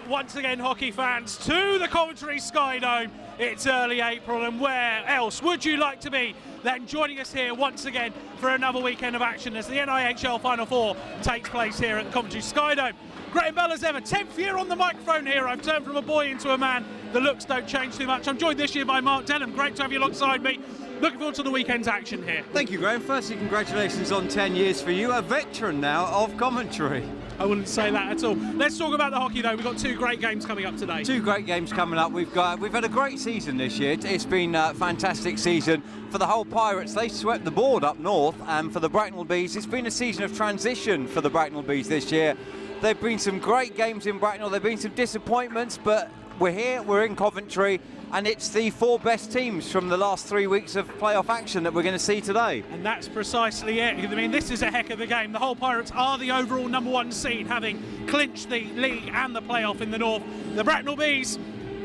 once again, hockey fans, to the Coventry Sky Dome. It's early April, and where else would you like to be than joining us here once again for another weekend of action as the NIHL Final Four takes place here at the Coventry Sky Dome. Great and Bell as ever, 10th year on the microphone here. I've turned from a boy into a man. The looks don't change too much. I'm joined this year by Mark Denham. Great to have you alongside me. Looking forward to the weekend's action here. Thank you, Graham. Firstly, congratulations on 10 years for you, a veteran now of Coventry. I wouldn't say that at all. Let's talk about the hockey though. We've got two great games coming up today. Two great games coming up. We've had a great season this year. It's been a fantastic season for the whole Pirates. They swept the board up north, and for the Bracknell Bees, it's been a season of transition for the Bracknell Bees this year. There've been some great games in Bracknell. There've been some disappointments, but we're here, we're in Coventry, and it's the four best teams from the last 3 weeks of playoff action that we're going to see today. And that's precisely it. I mean, this is a heck of a game. The whole Pirates are the overall #1 seed, having clinched the league and the playoff in the north. The Bracknell Bees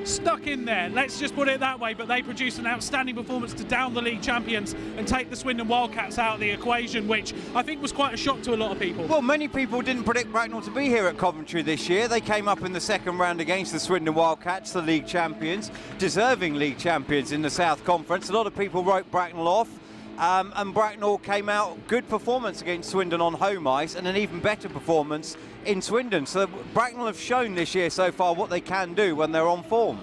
stuck in there, let's just put it that way, but they produced an outstanding performance to down the league champions and take the Swindon Wildcats out of the equation, which I think was quite a shock to a lot of people. Well, many people didn't predict Bracknell to be here at Coventry this year. They came up in the second round against the Swindon Wildcats, the league champions, deserving league champions in the South Conference. A lot of people wrote Bracknell off. And Bracknell came out good performance against Swindon on home ice, and an even better performance in Swindon. So Bracknell have shown this year so far what they can do when they're on form.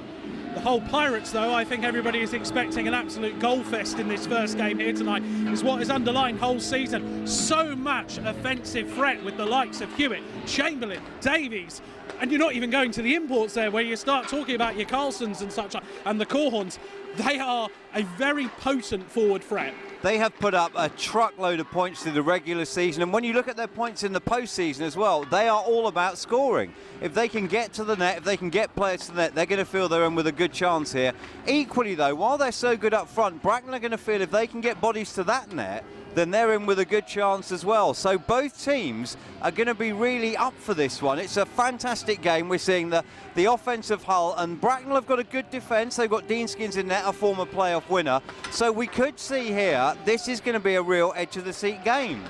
The whole Pirates, though, I think everybody is expecting an absolute goal fest in this first game here tonight, is what has underlined whole season. So much offensive threat with the likes of Hewitt, Chamberlain, Davies, and you're not even going to the imports there where you start talking about your Carlsons and such, and the Corhorns. They are a very potent forward threat. They have put up a truckload of points through the regular season, and when you look at their points in the postseason as well, they are all about scoring. If they can get to the net, if they can get players to the net, they're going to feel they're in with a good chance here. Equally though, while they're so good up front, Bracknell are going to feel if they can get bodies to that net, then they're in with a good chance as well. So both teams are going to be really up for this one. It's a fantastic game. We're seeing the offensive hull, and Bracknell have got a good defence. They've got Deanskins in net, a former playoff winner. So we could see here, this is going to be a real edge-of-the-seat game.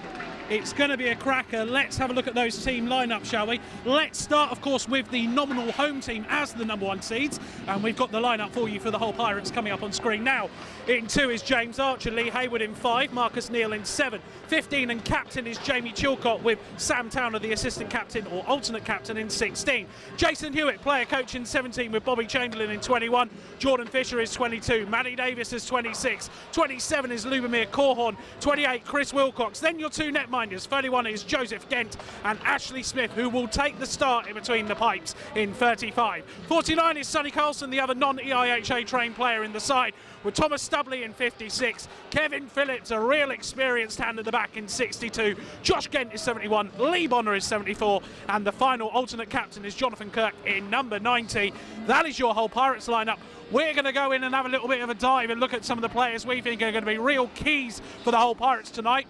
It's going to be a cracker. Let's have a look at those team lineups, shall we? Let's start, of course, with the nominal home team as the #1 seeds. And we've got the lineup for you for the whole Pirates coming up on screen now. In 2 is James Archer, Lee Hayward in 5, Marcus Neal in 7. 15 and captain is Jamie Chilcott, with Sam Towner, the assistant captain or alternate captain, in 16. Jason Hewitt, player coach, in 17, with Bobby Chamberlain in 21. Jordan Fisher is 22. Matty Davis is 26. 27 is Lubomir Corhorn. 28, Chris Wilcox. Then your two netminders. 31 is Joseph Dent, and Ashley Smith, who will take the start in between the pipes, in 35. 49 is Sonny Carlson, the other non-EIHA trained player in the side, with Thomas Stubley in 56. Kevin Phillips, a real experienced hand at the back, in 62. Josh Kent is 71. Lee Bonner is 74. And the final alternate captain is Jonathan Kirk in number 90. That is your whole Pirates lineup. We're going to go in and have a little bit of a dive and look at some of the players we think are going to be real keys for the whole Pirates tonight.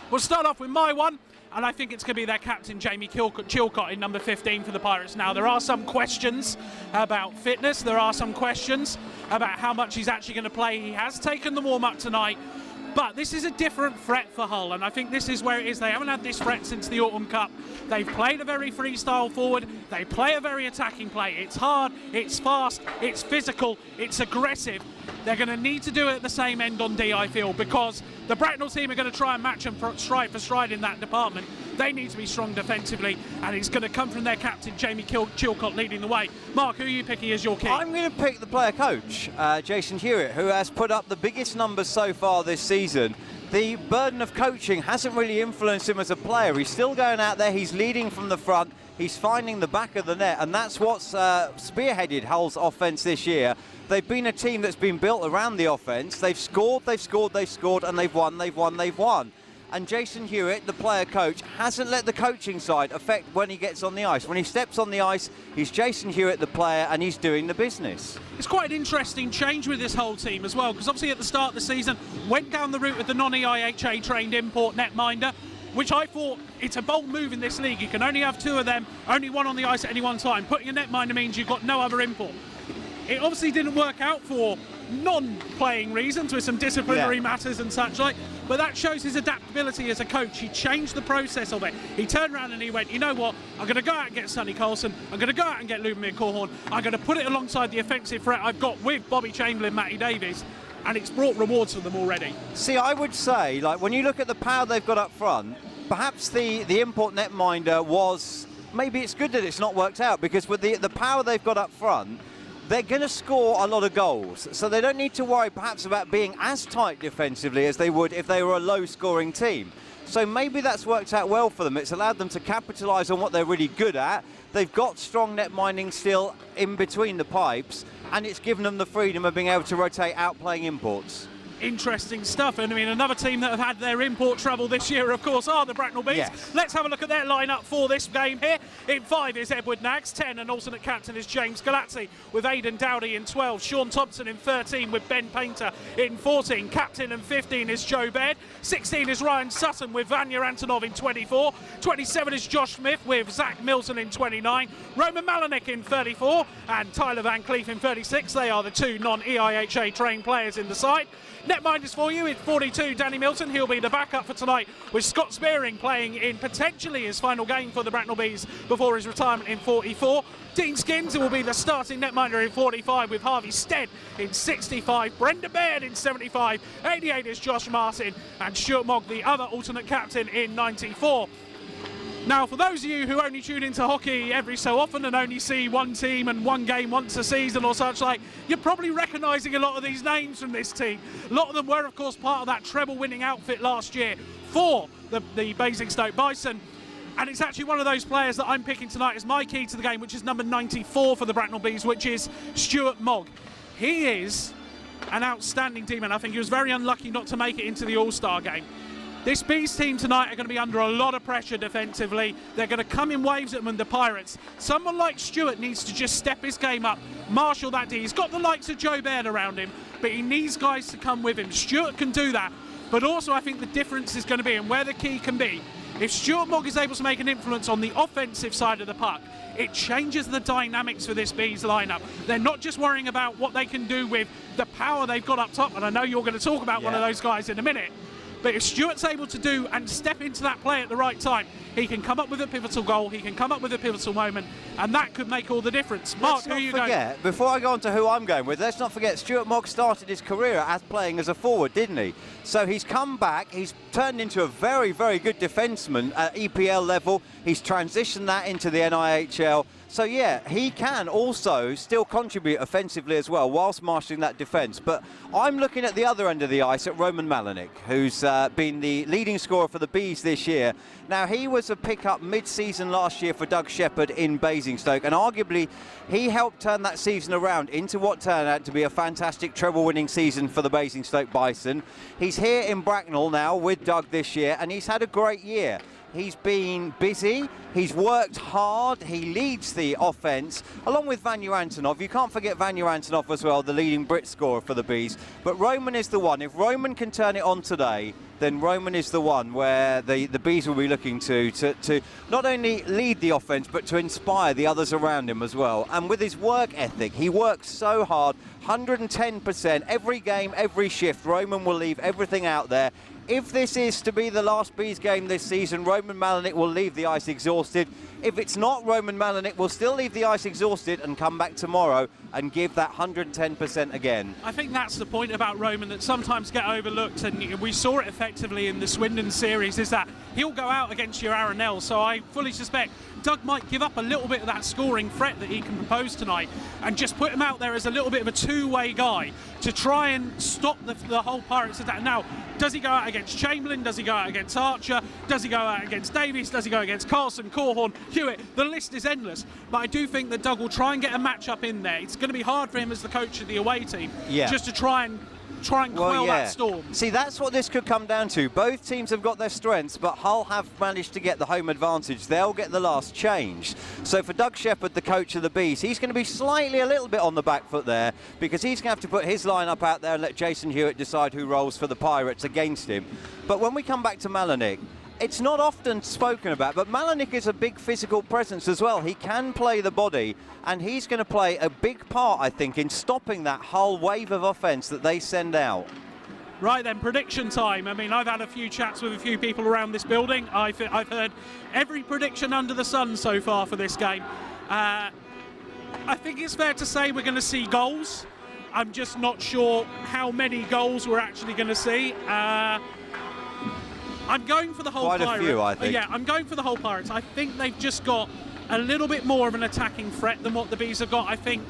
We'll start off with my one, and I think it's going to be their captain, Jamie Chilcott, in number 15 for the Pirates. Now, there are some questions about fitness. There are some questions about how much he's actually going to play. He has taken the warm-up tonight, but this is a different threat for Hull, and I think this is where it is. They haven't had this threat since the Autumn Cup. They've played a very freestyle forward. They play a very attacking play. It's hard, it's fast, it's physical, it's aggressive. They're going to need to do it at the same end on D, I feel, because the Bracknell team are going to try and match them stride for stride in that department. They need to be strong defensively, and it's going to come from their captain, Jamie Chilcott, leading the way. Mark, who are you picking as your key? I'm going to pick the player coach, Jason Hewitt, who has put up the biggest numbers so far this season. The burden of coaching hasn't really influenced him as a player. He's still going out there, he's leading from the front, he's finding the back of the net, and that's what's spearheaded Hull's offence this year. They've been a team that's been built around the offence. They've scored, they've scored, they've scored, and they've won, they've won, they've won. And Jason Hewitt, the player coach, hasn't let the coaching side affect when he gets on the ice. When he steps on the ice, he's Jason Hewitt, the player, and he's doing the business. It's quite an interesting change with this whole team as well, because obviously at the start of the season, went down the route with the non-EIHA trained import netminder, which I thought it's a bold move in this league. You can only have 2 of them, only one on the ice at any one time. Putting a netminder means you've got no other import. It obviously didn't work out for non-playing reasons with some disciplinary matters and such like, but that shows his adaptability as a coach. He changed the process of it. He turned around and he went, you know what, I'm going to go out and get Sonny Colson, I'm going to go out and get Lubomir Korhorn, I'm going to put it alongside the offensive threat I've got with Bobby Chamberlain, Matty Davies, and it's brought rewards for them already. See, I would say, like, when you look at the power they've got up front, perhaps the import netminder was, maybe it's good that it's not worked out, because with the power they've got up front, they're going to score a lot of goals. So they don't need to worry perhaps about being as tight defensively as they would if they were a low-scoring team. So maybe that's worked out well for them. It's allowed them to capitalise on what they're really good at. They've got strong net mining still in between the pipes, and it's given them the freedom of being able to rotate out playing imports. Interesting stuff. And I mean, another team that have had their import trouble this year, of course, are the Bracknell Bees. Yes. Let's have a look at their lineup for this game here. In 5 is Edward Naggs, 10 and alternate captain is James Galazzi, with Aidan Dowdy in 12, Sean Thompson in 13, with Ben Painter in 14, captain and 15 is Joe Baird, 16 is Ryan Sutton with Vanya Antonov in 24, 27 is Josh Smith with Zach Milton in 29, Roman Malinek in 34 and Tyler Van Cleef in 36. They are the two non-EIHA trained players in the side. Netminders for you in 42, Danny Milton. He'll be the backup for tonight, with Scott Spearing playing in potentially his final game for the Bracknell Bees before his retirement in 44. Dean Skins will be the starting netminder in 45, with Harvey Stead in 65, Brenda Baird in 75, 88 is Josh Martin, and Stuart Mogg, the other alternate captain, in 94. Now, for those of you who only tune into hockey every so often and only see one team and one game once a season or such like, you're probably recognising a lot of these names from this team. A lot of them were, of course, part of that treble-winning outfit last year for the Basingstoke Bison. And it's actually one of those players that I'm picking tonight as my key to the game, which is number 94 for the Bracknell Bees, which is Stuart Mogg. He is an outstanding team, and I think he was very unlucky not to make it into the All-Star game. This Bees team tonight are going to be under a lot of pressure defensively. They're going to come in waves at them, the Pirates. Someone like Stuart needs to just step his game up, marshal that D. He's got the likes of Joe Baird around him, but he needs guys to come with him. Stuart can do that, but also I think the difference is going to be, and where the key can be, if Stuart Mogg is able to make an influence on the offensive side of the puck, it changes the dynamics for this Bees lineup. They're not just worrying about what they can do with the power they've got up top, and I know you're going to talk about one of those guys in a minute. But if Stuart's able to do and step into that play at the right time, he can come up with a pivotal goal, he can come up with a pivotal moment, and that could make all the difference. Mark, who are you going? Before I go on to who I'm going with, let's not forget Stuart Mogg started his career as playing as a forward, didn't he? So he's come back, he's turned into a very, very good defenseman at EPL level. He's transitioned that into the NIHL. So yeah, he can also still contribute offensively as well, whilst marshalling that defence. But I'm looking at the other end of the ice at Roman Malinek, who's been the leading scorer for the Bees this year. Now, he was a pickup mid-season last year for Doug Shepherd in Basingstoke, and arguably he helped turn that season around into what turned out to be a fantastic treble-winning season for the Basingstoke Bison. He's here in Bracknell now with Doug this year, and he's had a great year. He's been busy, he's worked hard, he leads the offence, along with Vanya Antonov. You can't forget Vanya Antonov as well, the leading Brit scorer for the Bees. But Roman is the one. If Roman can turn it on today, then Roman is the one where the Bees will be looking to not only lead the offence, but to inspire the others around him as well. And with his work ethic, he works so hard, 110%, every game, every shift, Roman will leave everything out there. If this is to be the last Bees game this season, Roman Malinek will leave the ice exhausted. If it's not, Roman Malinek will still leave the ice exhausted and come back tomorrow and give that 110% again. I think that's the point about Roman that sometimes get overlooked, and we saw it effectively in the Swindon series, is that he'll go out against your Aranel. So I fully suspect Doug might give up a little bit of that scoring threat that he can propose tonight and just put him out there as a little bit of a two-way guy to try and stop the whole Pirates attack. Now, does he go out against Chamberlain? Does he go out against Archer? Does he go out against Davies? Does he go against Carlson, Korhorn, Hewitt? The list is endless. But I do think that Doug will try and get a match-up in there. It's going to be hard for him as the coach of the away team just to try and quell that storm. See, that's what this could come down to. Both teams have got their strengths, but Hull have managed to get the home advantage. They'll get the last change. So for Doug Shepherd, the coach of the Bees, he's going to be slightly a little bit on the back foot there, because he's going to have to put his lineup out there and let Jason Hewitt decide who rolls for the Pirates against him. But when we come back to Malinek, it's not often spoken about, but Malenik is a big physical presence as well. He can play the body, and he's going to play a big part, I think, in stopping that whole wave of offence that they send out. Right then, prediction time. I mean, I've had a few chats with a few people around this building. I've heard every prediction under the sun so far for this game. I think it's fair to say we're going to see goals. I'm just not sure how many goals we're actually going to see. I'm going for the whole Pirates. Quite a few, I think. Yeah, I'm going for the whole Pirates. I think they've just got a little bit more of an attacking threat than what the Bees have got. I think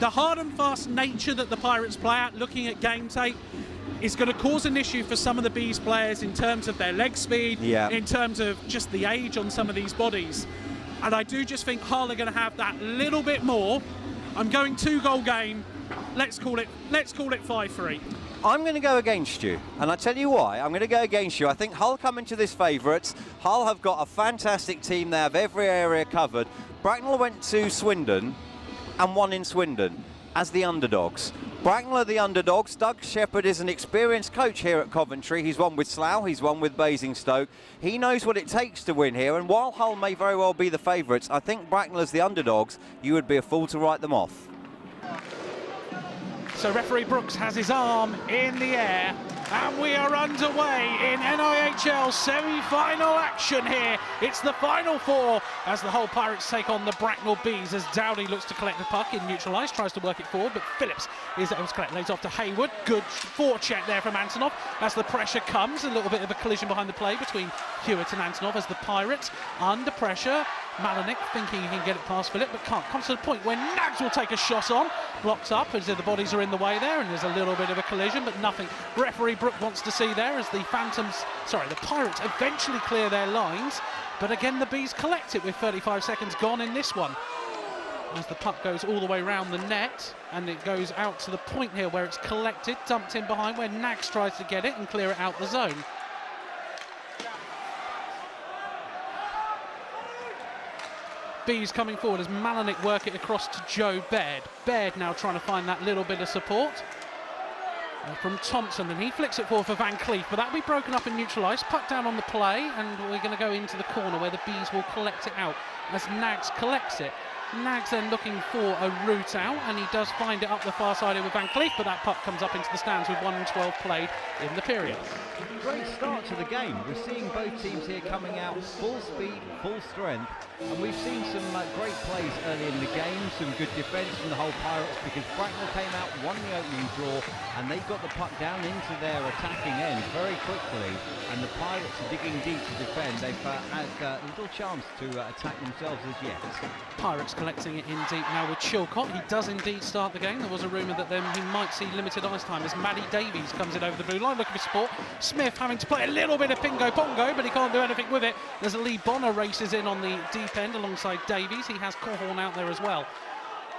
the hard and fast nature that the Pirates play at, looking at game tape, is going to cause an issue for some of the Bees players in terms of their leg speed, in terms of just the age on some of these bodies. And I do just think Hull are going to have that little bit more. I'm going 2-goal game. Let's call it 5-3. I'm going to go against you, and I tell you why. I'm going to go against you. I think Hull come into this favourites. Hull have got a fantastic team. They have every area covered. Bracknell went to Swindon and won in Swindon as the underdogs. Bracknell are the underdogs. Doug Shepherd is an experienced coach here at Coventry. He's won with Slough, he's won with Basingstoke. He knows what it takes to win here, and while Hull may very well be the favourites, I think Bracknell as the underdogs, you would be a fool to write them off. So referee Brooks has his arm in the air, and we are underway in NIHL semi-final action here. It's the final four as the Hull Pirates take on the Bracknell Bees, as Dowdy looks to collect the puck in neutralised, tries to work it forward, but Phillips is able to collect, lays off to Hayward. Good forecheck there from Antonov as the pressure comes. A little bit of a collision behind the play between Hewitt and Antonov as the Pirates under pressure. Malenik thinking he can get it past Phillip, but can't. Comes to the point where Nags will take a shot on. Blocks up as if the bodies are in the way there, and there's a little bit of a collision, but nothing referee Brook wants to see there as the Pirates eventually clear their lines. But again, the Bees collect it with 35 seconds gone in this one. As the puck goes all the way around the net, and it goes out to the point here where it's collected, dumped in behind where Nags tries to get it and clear it out the zone. Bees coming forward as Malenik work it across to Joe Baird. Baird now trying to find that little bit of support from Thompson, and he flicks it forward for Van Cleef, but that'll be broken up and neutralised. Puck down on the play, and we're going to go into the corner where the Bees will collect it out as Nags collects it. Nags then looking for a route out, and he does find it up the far side here with Van Cleef, but that puck comes up into the stands with 1:12 played in the period. Great start to the game. We're seeing both teams here coming out full speed, full strength, and we've seen some great plays early in the game, some good defence from the Hull Pirates, because Bracknell came out, won the opening draw, and they got the puck down into their attacking end very quickly, and the Pirates are digging deep to defend. They've had little chance to attack themselves as yet. Pirates collecting it in deep now with Chilcott. He does indeed start the game. There was a rumour that he might see limited ice time as Maddie Davies comes in over the blue line looking for support. Smith having to play a little bit of pingo-pongo, but he can't do anything with it. There's Lee Bonner races in on the deep end alongside Davies. He has Corhorn out there as well.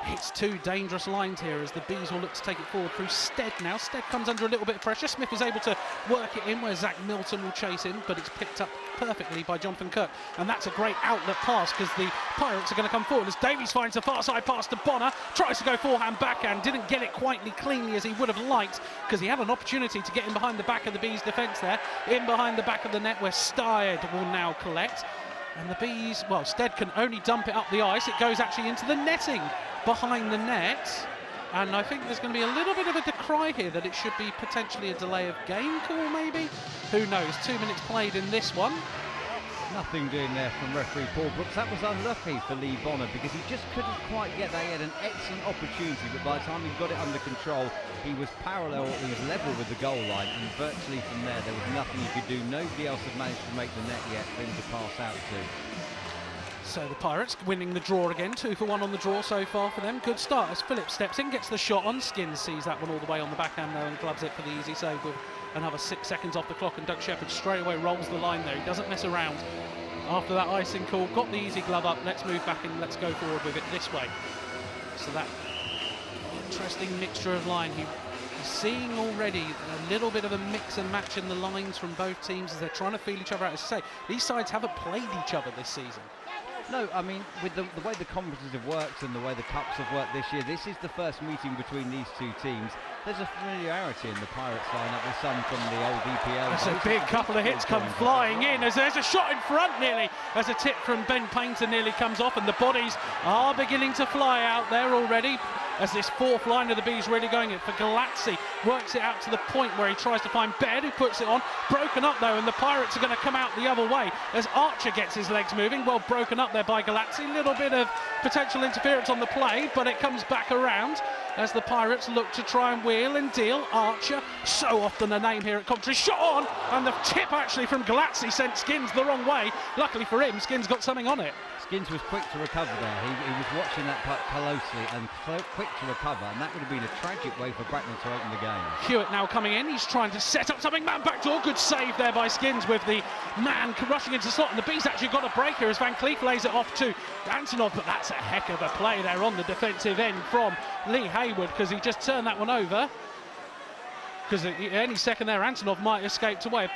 It's two dangerous lines here as the Bees will look to take it forward through Stead now. Stead comes under a little bit of pressure. Smith is able to work it in where Zach Milton will chase him, but it's picked up perfectly by Jonathan Kirk. And that's a great outlet pass because the Pirates are going to come forward as Davies finds the far side pass to Bonner. Tries to go forehand backhand. Didn't get it quite cleanly as he would have liked because he had an opportunity to get in behind the back of the Bees defence there. In behind the back of the net where Stead will now collect. And the Bees, well, Stead can only dump it up the ice. It goes actually into the netting behind the net. And I think there's going to be a little bit of a decry here that it should be potentially a delay of game call, maybe? Who knows? 2 minutes played in this one. Nothing doing there from referee Paul Brooks. That was unlucky for Lee Bonner because he just couldn't quite get that. He had an excellent opportunity, but by the time he got it under control, he was parallel, he was level with the goal line, and virtually from there, there was nothing he could do. Nobody else had managed to make the net yet for him to pass out to. So the Pirates winning the draw again, 2 for 1 on the draw so far for them. Good start as Phillips steps in, gets the shot on. Skins sees that one all the way on the backhand though and gloves it for the easy save with another 6 seconds off the clock, and Doug Shepherd straight away rolls the line there. He doesn't mess around. After that icing call, got the easy glove up, let's move back and let's go forward with it this way. So that interesting mixture of line. He's seeing already a little bit of a mix and match in the lines from both teams as they're trying to feel each other out. As I say, these sides haven't played each other this season. No, I mean, with the way the conferences have worked and the way the cups have worked this year, this is the first meeting between these two teams. There's a familiarity in the Pirates lineup with some from the old EPL. That's a big couple of hits come flying in as there's a shot in front nearly, as a tip from Ben Painter nearly comes off, and the bodies are beginning to fly out there already. As this fourth line of the Bees really going in for Galazzi, works it out to the point where he tries to find Baird, who puts it on. Broken up though, and the Pirates are going to come out the other way as Archer gets his legs moving. Well broken up there by Galazzi. A little bit of potential interference on the play, but it comes back around as the Pirates look to try and wheel and deal. Archer, so often a name here at commentary, shot on, and the tip actually from Galazzi sent Skins the wrong way. Luckily for him, Skins got something on it. Skins was quick to recover there. He was watching that puck closely and quick to recover, and that would have been a tragic way for Bracknell to open the game. Hewitt now coming in. He's trying to set up something. Man backdoor. Good save there by Skins with the man rushing into the slot, and the Bees actually got a break here as Van Cleef lays it off to Antonov, but that's a heck of a play there on the defensive end from Lee Hayward, because he just turned that one over, because any second there Antonov might have escaped away.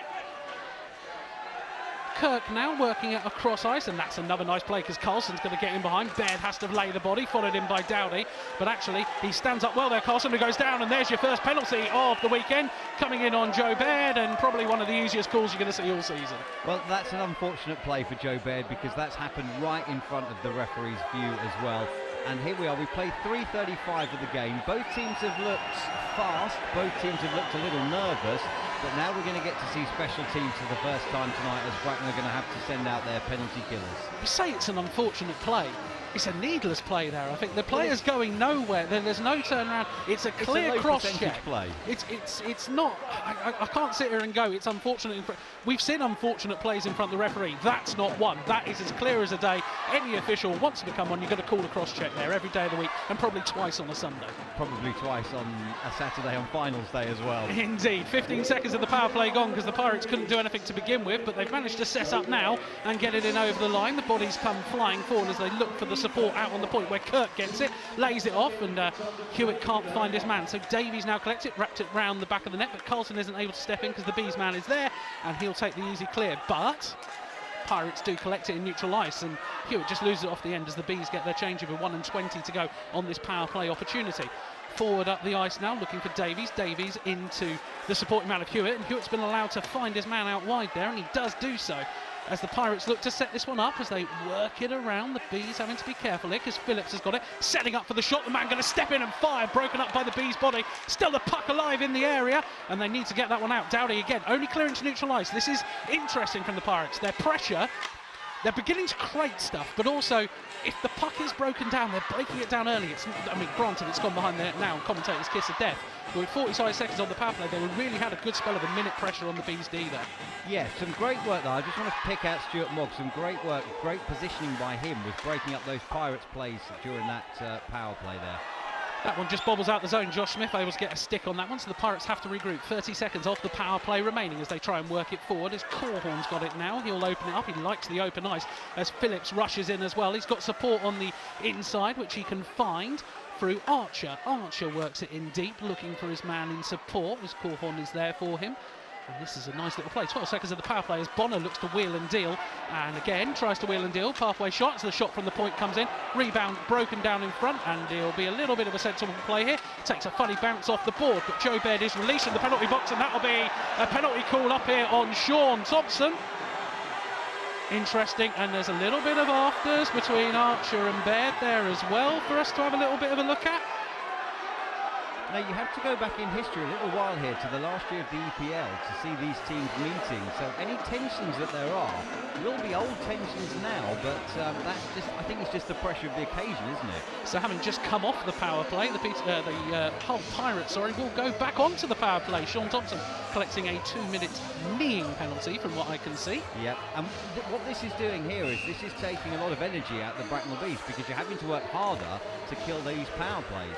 Kirk now working it across ice, and that's another nice play because Carlson's going to get in behind. Baird has to lay the body, followed in by Dowdy, but actually he stands up well there, Carlson, who goes down, and there's your first penalty of the weekend coming in on Joe Baird, and probably one of the easiest calls you're going to see all season. Well, that's an unfortunate play for Joe Baird because that's happened right in front of the referee's view as well. And here we are, we played 3:35 of the game. Both teams have looked fast, both teams have looked a little nervous, but now we're going to get to see special teams for the first time tonight as Bracknell are going to have to send out their penalty killers. You say it's an unfortunate play. It's a needless play there. I think the player's going nowhere. There's no turnaround. It's a clear cross-check. Play. It's not. I can't sit here and go, it's unfortunate. We've seen unfortunate plays in front of the referee. That's not one. That is as clear as a day. Any official wants to become one, you've got to call a cross-check there every day of the week, and probably twice on a Sunday. Probably twice on a Saturday on finals day as well. Indeed. 15 seconds of the power play gone because the Pirates couldn't do anything to begin with, but they've managed to set up now and get it in over the line. The bodies come flying forward as they look for the support out on the point where Kirk gets it, lays it off, and Hewitt can't find his man. So Davies now collects it, wrapped it round the back of the net, but Carlson isn't able to step in because the Bees man is there, and he'll take the easy clear. But Pirates do collect it in neutral ice, and Hewitt just loses it off the end as the Bees get their change of 1:20 to go on this power play opportunity. Forward up the ice now, looking for Davies. Davies into the supporting man of Hewitt, and Hewitt's been allowed to find his man out wide there, and he does do so as the Pirates look to set this one up as they work it around. The Bees having to be careful here because Phillips has got it, setting up for the shot. The man going to step in and fire, broken up by the Bees body. Still the puck alive in the area, and they need to get that one out. Dowdy again, only clearing to neutral ice. This is interesting from the Pirates. Their pressure, they're beginning to create stuff, but also if the puck is broken down, they're breaking it down early. Granted, it's gone behind there now, commentators kiss of death. But with 45 seconds on the power play, they really had a good spell of a minute pressure on the Bees D there. Yeah, some great work there. I just want to pick out Stuart Mogg. Some great work, great positioning by him with breaking up those Pirates plays during that power play there. That one just bobbles out the zone. Josh Smith able to get a stick on that one, so the Pirates have to regroup. 30 seconds off the power play remaining as they try and work it forward. As Corhorn's got it now, he'll open it up. He likes the open ice as Phillips rushes in as well. He's got support on the inside, which he can find through Archer. Archer works it in deep, looking for his man in support as Corhorn is there for him. And this is a nice little play. 12 seconds of the power play as Bonner looks to wheel and deal, and again tries to wheel and deal. Pathway shot, so the shot from the point comes in. Rebound broken down in front, and it'll be a little bit of a sensible play here. Takes a funny bounce off the board, but Joe Baird is released in the penalty box, and that'll be a penalty call up here on Sean Thompson. Interesting, and there's a little bit of afters between Archer and Baird there as well for us to have a little bit of a look at. Now you have to go back in history a little while here to the last year of the EPL to see these teams meeting. So any tensions that there are will be old tensions now, but that's just, I think it's just the pressure of the occasion, isn't it? So having just come off the power play, the Hull Pirates, will go back onto the power play. Sean Thompson collecting a 2-minute kneeing penalty from what I can see. Yeah, and what this is doing here is this is taking a lot of energy out of the Bracknell Bees because you're having to work harder to kill these power plays.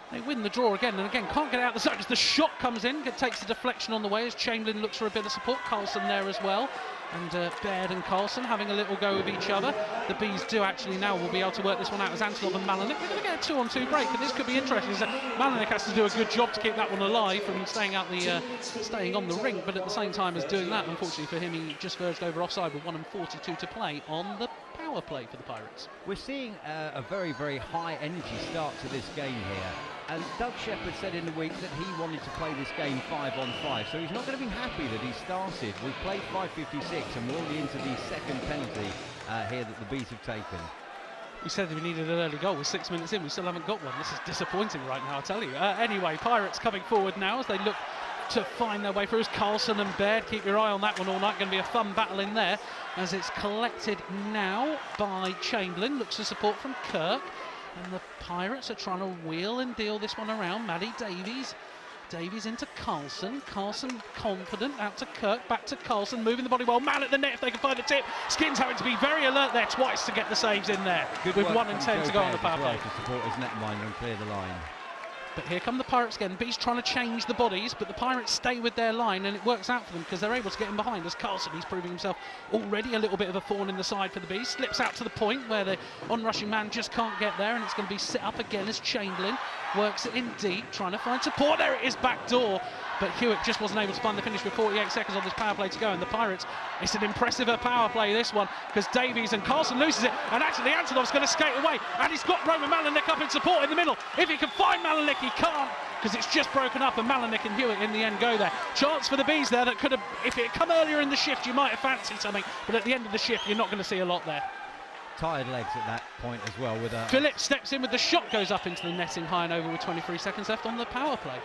They win the draw again, and again can't get out the zone as the shot comes in. It takes the deflection on the way as Chamberlain looks for a bit of support. Carlson there as well, and Baird and Carlson having a little go of each other. The Bees do actually now will be able to work this one out as Antonov and Malinik. They're going to get a 2-on-2 break, and this could be interesting. Malinik has to do a good job to keep that one alive from staying out staying on the rink, but at the same time as doing that, unfortunately for him, he just verged over offside with 1:42 to play on the power play for the Pirates. We're seeing a very, very high energy start to this game here. And Doug Shepherd said in the week that he wanted to play this game 5-on-5, so he's not going to be happy that he started. We've played 5:56 and we're already into the second penalty here that the Bees have taken. We said we needed an early goal. We're 6 minutes in, we still haven't got one. This is disappointing right now, I tell you. Anyway, Pirates coming forward now as they look to find their way through. Carlson and Baird, keep your eye on that one all night. Going to be a fun battle in there as it's collected now by Chamberlain. Looks for support from Kirk. And the Pirates are trying to wheel and deal this one around. Maddie Davies. Davies into Carlson. Carlson confident, out to Kirk, back to Carlson, moving the body well. Man at the net if they can find the tip. Skins having to be very alert there twice to get the saves in there. Good with work 1 and 10 to go on the power play. To support his netminder and clear the line. But here come the Pirates again. Bees trying to change the bodies, but the Pirates stay with their line, and it works out for them because they're able to get in behind. As Carlson, he's proving himself already a little bit of a thorn in the side for the Bees. Slips out to the point where the on-rushing man just can't get there, and it's going to be set up again as Chamberlain works it in deep, trying to find support. There it is, back door. But Hewitt just wasn't able to find the finish with 48 seconds on this power play to go. And the Pirates, it's an impressive power play, this one, because Davies and Carlson loses it. And actually, Antonov's going to skate away. And he's got Roman Malinek up in support in the middle. If he can find Malinek, he can't, because it's just broken up. And Malinek and Hewitt in the end go there. Chance for the Bees there that could have, if it had come earlier in the shift, you might have fancied something. But at the end of the shift, you're not going to see a lot there. Tired legs at that point as well. With Phillips steps in with the shot, goes up into the netting high and over with 23 seconds left on the power play.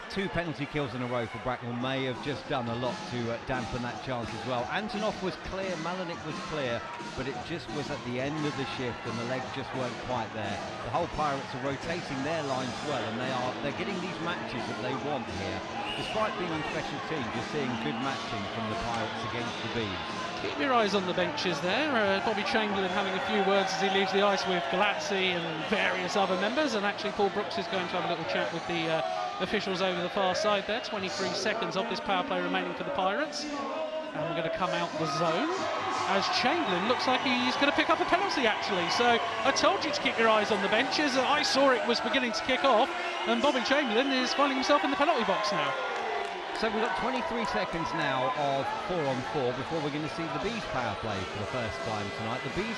2 penalty kills in a row for Bracknell may have just done a lot to dampen that chance as well. Antonov was clear, Malinek was clear, but it just was at the end of the shift and the legs just weren't quite there. The whole Pirates are rotating their lines well, and they're getting these matches that they want here. Despite being on special teams, you're seeing good matching from the Pirates against the Bees. Keep your eyes on the benches there. Bobby Chamberlain having a few words as he leaves the ice with Galazzi and various other members, and actually Paul Brooks is going to have a little chat with the officials over the far side there. 23 seconds of this power play remaining for the Pirates, and we're going to come out the zone as Chamberlain looks like he's going to pick up a penalty actually. So I told you to keep your eyes on the benches. I saw it was beginning to kick off, and Bobby Chamberlain is finding himself in the penalty box now. So we've got 23 seconds now of 4-on-4 before we're going to see the Bees power play for the first time tonight. The Bees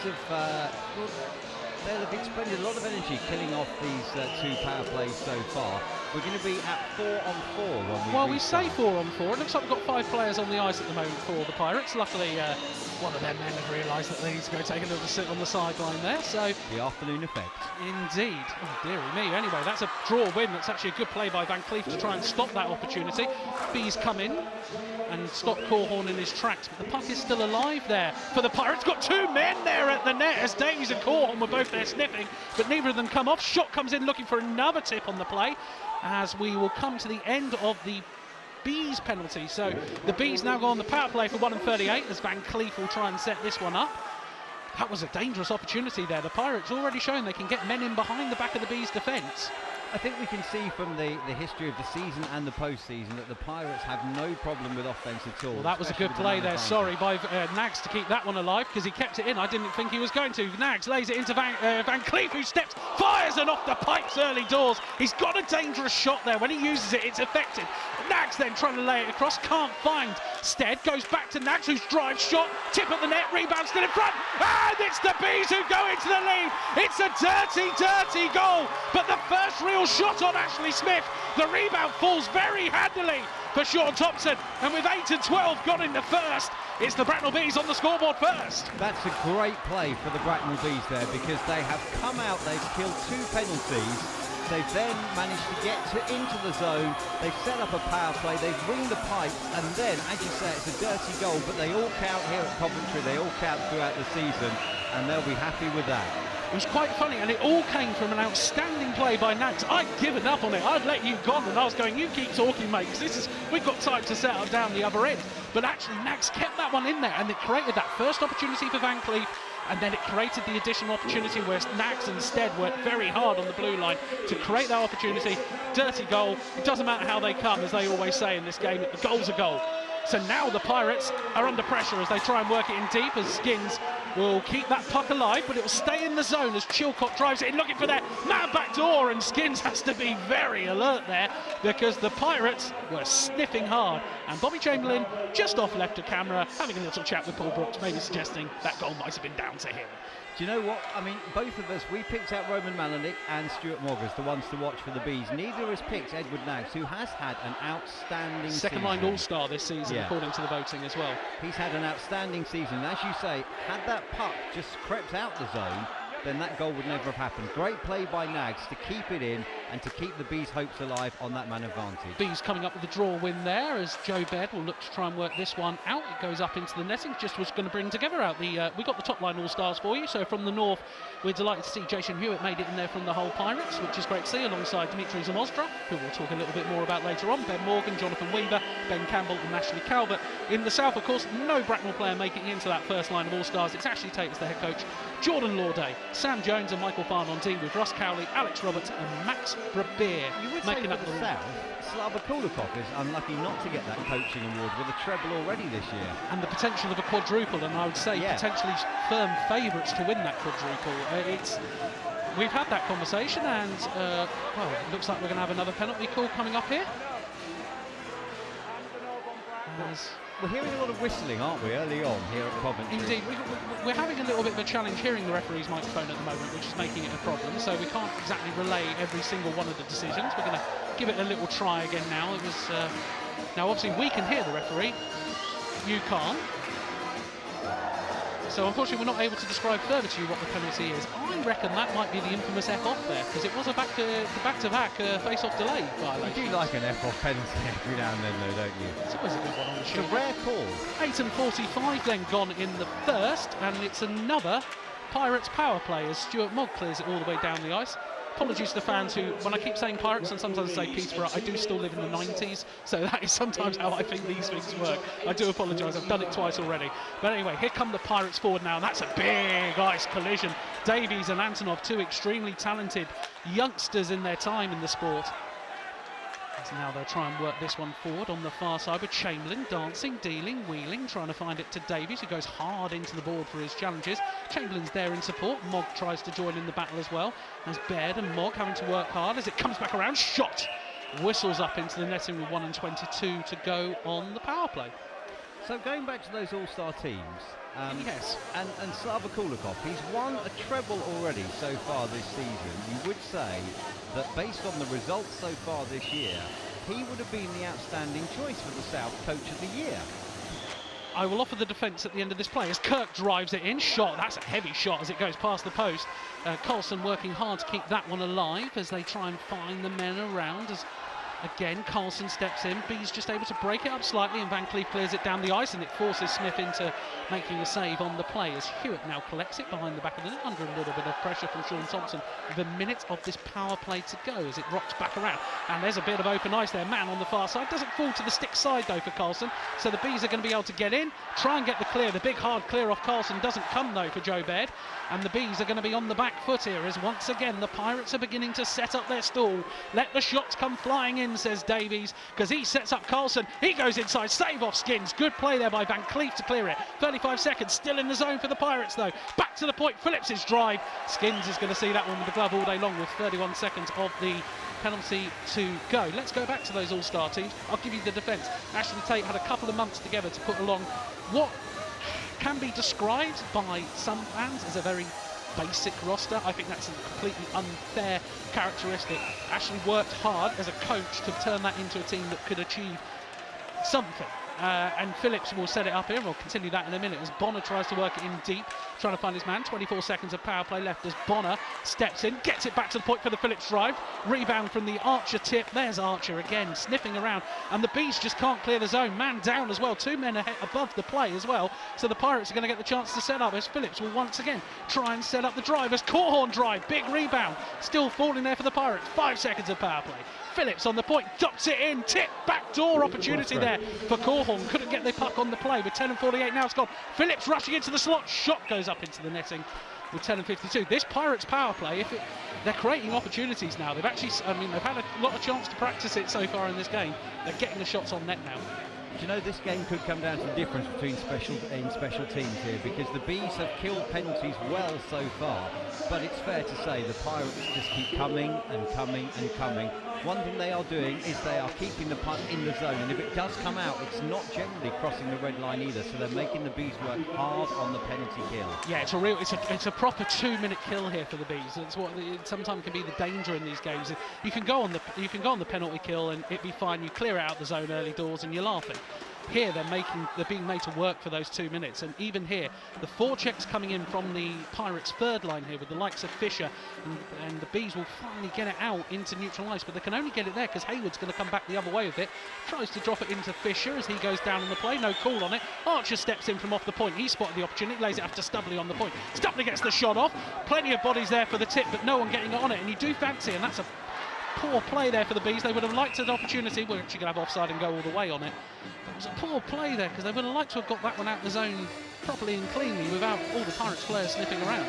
they'll have expended a lot of energy killing off these 2 power plays so far. We're going to be at 4-on-4 when we say 4-on-4. It looks like we've got 5 players on the ice at the moment for the Pirates. Luckily, one of their men have realised that they need to go take a little sit on the sideline there. So the afternoon effect. Indeed. Oh, dearie me. Anyway, that's a draw win. That's actually a good play by Van Cleef to try and stop that opportunity. Bees come in and stop Corhorn in his tracks, but the puck is still alive there for the Pirates. Got 2 men there at the net as Davies and Corhorn were both there sniffing, but neither of them come off. Shot comes in looking for another tip on the play as we will come to the end of the Bees penalty. So the Bees now go on the power play for 1 and 38 as Van Cleef will try and set this one up. That was a dangerous opportunity there. The Pirates already shown they can get men in behind the back of the Bees defence. I think we can see from the history of the season and the postseason that the Pirates have no problem with offence at all. Well, that was a good play there, sorry, by Nags to keep that one alive because he kept it in. I didn't think he was going to. Nags lays it into Van Cleef, who steps, fires and off the pipes early doors. He's got a dangerous shot there. When he uses it, it's effective. Nags then trying to lay it across, can't find Stead, goes back to Nags, who's drive shot, tip at the net, rebound still in front, and it's the Bees who go into the lead. It's a dirty, dirty goal, but the first real shot on Ashley Smith. The rebound falls very handily for Sean Thompson, and with 8 and 12 gone in the first, it's the Bracknell Bees on the scoreboard first. That's a great play for the Bracknell Bees there, because they have come out, they've killed 2 penalties, they've then managed to get into the zone, they've set up a power play, they've ringed the pipes, and then, as you say, it's a dirty goal, but they all count here at Coventry, they all count throughout the season, and they'll be happy with that. It was quite funny, and it all came from an outstanding play by Nags. I'd given up on it. I'd let you go, and I was going, you keep talking, mate, because we've got time to settle down the other end. But actually, Nags kept that one in there, and it created that first opportunity for Van Cleef, and then it created the additional opportunity where Nags and Stead worked very hard on the blue line to create that opportunity. Dirty goal. It doesn't matter how they come, as they always say in this game, the goal's a goal. So now the Pirates are under pressure as they try and work it in deep, as Skins will keep that puck alive, but it will stay in the zone as Chilcott drives it in, looking for their man back door, and Skins has to be very alert there because the Pirates were sniffing hard, and Bobby Chamberlain just off left of camera having a little chat with Paul Brooks, maybe suggesting that goal might have been down to him. Do you know what? I mean, both of us, we picked out Roman Malinick and Stuart Mogg as the ones to watch for the Bees. Neither has picked Edward Naggs, who has had an outstanding second line all-star this season, yeah, according to the voting as well. He's had an outstanding season. As you say, had that puck just crept out the zone, then that goal would never have happened. Great play by Naggs to keep it in and to keep the Bees' hopes alive on that man advantage. Bees coming up with a draw win there as Joe Baird will look to try and work this one out. It goes up into the netting, just was going to bring together out the... we got the top line all-stars for you, so from the north we're delighted to see Jason Hewitt made it in there from the Hull Pirates, which is great to see, alongside Dimitri Zamostra, who we'll talk a little bit more about later on, Ben Morgan, Jonathan Weaver, Ben Campbell and Ashley Calvert. In the south, of course, no Bracknell player making it into that first line of all-stars. It's Ashley Tate as the head coach, Jordan Lawday, Sam Jones and Michael Farn on D, with Russ Cowley, Alex Roberts and Max Brabeer making up the south. Slava Kulikov is unlucky not to get that coaching award with a treble already this year. And the potential of a quadruple, and I would say potentially firm favourites to win that quadruple. We've had that conversation, and well, it looks like we're going to have another penalty call coming up here. We're hearing a lot of whistling, aren't we, early on here at Coventry? Indeed, we're having a little bit of a challenge hearing the referee's microphone at the moment, which is making it a problem, so we can't exactly relay every single one of the decisions. We're going to give it a little try again now. It was now obviously we can hear the referee, you can't. So unfortunately we're not able to describe further to you what the penalty is. I reckon that might be the infamous F-off there, because it was a back-to-back face-off delay violation. You do like an F-off penalty every now and then though, don't you? It's always a good one on the show. It's a rare call. 8:45 then gone in the first, and it's another Pirates power play as Stuart Mogg clears it all the way down the ice. Apologies to the fans who, when I keep saying Pirates and sometimes I say Peterborough, I do still live in the 90s, so that is sometimes how I think these things work. I do apologise, I've done it twice already. But anyway, here come the Pirates forward now, and that's a big ice collision. Davies and Antonov, two extremely talented youngsters in their time in the sport. So now they'll try and work this one forward on the far side with Chamberlain dancing, dealing, wheeling, trying to find it to Davies, who goes hard into the board for his challenges. Chamberlain's there in support. Mogg tries to join in the battle as well. As Baird and Mogg having to work hard as it comes back around. Shot! Whistles up into the netting with 1:22 to go on the power play. So going back to those all-star teams, yes, and Slava Kulikov, he's won a treble already so far this season. You would say that based on the results so far this year, he would have been the outstanding choice for the South Coach of the Year. I will offer the defence at the end of this play as Kirk drives it in. Shot, that's a heavy shot as it goes past the post. Carlson working hard to keep that one alive as they try and find the men around. As again, Carlson steps in. Bees just able to break it up slightly, and Van Cleef clears it down the ice, and it forces Smith into making a save on the play as Hewitt now collects it behind the back of the net under a little bit of pressure from Sean Thompson. The minute of this power play to go as it rocks back around, and there's a bit of open ice there. Man on the far side, doesn't fall to the stick side though for Carlson, so the Bees are going to be able to get in, try and get the clear. The big hard clear off Carlson doesn't come though for Joe Baird, and the Bees are going to be on the back foot here as once again the Pirates are beginning to set up their stall. Let the shots come flying in, says Davies, because he sets up Carlson. He goes inside, save off Skins. Good play there by Van Cleef to clear it. 35 seconds, still in the zone for the Pirates though. Back to the point, Phillips' drive. Skins is going to see that one with the glove all day long with 31 seconds of the penalty to go. Let's go back to those all-star teams. I'll give you the defence. Ashley Tate had a couple of months together to put along what can be described by some fans as a very basic roster. I think that's a completely unfair characteristic. Ashley worked hard as a coach to turn that into a team that could achieve something. And Phillips will set it up here. We'll continue that in a minute as Bonner tries to work it in deep, trying to find his man. 24 seconds of power play left as Bonner steps in, gets it back to the point for the Phillips drive. Rebound from the Archer tip. There's Archer again, sniffing around. And the Bees just can't clear the zone. Man down as well. Two men ahead above the play as well. So the Pirates are going to get the chance to set up as Phillips will once again try and set up the drive as Corhorn drive. Big rebound. Still falling there for the Pirates. 5 seconds of power play. Phillips on the point, drops it in, tip, backdoor opportunity there for Corhorn. Couldn't get the puck on the play with 10:48 now. It's gone. Phillips rushing into the slot, shot goes up into the netting with 10:52. This Pirates power play, they're creating opportunities now. They've actually, they've had a lot of chance to practice it so far in this game. They're getting the shots on net now. do you know, this game could come down to the difference between special teams here, because the Bees have killed penalties well so far, but it's fair to say the Pirates just keep coming and coming and coming. One thing they are doing is they are keeping the punt in the zone, and if it does come out, it's not generally crossing the red line either, so they're making the Bees work hard on the penalty kill. Yeah, it's a proper 2-minute kill here for the Bees. It's what it sometimes can be the danger in these games. You can go on the penalty kill and it'd be fine. You clear it out the zone early doors and you're laughing. Here they're being made to work for those 2 minutes, and even here the forechecks coming in from the Pirates' third line here with the likes of Fisher, and the Bees will finally get it out into neutral ice, but they can only get it there because Hayward's going to come back the other way with it. Tries to drop it into Fisher as he goes down on the play, no call on it. Archer steps in from off the point, he spotted the opportunity, lays it up to Stubley on the point. Stubley gets the shot off, plenty of bodies there for the tip, but no one getting it on it, and you do fancy, and that's a poor play there for the Bees. They would have liked an opportunity. We're actually going to have offside and go all the way on it. But it was a poor play there because they would have liked to have got that one out the zone properly and cleanly without all the Pirates players sniffing around.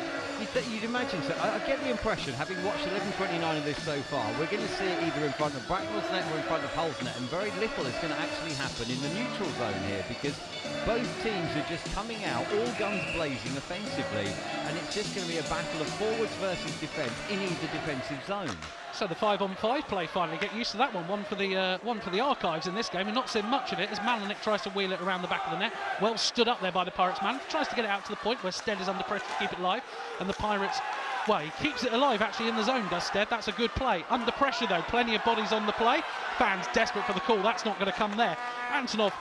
You'd imagine so. I get the impression, having watched 11:29 of this so far, we're going to see it either in front of Bracknell's net or in front of Hull's net, and very little is going to actually happen in the neutral zone here, because both teams are just coming out, all guns blazing offensively, and it's just going to be a battle of forwards versus defence in either defensive zone. So the 5-on-5 play finally, get used to that one. One for the archives in this game, and not seen much of it as Malinick tries to wheel it around the back of the net. Well stood up there by the Pirates man, tries to get it out to the point where Stead is under pressure to keep it live, and the Pirates, well, he keeps it alive actually in the zone, does Stead. That's a good play. Under pressure though, plenty of bodies on the play. Fans desperate for the call, that's not going to come there. Antonov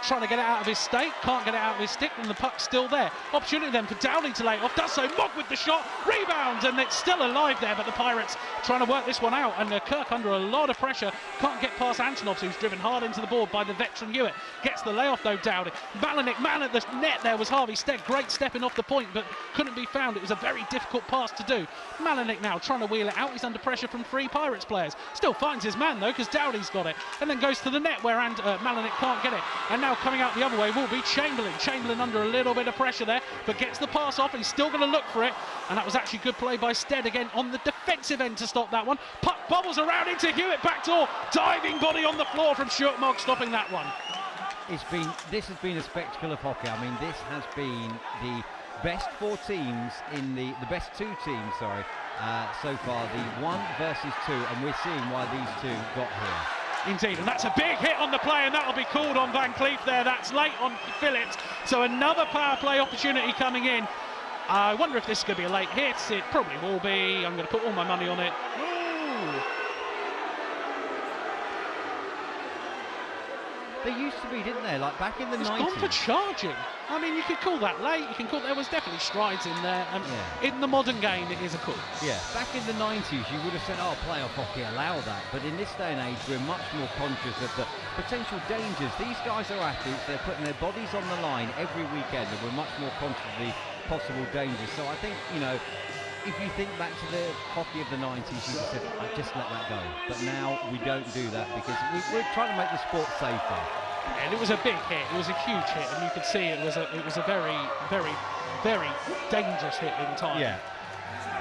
trying to get it out of his stake, can't get it out of his stick, and the puck's still there. Opportunity then for Downey to lay it off, does so. Mogg with the shot, rebounds, and it's still alive there, but the Pirates trying to work this one out, and Kirk under a lot of pressure, can't get past Antonov, who's driven hard into the board by the veteran Hewitt. Gets the layoff though, Dowdy. Malinick, man at the net there was Harvey Stead, great stepping off the point, but couldn't be found. It was a very difficult pass to do. Malinick now trying to wheel it out, he's under pressure from 3 Pirates players. Still finds his man though, because Dowdy's got it, and then goes to the net where Malinick can't get it. And now coming out the other way will be Chamberlain. Chamberlain under a little bit of pressure there, but gets the pass off. He's still going to look for it, and that was actually good play by Stead again on the defensive end to stop that one. Puck bobbles around into Hewitt, backdoor, diving body on the floor from Stuart Mogg, stopping that one. This has been a spectacle of hockey. I mean, this has been the best 4 teams in the best 2 teams, sorry, so far, the 1 versus 2, and we're seeing why these 2 got here. Indeed, and that's a big hit on the play, and that'll be called on Van Cleef there. That's late on Phillips, so another power play opportunity coming in. I wonder if this is going to be a late hit. It probably will be. I'm going to put all my money on it. Ooh. They used to be, didn't they? Like back in the 90s. It's gone for charging. I mean, you could call that late. You can call there was definitely strides in there. In the modern game, it is a call. Yeah. Back in the 90s, you would have said, "Oh, playoff hockey, allow that." But in this day and age, we're much more conscious of the potential dangers. These guys are athletes. They're putting their bodies on the line every weekend, and we're much more conscious of the possible dangers. So I think, you know, if you think back to the hockey of the 90s, you said, just let that go. But now we don't do that because we're trying to make the sport safer. And it was a big hit. It was a huge hit, and you could see it was a very, very, very dangerous hit in time. Yeah.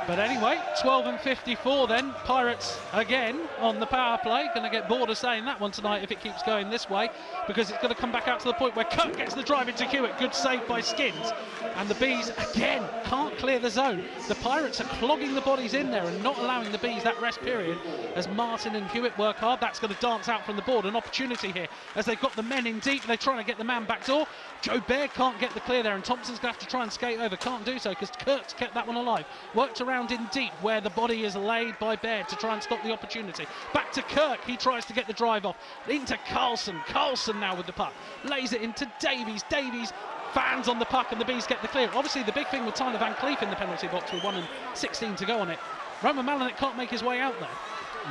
But anyway, 12:54 then. Pirates again on the power play. Going to get bored of saying that one tonight if it keeps going this way, because it's going to come back out to the point where Kirk gets the drive into Hewitt. Good save by Skins. And the Bees, again, can't clear the zone. The Pirates are clogging the bodies in there and not allowing the Bees that rest period as Martin and Hewitt work hard. That's going to dance out from the board. An opportunity here as they've got the men in deep. They're trying to get the man back door. Joe Baird can't get the clear there, and Thompson's going to have to try and skate over. Can't do so because Kirk's kept that one alive. Worked around in deep where the body is laid by Baird to try and stop the opportunity. Back to Kirk. He tries to get the drive off. Into Carlson. Carlson now with the puck. Lays it into Davies. Davies fans on the puck, and the Bees get the clear. Obviously, the big thing with Tyler Van Cleef in the penalty box with 1:16 to go on it. Roman Malinick can't make his way out there.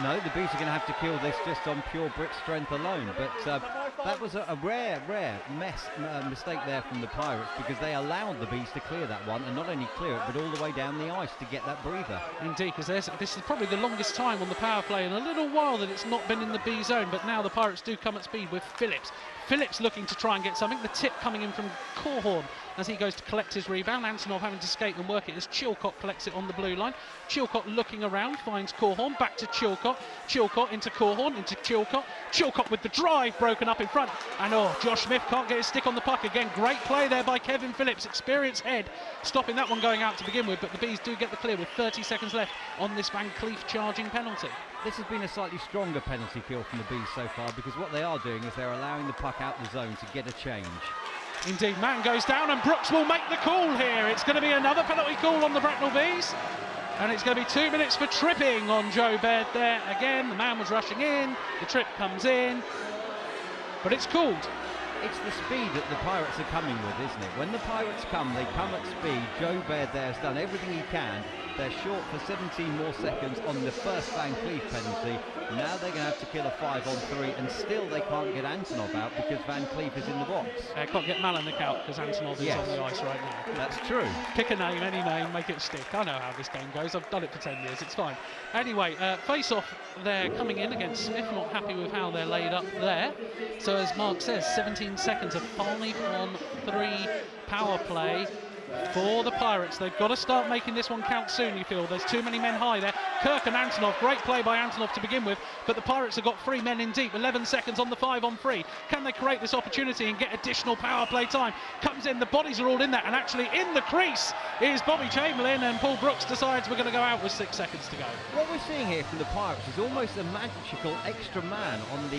No, the Bees are going to have to kill this just on pure Brit strength alone. But that was a rare mistake there from the Pirates, because they allowed the Bees to clear that one, and not only clear it, but all the way down the ice to get that breather. Indeed, because this is probably the longest time on the power play in a little while that it's not been in the B zone, but now the Pirates do come at speed with Phillips. Phillips looking to try and get something. The tip coming in from Corhorn as he goes to collect his rebound. Antonov having to skate and work it as Chilcott collects it on the blue line. Chilcott looking around, finds Corhorn, back to Chilcott. Chilcott into Corhorn, into Chilcott. Chilcott with the drive broken up in front. And Josh Smith can't get his stick on the puck again. Great play there by Kevin Phillips, experienced head, stopping that one going out to begin with. But the Bees do get the clear with 30 seconds left on this Van Cleef charging penalty. This has been a slightly stronger penalty kill from the Bees so far, because what they are doing is they're allowing the puck out the zone to get a change. Indeed, man goes down and Brooks will make the call here. It's going to be another penalty call on the Bracknell Bees. And it's going to be 2 minutes for tripping on Joe Baird there. Again, the man was rushing in, the trip comes in, but it's called. It's the speed that the Pirates are coming with, isn't it? When the Pirates come, they come at speed. Joe Baird there has done everything he can. They're short for 17 more seconds on the first Van Cleef penalty. Now they're going to have to kill a 5-on-3, and still they can't get Antonov out because Van Cleef is in the box. They can't get Malinik out because Antonov is on the ice right now. That's true. Pick a name, any name, make it stick. I know how this game goes. I've done it for 10 years. It's fine. Anyway, face-off, they're coming in against Smith. Not happy with how they're laid up there. So as Mark says, 17 seconds of 5-on-3 power play for the Pirates. They've got to start making this one count soon, you feel. There's too many men high there. Kirk and Antonov, great play by Antonov to begin with, but the Pirates have got 3 men in deep. 11 seconds on the 5-on-3. Can they create this opportunity and get additional power play time? Comes in, the bodies are all in there, and actually in the crease is Bobby Chamberlain, and Paul Brooks decides we're going to go out with 6 seconds to go. What we're seeing here from the Pirates is almost a magical extra man on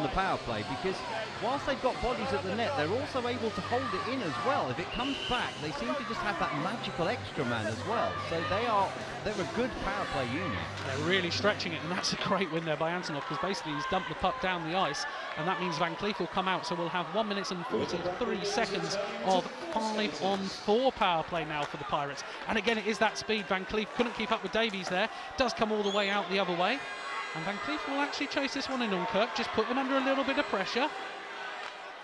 the power play, because whilst they've got bodies at the net, they're also able to hold it in as well. If it comes back, they seem to just have that magical extra man as well. So they're a good power play unit. They're really stretching it, and that's a great win there by Antonov, because basically he's dumped the puck down the ice, and that means Van Cleef will come out. So we'll have 1 minute and 43 seconds of 5-on-4 power play now for the Pirates. And again, it is that speed. Van Cleef couldn't keep up with Davies there. Does come all the way out the other way. And Van Cleef will actually chase this one in on Kirk, just put them under a little bit of pressure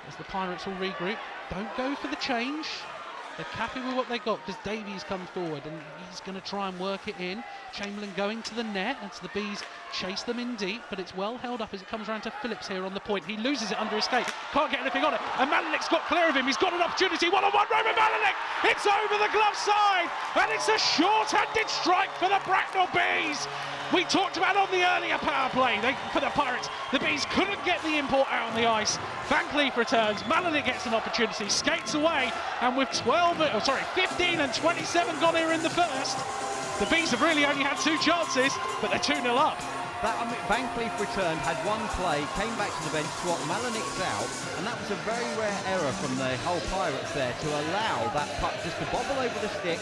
as the Pirates will regroup. Don't go for the change. They're happy with what they got because Davies comes forward and he's going to try and work it in. Chamberlain going to the net as the Bees chase them in deep, but it's well held up as it comes around to Phillips here on the point. He loses it under escape, can't get anything on it, and Malinik's got clear of him. He's got an opportunity, one-on-one Roman Malinik. It's over the glove side, and it's a short-handed strike for the Bracknell Bees. We talked about on the earlier power play for the Pirates, the Bees couldn't get the import out on the ice. Van Cleef returns, Malinik gets an opportunity, skates away, and with 15 and 27 gone here in the first, the Bees have really only had 2 chances, but they're 2-0 up. Van Cleef returned, had one play, came back to the bench, swapped Malinik's out, and that was a very rare error from the whole Pirates there to allow that puck just to bobble over the stick.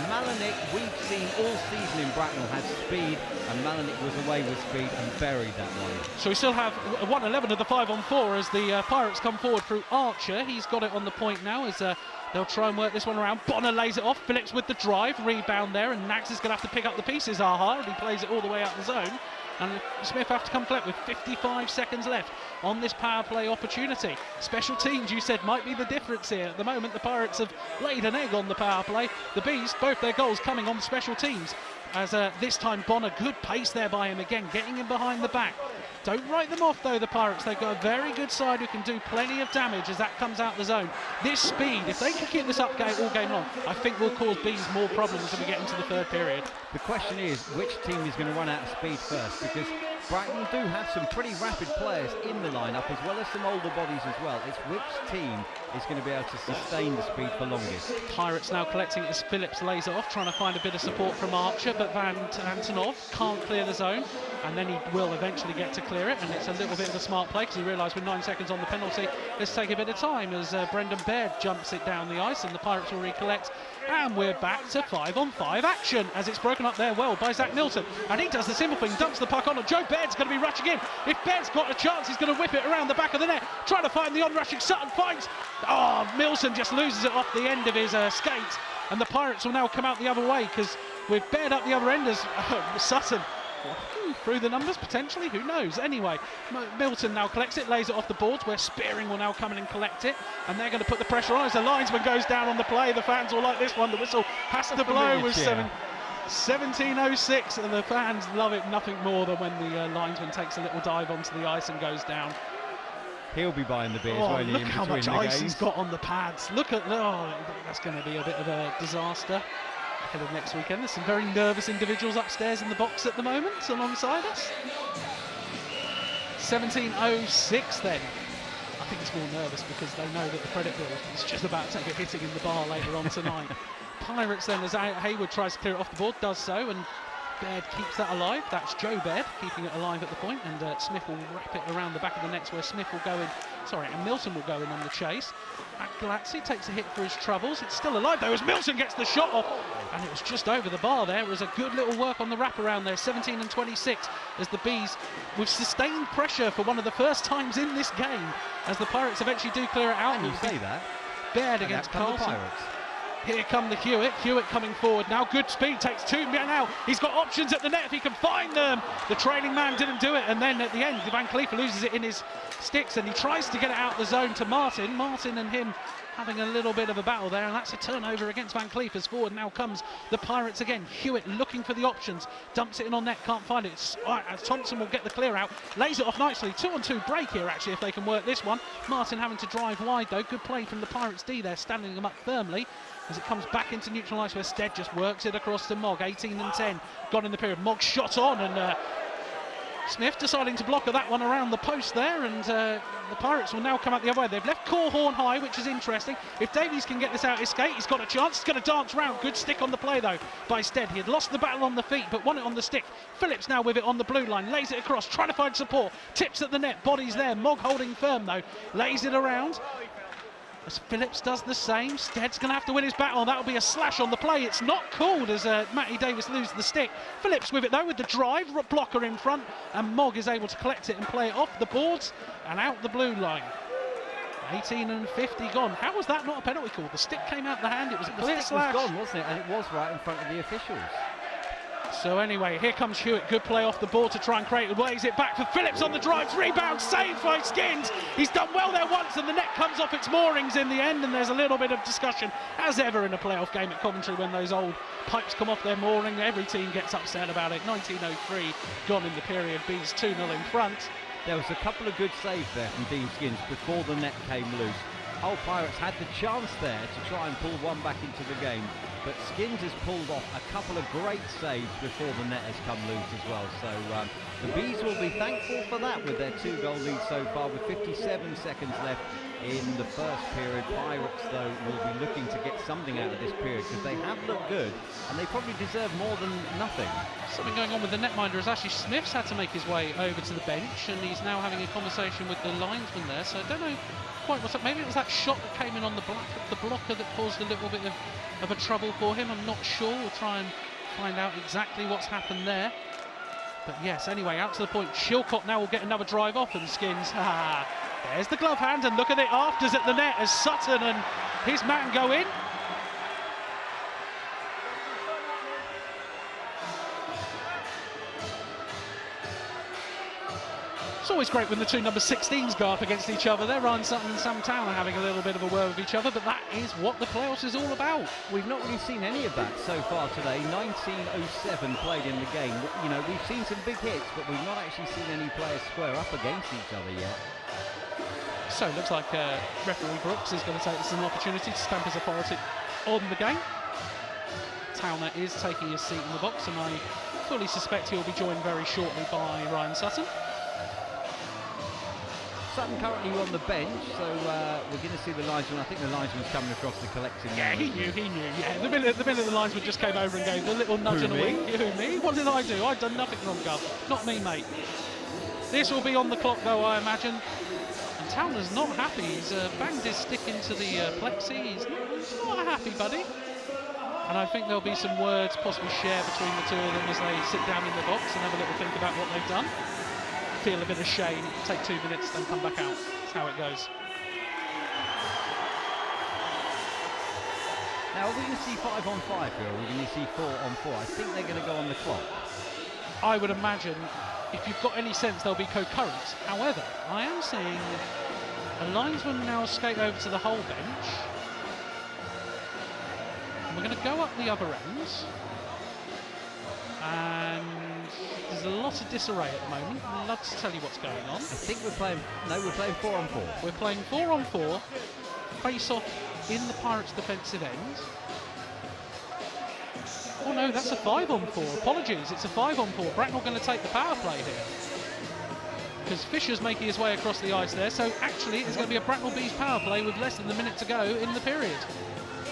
Malinik, we've seen all season in Bracknell, had speed, and Malinik was away with speed and buried that one. So we still have 1-11 of the 5-on-4 as the Pirates come forward through Archer. He's got it on the point now as they'll try and work this one around. Bonner lays it off, Phillips with the drive, rebound there, and Nags is going to have to pick up the pieces. Aha, and he plays it all the way out the zone. And Smith have to come collect with 55 seconds left on this power play opportunity. Special teams, you said, might be the difference here. At the moment, the Pirates have laid an egg on the power play. The Bees, both their goals coming on special teams. As this time Bonner, good pace there by him again, getting him behind the back. Don't write them off though, the Pirates. They've got a very good side who can do plenty of damage as that comes out the zone. This speed, if they can keep this up all game long, I think will cause Bees more problems as we get into the third period. The question is, which team is going to run out of speed first? Because Bracknell do have some pretty rapid players in the lineup, as well as some older bodies as well. It's which team is going to be able to sustain the speed for longest. Pirates now collecting as Phillips lays it off, trying to find a bit of support from Archer, but Antonov can't clear the zone, and then he will eventually get to clear it, and it's a little bit of a smart play because he realised with 9 seconds on the penalty, let's take a bit of time as Brendan Baird jumps it down the ice, and the Pirates will recollect, and we're back to 5-on-5 action as it's broken up there well by Zach Milton, and he does the simple thing, dumps the puck on, and Joe Baird's going to be rushing in. If Baird's got a chance, he's going to whip it around the back of the net, trying to find the on-rushing. Sutton finds, Milson just loses it off the end of his skate, and the Pirates will now come out the other way because with Baird up the other end as Sutton through the numbers potentially, who knows. Anyway, Milton now collects it, lays it off the boards where Spearing will now come in and collect it, and they're going to put the pressure on as the linesman goes down on the play. The fans will like this one, the whistle has to blow with 17:06, and the fans love it nothing more than when the linesman takes a little dive onto the ice and goes down. He'll be buying the beers, won't he, look in how much between the ice games. he's got on the pads. Look at, that's going to be a bit of a disaster ahead of next weekend. There's some very nervous individuals upstairs in the box at the moment alongside us. 17:06 then think it's more nervous because they know that the credit bill is just about to take a hitting in the bar later on tonight. Pirates then, as Hayward tries to clear it off the board, does so, and Baird keeps that alive. That's Joe Baird keeping it alive at the point, and Smith will wrap it around the back of the nets where Smith will go in, and Milton will go in on the chase. Galazzi takes a hit for his troubles. It's still alive though as Milton gets the shot off, and it was just over the bar there. It was a good little work on the wraparound there. 17 and 26 as the Bees, with sustained pressure for one of the first times in this game, as the Pirates eventually do clear it out. And you say that. Baird against Carlson. Here come the Hewitt. Hewitt coming forward now. Good speed, takes two now. He's got options at the net if he can find them. The trailing man didn't do it, and then at the end, Van Cleef loses it in his sticks, and he tries to get it out the zone to Martin. Martin and him having a little bit of a battle there, and that's a turnover against Van Cleef as forward now comes the Pirates again. Hewitt looking for the options, dumps it in on net, can't find it. As Thompson will get the clear out, lays it off nicely. 2-on-2 break here actually if they can work this one. Martin having to drive wide though. Good play from the Pirates D there, standing them up firmly as it comes back into neutral ice where Stead just works it across to Mogg. 18 and 10 gone in the period. Mogg shot on, and Smith deciding to block that one around the post there, and the Pirates will now come out the other way. They've left Corhorn high, which is interesting. If Davies can get this out his skate, he's got a chance. He's going to dance round. Good stick on the play though by Stead. He had lost the battle on the feet but won it on the stick. Phillips now with it on the blue line, lays it across, trying to find support, tips at the net, bodies there. Mogg holding firm though, lays it around as Phillips does the same. Stead's going to have to win his battle. That'll be a slash on the play. It's not called as Matty Davis loses the stick. Phillips with it though, with the drive, blocker in front, and Mogg is able to collect it and play it off the boards and out the blue line. 18 and 50 gone. How was that not a penalty call? The stick came out the hand. It was a clear slash. It was gone, wasn't it? And it was right in front of the officials. So anyway, here comes Hewitt. Good play off the ball to try and create it. Lays it back for Phillips on the drive. Rebound, saved by Skins. He's done well there once, and the net comes off its moorings in the end. And there's a little bit of discussion, as ever in a playoff game at Coventry, when those old pipes come off their mooring. Every team gets upset about it. 19:03 gone in the period. Bees 2-0 in front. There was a couple of good saves there from Dean Skins before the net came loose. Hull Pirates had the chance there to try and pull one back into the game, but Skins has pulled off a couple of great saves before the net has come loose as well. So the Bees will be thankful for that with their 2-goal lead so far, with 57 seconds left in the first period. Pirates, though, will be looking to get something out of this period because they have looked good and they probably deserve more than nothing. Something going on with the netminder as Ashley Smith's had to make his way over to the bench, and he's now having a conversation with the linesman there. So I don't know quite what's up. Maybe it was that shot that came in on the blocker that caused a little bit of a trouble for him. I'm not sure. We'll try and find out exactly what's happened there. But yes, anyway, out to the point. Shilcott now will get another drive off, and Skins. There's the glove hand, and look at it afters at the net as Sutton and his man go in. It's always great when the two number 16s go up against each other. There, Ryan Sutton and Sam Town are having a little bit of a word with each other, but that is what the playoffs is all about. We've not really seen any of that so far today. 19:07 played in the game. You know, we've seen some big hits, but we've not actually seen any players square up against each other yet. So it looks like referee Brooks is going to take this as an opportunity to stamp his authority on the game. Towner is taking his seat in the box, and I fully suspect he'll be joined very shortly by Ryan Sutton. Sutton currently on the bench, so we're going to see the linesman. I think the linesman's coming across to collect him. Yeah, he knew. Yeah, the minute the linesman just came over and gave the little nudge and a wink. Who, me? What did I do? I'd done nothing wrong, Gov. Not me, mate. This will be on the clock, though, I imagine. And Towner's not happy. He's banged his stick into the plexi. He's not happy, buddy. And I think there'll be some words possibly shared between the two of them as they sit down in the box and have a little think about what they've done. Feel a bit of shame, take 2 minutes, then come back out. That's how it goes. Now, are we going to see 5-on-5 here, or are we going to see 4-on-4? I think they're going to go on the clock. I would imagine, if you've got any sense, they'll be concurrent. However, I am seeing a linesman now skate over to the Hull bench. And we're going to go up the other ends. And there's a lot of disarray at the moment. I'd love to tell you what's going on. I think we're playing 4-on-4. We're playing 4-on-4, face-off in the Pirates' defensive end. Oh no, that's a 5-on-4. Apologies, it's a 5-on-4. Bracknell going to take the power play here. because Fisher's making his way across the ice there. So actually, it's going to be a Bracknell Bees power play with less than a minute to go in the period.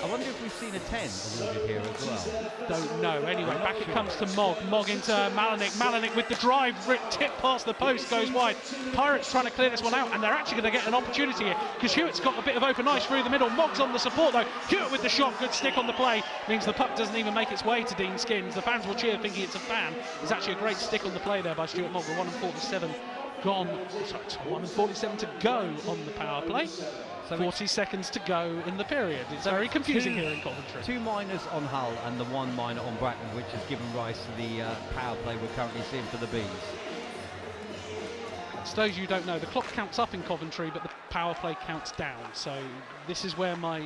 I wonder if we've seen a 10 awarded here as well. Don't know. Anyway, back it comes to Mog. Mog into Malenik. Malenik with the drive, tip past the post, goes wide. Pirates trying to clear this one out, and they're actually going to get an opportunity here because Hewitt's got a bit of open ice through the middle. Mog's on the support though. Hewitt with the shot, good stick on the play. Means the puck doesn't even make its way to Dean Skins. The fans will cheer thinking it's a fan. It's actually a great stick on the play there by Stuart Mog. 1:47 gone. Sorry, 1:47 to go on the power play. So 40 seconds to go in the period. It's very confusing here in Coventry. 2 minors on Hull and the 1 minor on Bracknell, which has given rise to the power play we're currently seeing for the Bees. For those you don't know, the clock counts up in Coventry, but the power play counts down. So this is where my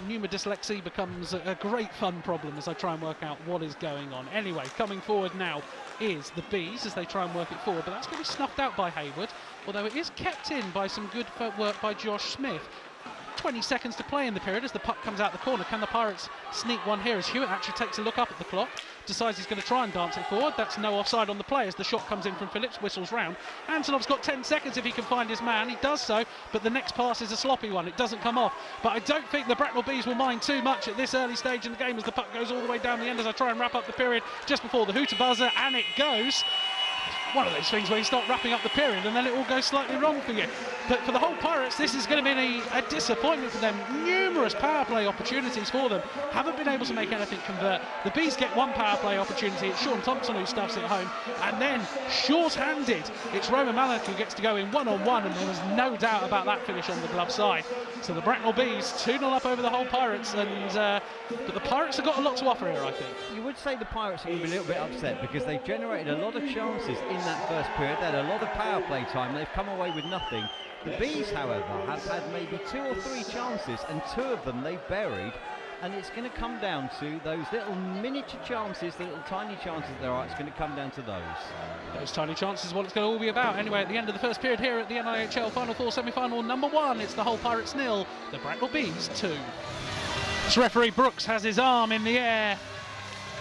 pneumodyslexia becomes a great fun problem as I try and work out what is going on. Anyway, coming forward now is the Bees as they try and work it forward, but that's going to be snuffed out by Hayward, although it is kept in by some good work by Josh Smith. 20 seconds to play in the period as the puck comes out the corner. Can the Pirates sneak one here as Hewitt actually takes a look up at the clock, decides he's going to try and dance it forward. That's no offside on the play as the shot comes in from Phillips, whistles round. Antonov's got 10 seconds if he can find his man. He does so, but the next pass is a sloppy one. It doesn't come off. But I don't think the Bracknell Bees will mind too much at this early stage in the game as the puck goes all the way down the end as I try and wrap up the period just before the hooter buzzer, and it goes. One of those things where you start wrapping up the period and then it all goes slightly wrong for you. But for the whole Pirates, this is going to be a disappointment for them. Numerous power play opportunities for them. Haven't been able to make anything convert. The Bees get 1 power play opportunity. It's Sean Thompson who stuffs it home. And then, short-handed, it's Roman Malik who gets to go in one-on-one, and there was no doubt about that finish on the glove side. So the Bracknell Bees 2-0 up over the whole Pirates, but the Pirates have got a lot to offer here, I think. You would say the Pirates are going to be a little bit upset because they've generated a lot of chances in that first period. They had a lot of power play time. They've come away with nothing. The Bees, however, have had maybe 2 or 3 chances, and 2 of them they've buried. And it's going to come down to those little miniature chances, the little tiny chances there are. It's going to come down to those. Those tiny chances is what it's going to all be about. Anyway, at the end of the first period here at the NIHL Final 4 semi-final number 1, it's the Hull Pirates 0, the Bracknell Bees 2. This referee Brooks has his arm in the air.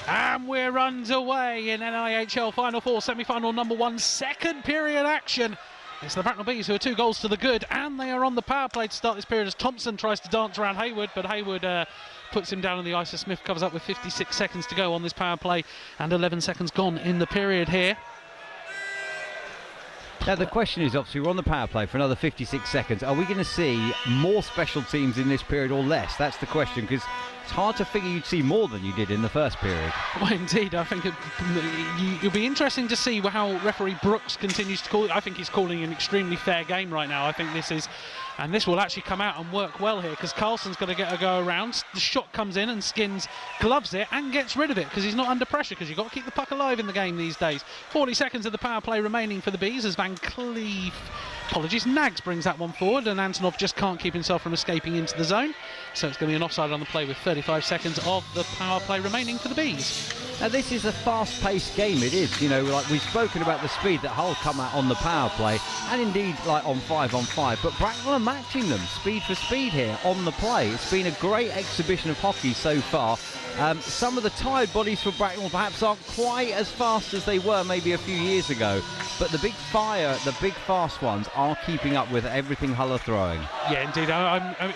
And we're underway in NIHL Final 4 semi-final number 1, second period action. It's the Bracknell Bees who are 2 goals to the good, and they are on the power play to start this period as Thompson tries to dance around Hayward, but Hayward puts him down on the ice as Smith covers up with 56 seconds to go on this power play and 11 seconds gone in the period here. Now the question is, obviously we're on the power play for another 56 seconds. Are we going to see more special teams in this period or less? That's the question, because it's hard to figure you'd see more than you did in the first period. Well, indeed, I think it'll be interesting to see how referee Brooks continues to call it. I think he's calling an extremely fair game right now. I think this will actually come out and work well here because Carlson's going to get a go around. The shot comes in and Skins gloves it and gets rid of it because he's not under pressure, because you've got to keep the puck alive in the game these days. 40 seconds of the power play remaining for the Bees as Van Cleef, Nags brings that one forward, and Antonov just can't keep himself from escaping into the zone. So it's going to be an offside on the play with 35 seconds of the power play remaining for the Bees. Now this is a fast-paced game, it is. You know, like we've spoken about the speed that Hull come out on the power play, and indeed like on 5-on-5, but Bracknell are matching them speed for speed here on the play. It's been a great exhibition of hockey so far. Some of the tired bodies for Bracknell perhaps aren't quite as fast as they were maybe a few years ago, but the big fire, the big fast ones are keeping up with everything Hull are throwing. Yeah, indeed.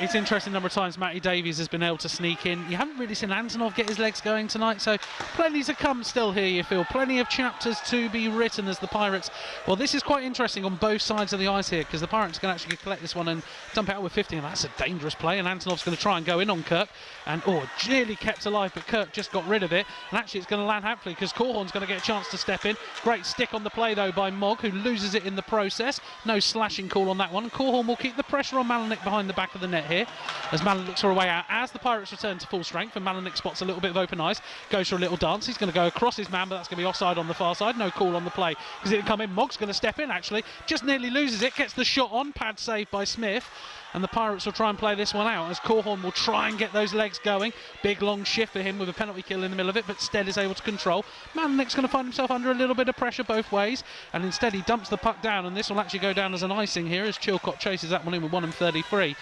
It's interesting, number of times Matty Davies has been able to sneak in. You haven't really seen Antonov get his legs going tonight, so plenty to come still here, you feel. Plenty of chapters to be written as the Pirates. Well, this is quite interesting on both sides of the ice here, because the Pirates can actually collect this one and dump it out with 50, and that's a dangerous play, and Antonov's going to try and go in on Kirk, and nearly kept alive, but Kirk just got rid of it, and actually it's going to land happily because Corhorn's going to get a chance to step in. Great stick on the play though by Mogg, who loses it in the process. No slashing call on that one. Corhorn will keep the pressure on Malenik behind the back of the net here as Malenik looks for a way out as the Pirates return to full strength, and Malenik spots a little bit of open ice, goes for a little dance. He's going to go across his man, but that's going to be offside on the far side. No call on the play because it didn't come in. Mogg's going to step in actually, just nearly loses it, gets the shot on, pad saved by Smith. And the Pirates will try and play this one out as Corhorn will try and get those legs going. Big long shift for him with a penalty kill in the middle of it, but Stead is able to control. Malenik's going to find himself under a little bit of pressure both ways, and instead he dumps the puck down, and this will actually go down as an icing here as Chilcott chases that one in with 1:33.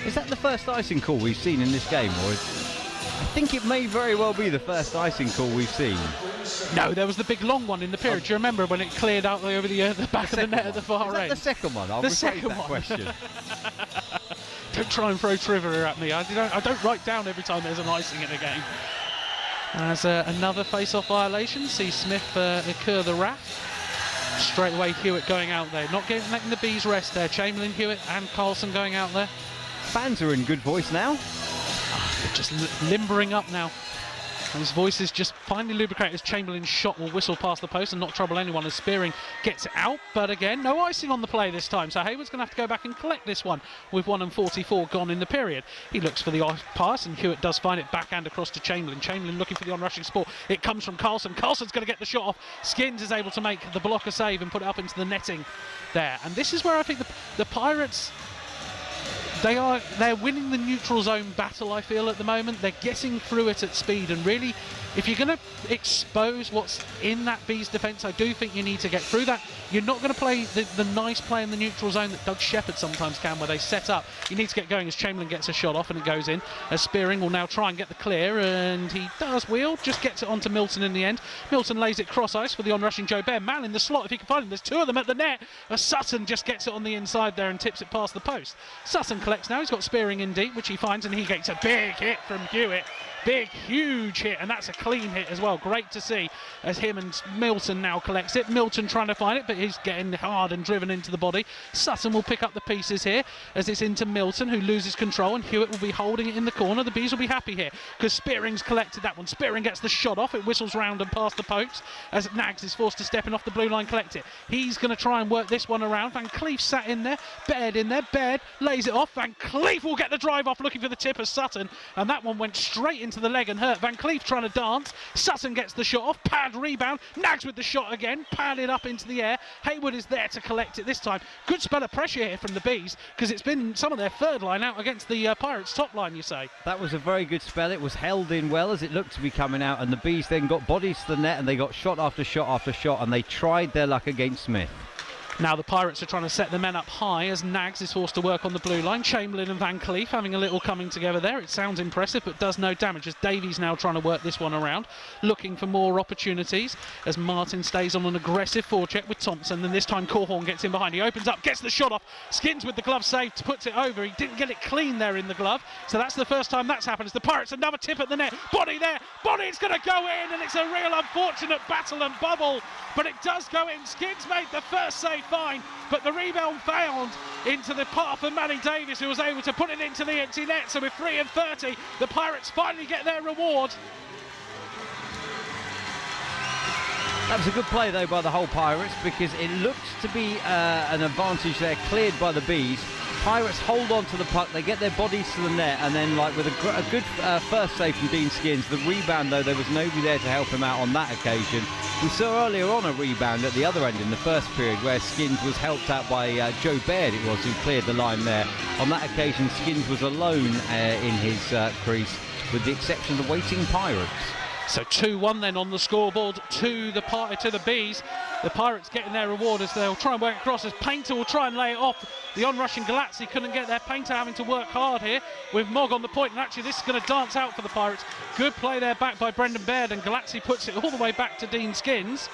Is that the first icing call we've seen in this game, or I think it may very well be the first icing call we've seen. No, there was the big long one in the period. Do you remember when it cleared out over the back of the net at the far end? The second one. I'll rephrase that question. Don't try and throw trivia at me. I don't write down every time there's an icing in a game. As another face-off violation, see Smith incur the wrath. Straight away Hewitt going out there, not letting the Bees rest there. Chamberlain, Hewitt and Carlson going out there. Fans are in good voice now. They're just limbering up now. And his voice is just finally lubricated as Chamberlain's shot will whistle past the post and not trouble anyone as Spearing gets it out. But again, no icing on the play this time. So Hayward's going to have to go back and collect this one with 1:44 gone in the period. He looks for the pass and Hewitt does find it backhand across to Chamberlain. Chamberlain looking for the onrushing support. It comes from Carlson. Carlson's going to get the shot off. Skins is able to make the blocker save and put it up into the netting there. And this is where I think the Pirates... They're winning the neutral zone battle, I feel, at the moment. They're getting through it at speed, and really, if you're going to expose what's in that Bees defence, I do think you need to get through that. You're not going to play the nice play in the neutral zone that Doug Shepherd sometimes can, where they set up. You need to get going as Chamberlain gets a shot off and it goes in. As Spearing will now try and get the clear, and he does wheel, just gets it onto Milton in the end. Milton lays it cross ice for the onrushing Joe Bear. Man in the slot if he can find him. There's two of them at the net. As Sutton just gets it on the inside there and tips it past the post. Sutton collects now. He's got Spearing in deep, which he finds, and he gets a big hit from Hewitt. Big, huge hit, and that's a clean hit as well. Great to see as him and Milton now collects it. Milton trying to find it, but he's getting hard and driven into the body. Sutton will pick up the pieces here as it's into Milton, who loses control, and Hewitt will be holding it in the corner. The Bees will be happy here because Spearing's collected that one. Spearing gets the shot off. It whistles round and past the posts as Nags is forced to step in off the blue line, collect it. He's going to try and work this one around. Van Cleef sat in there. Baird in there. Baird lays it off. Van Cleef will get the drive off looking for the tip of Sutton, and that one went straight into the leg and hurt. Van Cleef trying to dance. Sutton gets the shot off. Pad rebound. Nags with the shot again. Padded up into the air. Hayward is there to collect it this time. Good spell of pressure here from the Bees because it's been some of their third line out against the Pirates' top line, you say. That was a very good spell. It was held in well as it looked to be coming out, and the Bees then got bodies to the net and they got shot after shot after shot, and they tried their luck against Smith. Now the Pirates are trying to set the men up high as Nags is forced to work on the blue line. Chamberlain and Van Cleef having a little coming together there. It sounds impressive but does no damage as Davies now trying to work this one around, looking for more opportunities as Martin stays on an aggressive forecheck with Thompson, and this time Corhorn gets in behind. He opens up, gets the shot off. Skins with the glove save, puts it over. He didn't get it clean there in the glove, so that's the first time that's happened as the Pirates another tip at the net. Body there, body, it's going to go in, and it's a real unfortunate battle and bubble, but it does go in. Skins made the first save fine, but the rebound failed into the path of Manny Davis, who was able to put it into the empty net. So with 3 and 30, the Pirates finally get their reward. That was a good play though by the whole Pirates, because it looked to be an advantage there cleared by the Bees. Pirates hold on to the puck, they get their bodies to the net, and then like with a good first save from Dean Skins. The rebound though, there was nobody there to help him out on that occasion. We saw earlier on a rebound at the other end in the first period where Skins was helped out by Joe Baird, it was, who cleared the line there. On that occasion Skins was alone in his crease, with the exception of the waiting Pirates. So 2-1 then on the scoreboard to the Bees. The Pirates getting their reward as they'll try and work across, as Painter will try and lay it off. The onrushing Galazzi couldn't get there. Painter having to work hard here with Mogg on the point, and actually this is going to dance out for the Pirates. Good play there back by Brendan Baird, and Galazzi puts it all the way back to Dean Skins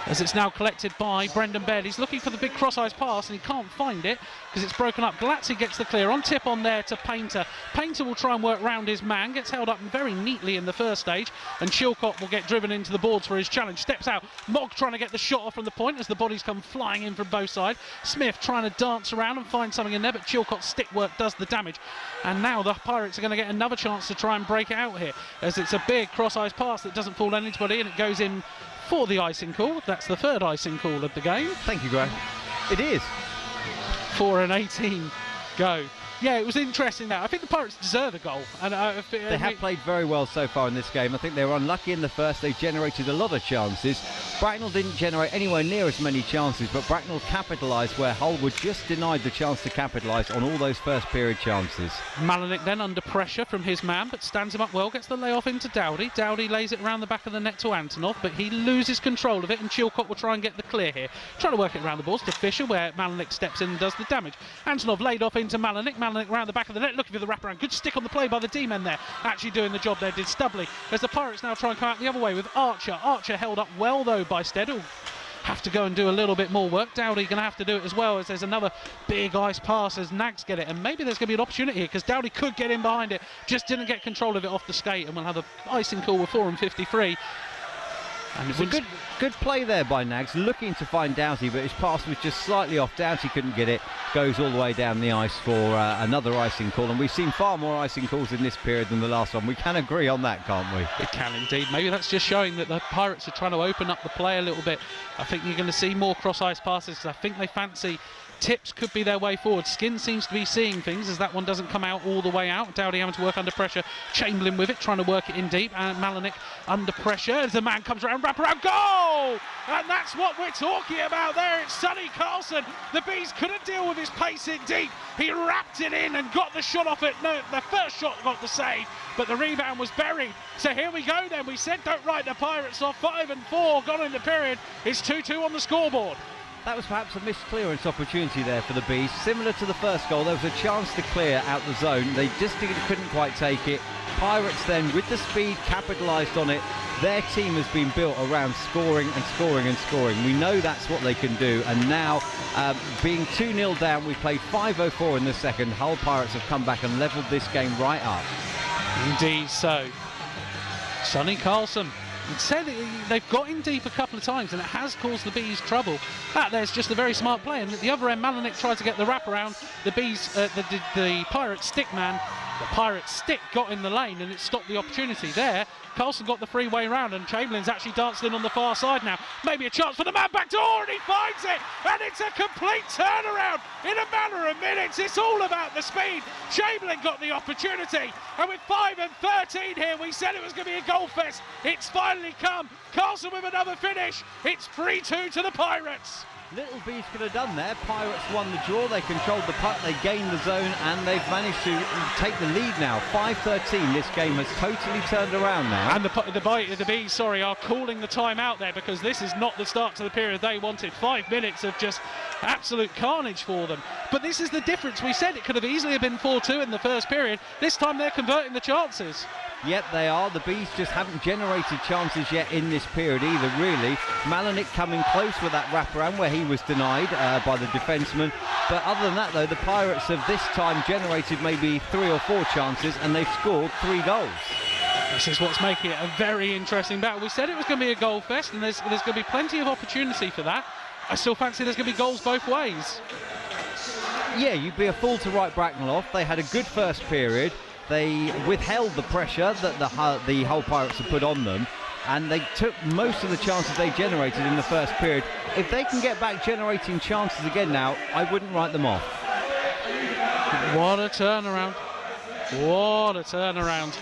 as it's now collected by Brendan Baird. He's looking for the big cross-ice pass and he can't find it because it's broken up. Galazzi gets the clear on tip on there to Painter. Painter will try and work round his man, gets held up very neatly in the first stage, and Chilcott will get driven into the boards for his challenge. Steps out, Mogg trying to get the shot off from the point as the bodies come flying in from both sides. Smith trying to dance around and find something in there, but Chilcott's stick work does the damage. And now the Pirates are going to get another chance to try and break it out here, as it's a big cross-ice pass that doesn't fall on anybody, and it goes in for the icing call. That's the third icing call of the game. Thank you, Graham. It is. 4 and 18 go. Yeah, it was interesting that. I think the Pirates deserve a goal. And they have played very well so far in this game. I think they were unlucky in the first. They generated a lot of chances. Bracknell didn't generate anywhere near as many chances, but Bracknell capitalised where Holwood just denied the chance to capitalise on all those first period chances. Malenik then under pressure from his man, but stands him up well, gets the layoff into Dowdy. Dowdy lays it around the back of the net to Antonov, but he loses control of it, and Chilcott will try and get the clear here. Trying to work it around the boards to Fisher, where Malenik steps in and does the damage. Antonov laid off into Malenik. Malinik round the back of the net looking for the wraparound. Good stick on the play by the D-men there. Actually doing the job there, did Stubley. As the Pirates now try and come out the other way with Archer. Archer held up well though by Stead. Have to go and do a little bit more work. Dowdy going to have to do it as well, as there's another big ice pass as Nags get it, and maybe there's going to be an opportunity here because Dowdy could get in behind it, just didn't get control of it off the skate, and we'll have the icing call with 4:53. And it's a good play there by Nags, looking to find Doughty, but his pass was just slightly off. Doughty couldn't get it, goes all the way down the ice for another icing call, and we've seen far more icing calls in this period than the last one. We can agree on that, can't we? We can indeed. Maybe that's just showing that the Pirates are trying to open up the play a little bit. I think you're going to see more cross-ice passes because I think they fancy tips could be their way forward. Skin seems to be seeing things as that one doesn't come out all the way out. Dowdy having to work under pressure. Chamberlain with it, trying to work it in deep. And Malinik under pressure as the man comes around, wrap around, goal! And that's what we're talking about there. It's Sonny Carlson. The Bees couldn't deal with his pace in deep. He wrapped it in and got the shot off it. No, the first shot got the save, but the rebound was buried. So here we go then. We said don't write the Pirates off. 5-4 gone in the period. It's 2-2 on the scoreboard. That was perhaps a missed clearance opportunity there for the Bees. Similar to the first goal, there was a chance to clear out the zone. They just couldn't quite take it. Pirates then, with the speed, capitalised on it. Their team has been built around scoring and scoring and scoring. We know that's what they can do. And now, being 2-0 down, we played 5:04 in the second. Hull Pirates have come back and levelled this game right up. Indeed so. Sonny Carlson. Said they've got in deep a couple of times and it has caused the Bees trouble. There's just a very smart play, and at the other end Malinik tried to get the wraparound. The Bees, the Pirates stick man, the Pirates stick got in the lane and it stopped the opportunity there. Carlson got the freeway round and Chamberlain's actually danced in on the far side now. Maybe a chance for the man back door, and he finds it, and it's a complete turnaround in a matter of minutes. It's all about the speed. Chamberlain got the opportunity, and with 5:13 here, we said it was going to be a goal fest. It's finally come. Carlson with another finish. It's 3-2 to the Pirates. Little Bees could have done there. Pirates won the draw, they controlled the puck, they gained the zone, and they've managed to take the lead now. 5:13, this game has totally turned around now. And the Bees, are calling the timeout there because this is not the start to the period they wanted. 5 minutes of just absolute carnage for them. But this is the difference. We said it could have easily been 4-2 in the first period. This time they're converting the chances. Yep, they are. The Bees just haven't generated chances yet in this period either, really. Malinik coming close with that wraparound where he was denied by the defenseman. But other than that, though, the Pirates have this time generated maybe 3 or 4 chances and they've scored 3 goals. This is what's making it a very interesting battle. We said it was going to be a goal fest, and there's going to be plenty of opportunity for that. I still fancy there's going to be goals both ways. Yeah, you'd be a fool to write Bracknell off. They had a good first period. They withheld the pressure that the Hull Pirates had put on them, and they took most of the chances they generated in the first period. If they can get back generating chances again now, I wouldn't write them off. What a turnaround. What a turnaround.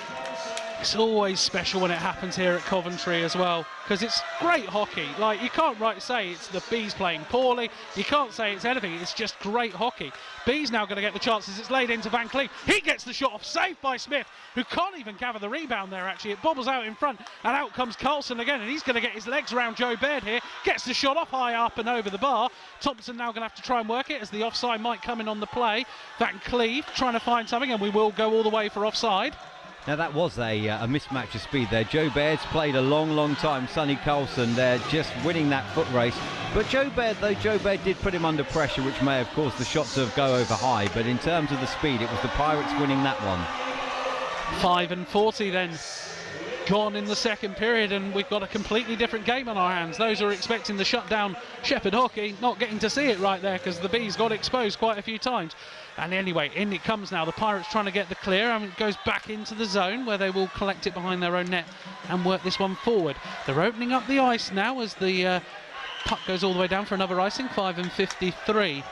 It's always special when it happens here at Coventry as well, because it's great hockey. Like, you can't say it's the Bees playing poorly. You can't say it's anything. It's just great hockey. Bees now going to get the chances. It's laid into Van Cleef. He gets the shot off, saved by Smith, who can't even gather the rebound there, actually. It bobbles out in front, and out comes Carlson again, and he's going to get his legs around Joe Baird here. Gets the shot off high up and over the bar. Thompson now going to have to try and work it as the offside might come in on the play. Van Cleef trying to find something, and we will go all the way for offside. Now that was a mismatch of speed there. Joe Baird's played a long time. Sonny Carlson there just winning that foot race. But Joe Baird did put him under pressure, which may have caused the shot to go over high. But in terms of the speed, it was the Pirates winning that one. 5:40 then gone in the second period, and we've got a completely different game on our hands. Those who are expecting the shutdown Shepherd hockey not getting to see it right there because the Bees got exposed quite a few times. And anyway, in it comes now. The Pirates trying to get the clear, and it goes back into the zone where they will collect it behind their own net and work this one forward. They're opening up the ice now as the puck goes all the way down for another icing. 5:53.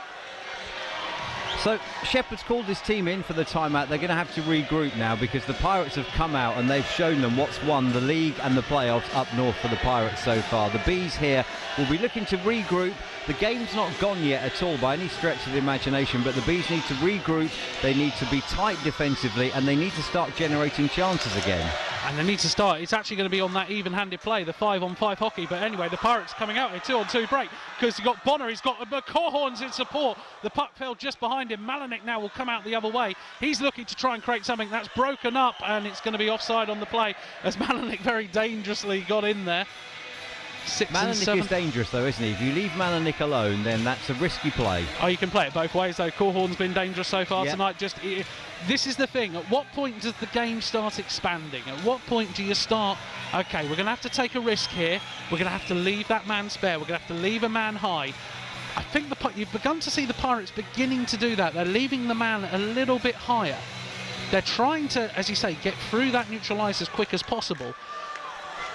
So Shepherd's called his team in for the timeout. They're going to have to regroup now because the Pirates have come out and they've shown them what's won the league and the playoffs up north for the Pirates so far. The Bees here will be looking to regroup. The game's not gone yet at all by any stretch of the imagination, but the Bees need to regroup. They need to be tight defensively and they need to start generating chances again. And they need to start. It's actually going to be on that even-handed play, the 5-on-5 hockey. But anyway, the Pirates coming out, a 2-on-2 break, because you've got Bonner, he's got McCawhorns in support. The puck fell just behind him. Malenik now will come out the other way. He's looking to try and create something that's broken up, and it's going to be offside on the play as Malenik very dangerously got in there. 6 and 7. Malenik is dangerous though, isn't he? If you leave Malenik alone, then that's a risky play. Oh, you can play it both ways though. Cawhorn's been dangerous so far tonight. This is the thing. At what point does the game start expanding? At what point do you start, okay, we're going to have to take a risk here. We're going to have to leave that man spare. We're going to have to leave a man high. I think you've begun to see the Pirates beginning to do that. They're leaving the man a little bit higher. They're trying to, as you say, get through that neutral ice as quick as possible.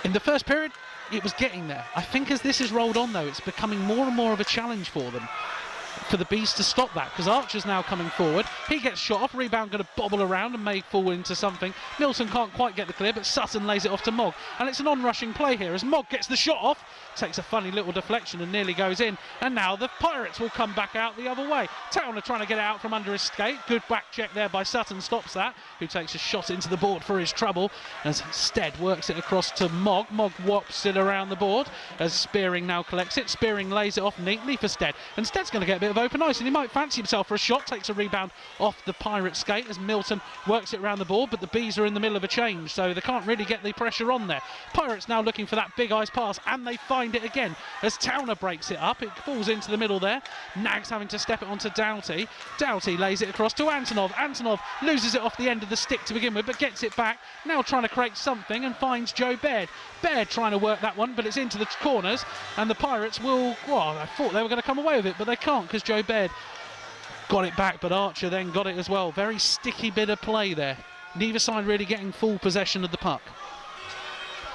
In the first period, it was getting there. I think as this has rolled on though, it's becoming more and more of a challenge for them, for the Bees to stop that, because Archer's now coming forward. He gets shot off, rebound going to bobble around and may fall into something. Milton can't quite get the clear, but Sutton lays it off to Mogg, and it's an on-rushing play here as Mogg gets the shot off, takes a funny little deflection and nearly goes in, and now the Pirates will come back out the other way. Towner trying to get it out from under his skate. Good back check there by Sutton, stops that, who takes a shot into the board for his trouble as Stead works it across to Mogg. Mogg whops it around the board as Spearing now collects it. Spearing lays it off neatly for Stead, and Stead's going to get a bit of open ice and he might fancy himself for a shot. Takes a rebound off the Pirate skate as Milton works it around the board, but the Bees are in the middle of a change, so they can't really get the pressure on there. Pirates now looking for that big ice pass, and they find it again as Towner breaks it up. It falls into the middle there. Nags having to step it onto Doughty. Doughty lays it across to Antonov. Antonov loses it off the end of the stick to begin with, but gets it back. Now trying to create something and finds Joe Baird. Baird trying to work that one, but it's into the corners, and the Pirates will, well, I thought they were going to come away with it, but they can't because Joe Baird got it back, but Archer then got it as well. Very sticky bit of play there. Neither side really getting full possession of the puck.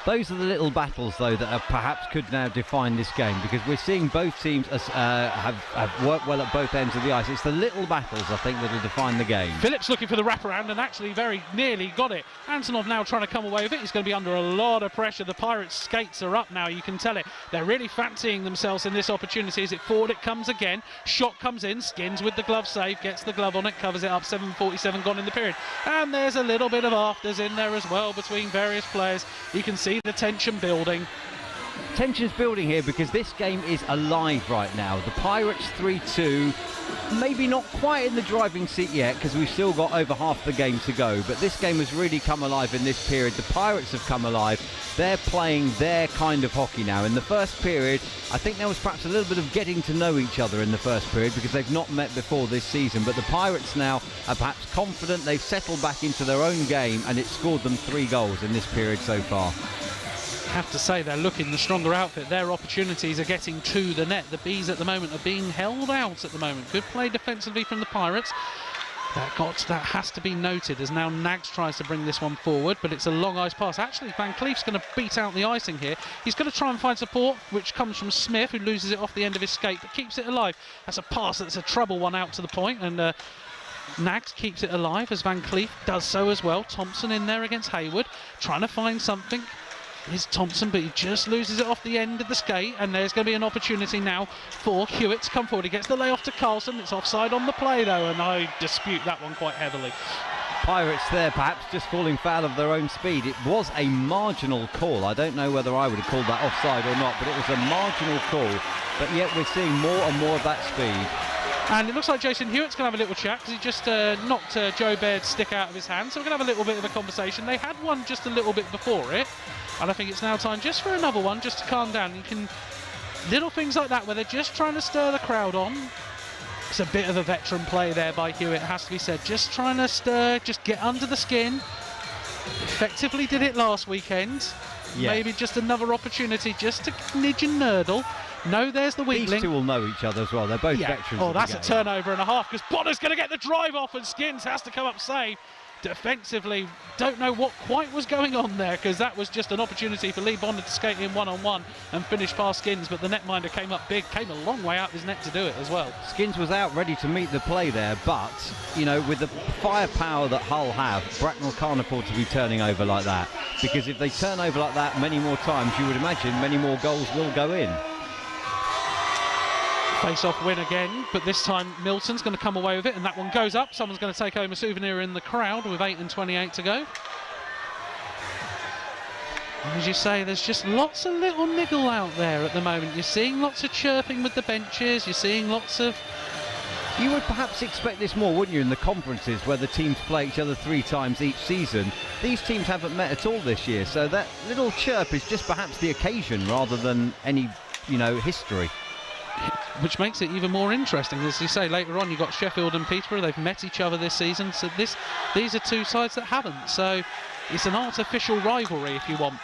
Those are the little battles, though, that perhaps could now define this game, because we're seeing both teams have worked well at both ends of the ice. It's the little battles, I think, that will define the game. Phillips looking for the wraparound and actually very nearly got it. Antonov now trying to come away with it. He's going to be under a lot of pressure. The Pirates' skates are up now, you can tell it. They're really fancying themselves in this opportunity. Is it forward? It comes again. Shot comes in. Skins with the glove save. Gets the glove on it. Covers it up. 7:47 gone in the period. And there's a little bit of afters in there as well between various players. You can see the tension building. Tension's building here because this game is alive right now. The Pirates 3-2, maybe not quite in the driving seat yet because we've still got over half the game to go, but this game has really come alive in this period. The Pirates have come alive. They're playing their kind of hockey now. In the first period, I think there was perhaps a little bit of getting to know each other in the first period because they've not met before this season, but the Pirates now are perhaps confident. They've settled back into their own game and it's scored them 3 goals in this period so far. I have to say they're looking the stronger outfit. Their opportunities are getting to the net. The Bees at the moment are being held out at the moment. Good play defensively from the Pirates. That has to be noted as now Nags tries to bring this one forward, but it's a long ice pass. Actually, Van Cleef's going to beat out the icing here. He's going to try and find support, which comes from Smith, who loses it off the end of his skate, but keeps it alive. That's a pass that's a trouble one out to the point, and Nags keeps it alive as Van Cleef does so as well. Thompson in there against Hayward, trying to find something. Is Thompson, but he just loses it off the end of the skate, and there's going to be an opportunity now for Hewitt to come forward. He gets the layoff to Carlson. It's offside on the play though, and I dispute that one quite heavily. Pirates there perhaps just falling foul of their own speed. It was a marginal call. I don't know whether I would have called that offside or not, but it was a marginal call. But yet we're seeing more and more of that speed. And it looks like Jason Hewitt's going to have a little chat because he just knocked Joe Baird's stick out of his hand. So we're going to have a little bit of a conversation. They had one just a little bit before it, and I think it's now time just for another one, just to calm down. You can, little things like that where they're just trying to stir the crowd on. It's a bit of a veteran play there by Hewitt, has to be said. Just trying to stir, just get under the skin. Effectively did it last weekend. Yeah. Maybe just another opportunity just to nidge and nurdle. No, there's the weakling. These two will know each other as well. They're both veterans. Oh, that's a turnover and a half because Bonner's going to get the drive off and Skins has to come up safe. Defensively, don't know what quite was going on there because that was just an opportunity for Lee Bonner to skate in one-on-one and finish past Skins, but the netminder came up big, came a long way out of his net to do it as well. Skins was out ready to meet the play there, but, you know, with the firepower that Hull have, Bracknell can't afford to be turning over like that, because if they turn over like that many more times, you would imagine many more goals will go in. Face-off win again, but this time Milton's going to come away with it, and that one goes up. Someone's going to take home a souvenir in the crowd with 8:28 to go. And as you say, there's just lots of little niggle out there at the moment. You're seeing lots of chirping with the benches. You're seeing lots of... You would perhaps expect this more, wouldn't you, in the conferences where the teams play each other 3 times each season. These teams haven't met at all this year, so that little chirp is just perhaps the occasion rather than any, history. Which makes it even more interesting. As you say, later on you've got Sheffield and Peterborough. They've met each other this season, so these are 2 sides that haven't. So it's an artificial rivalry, if you want.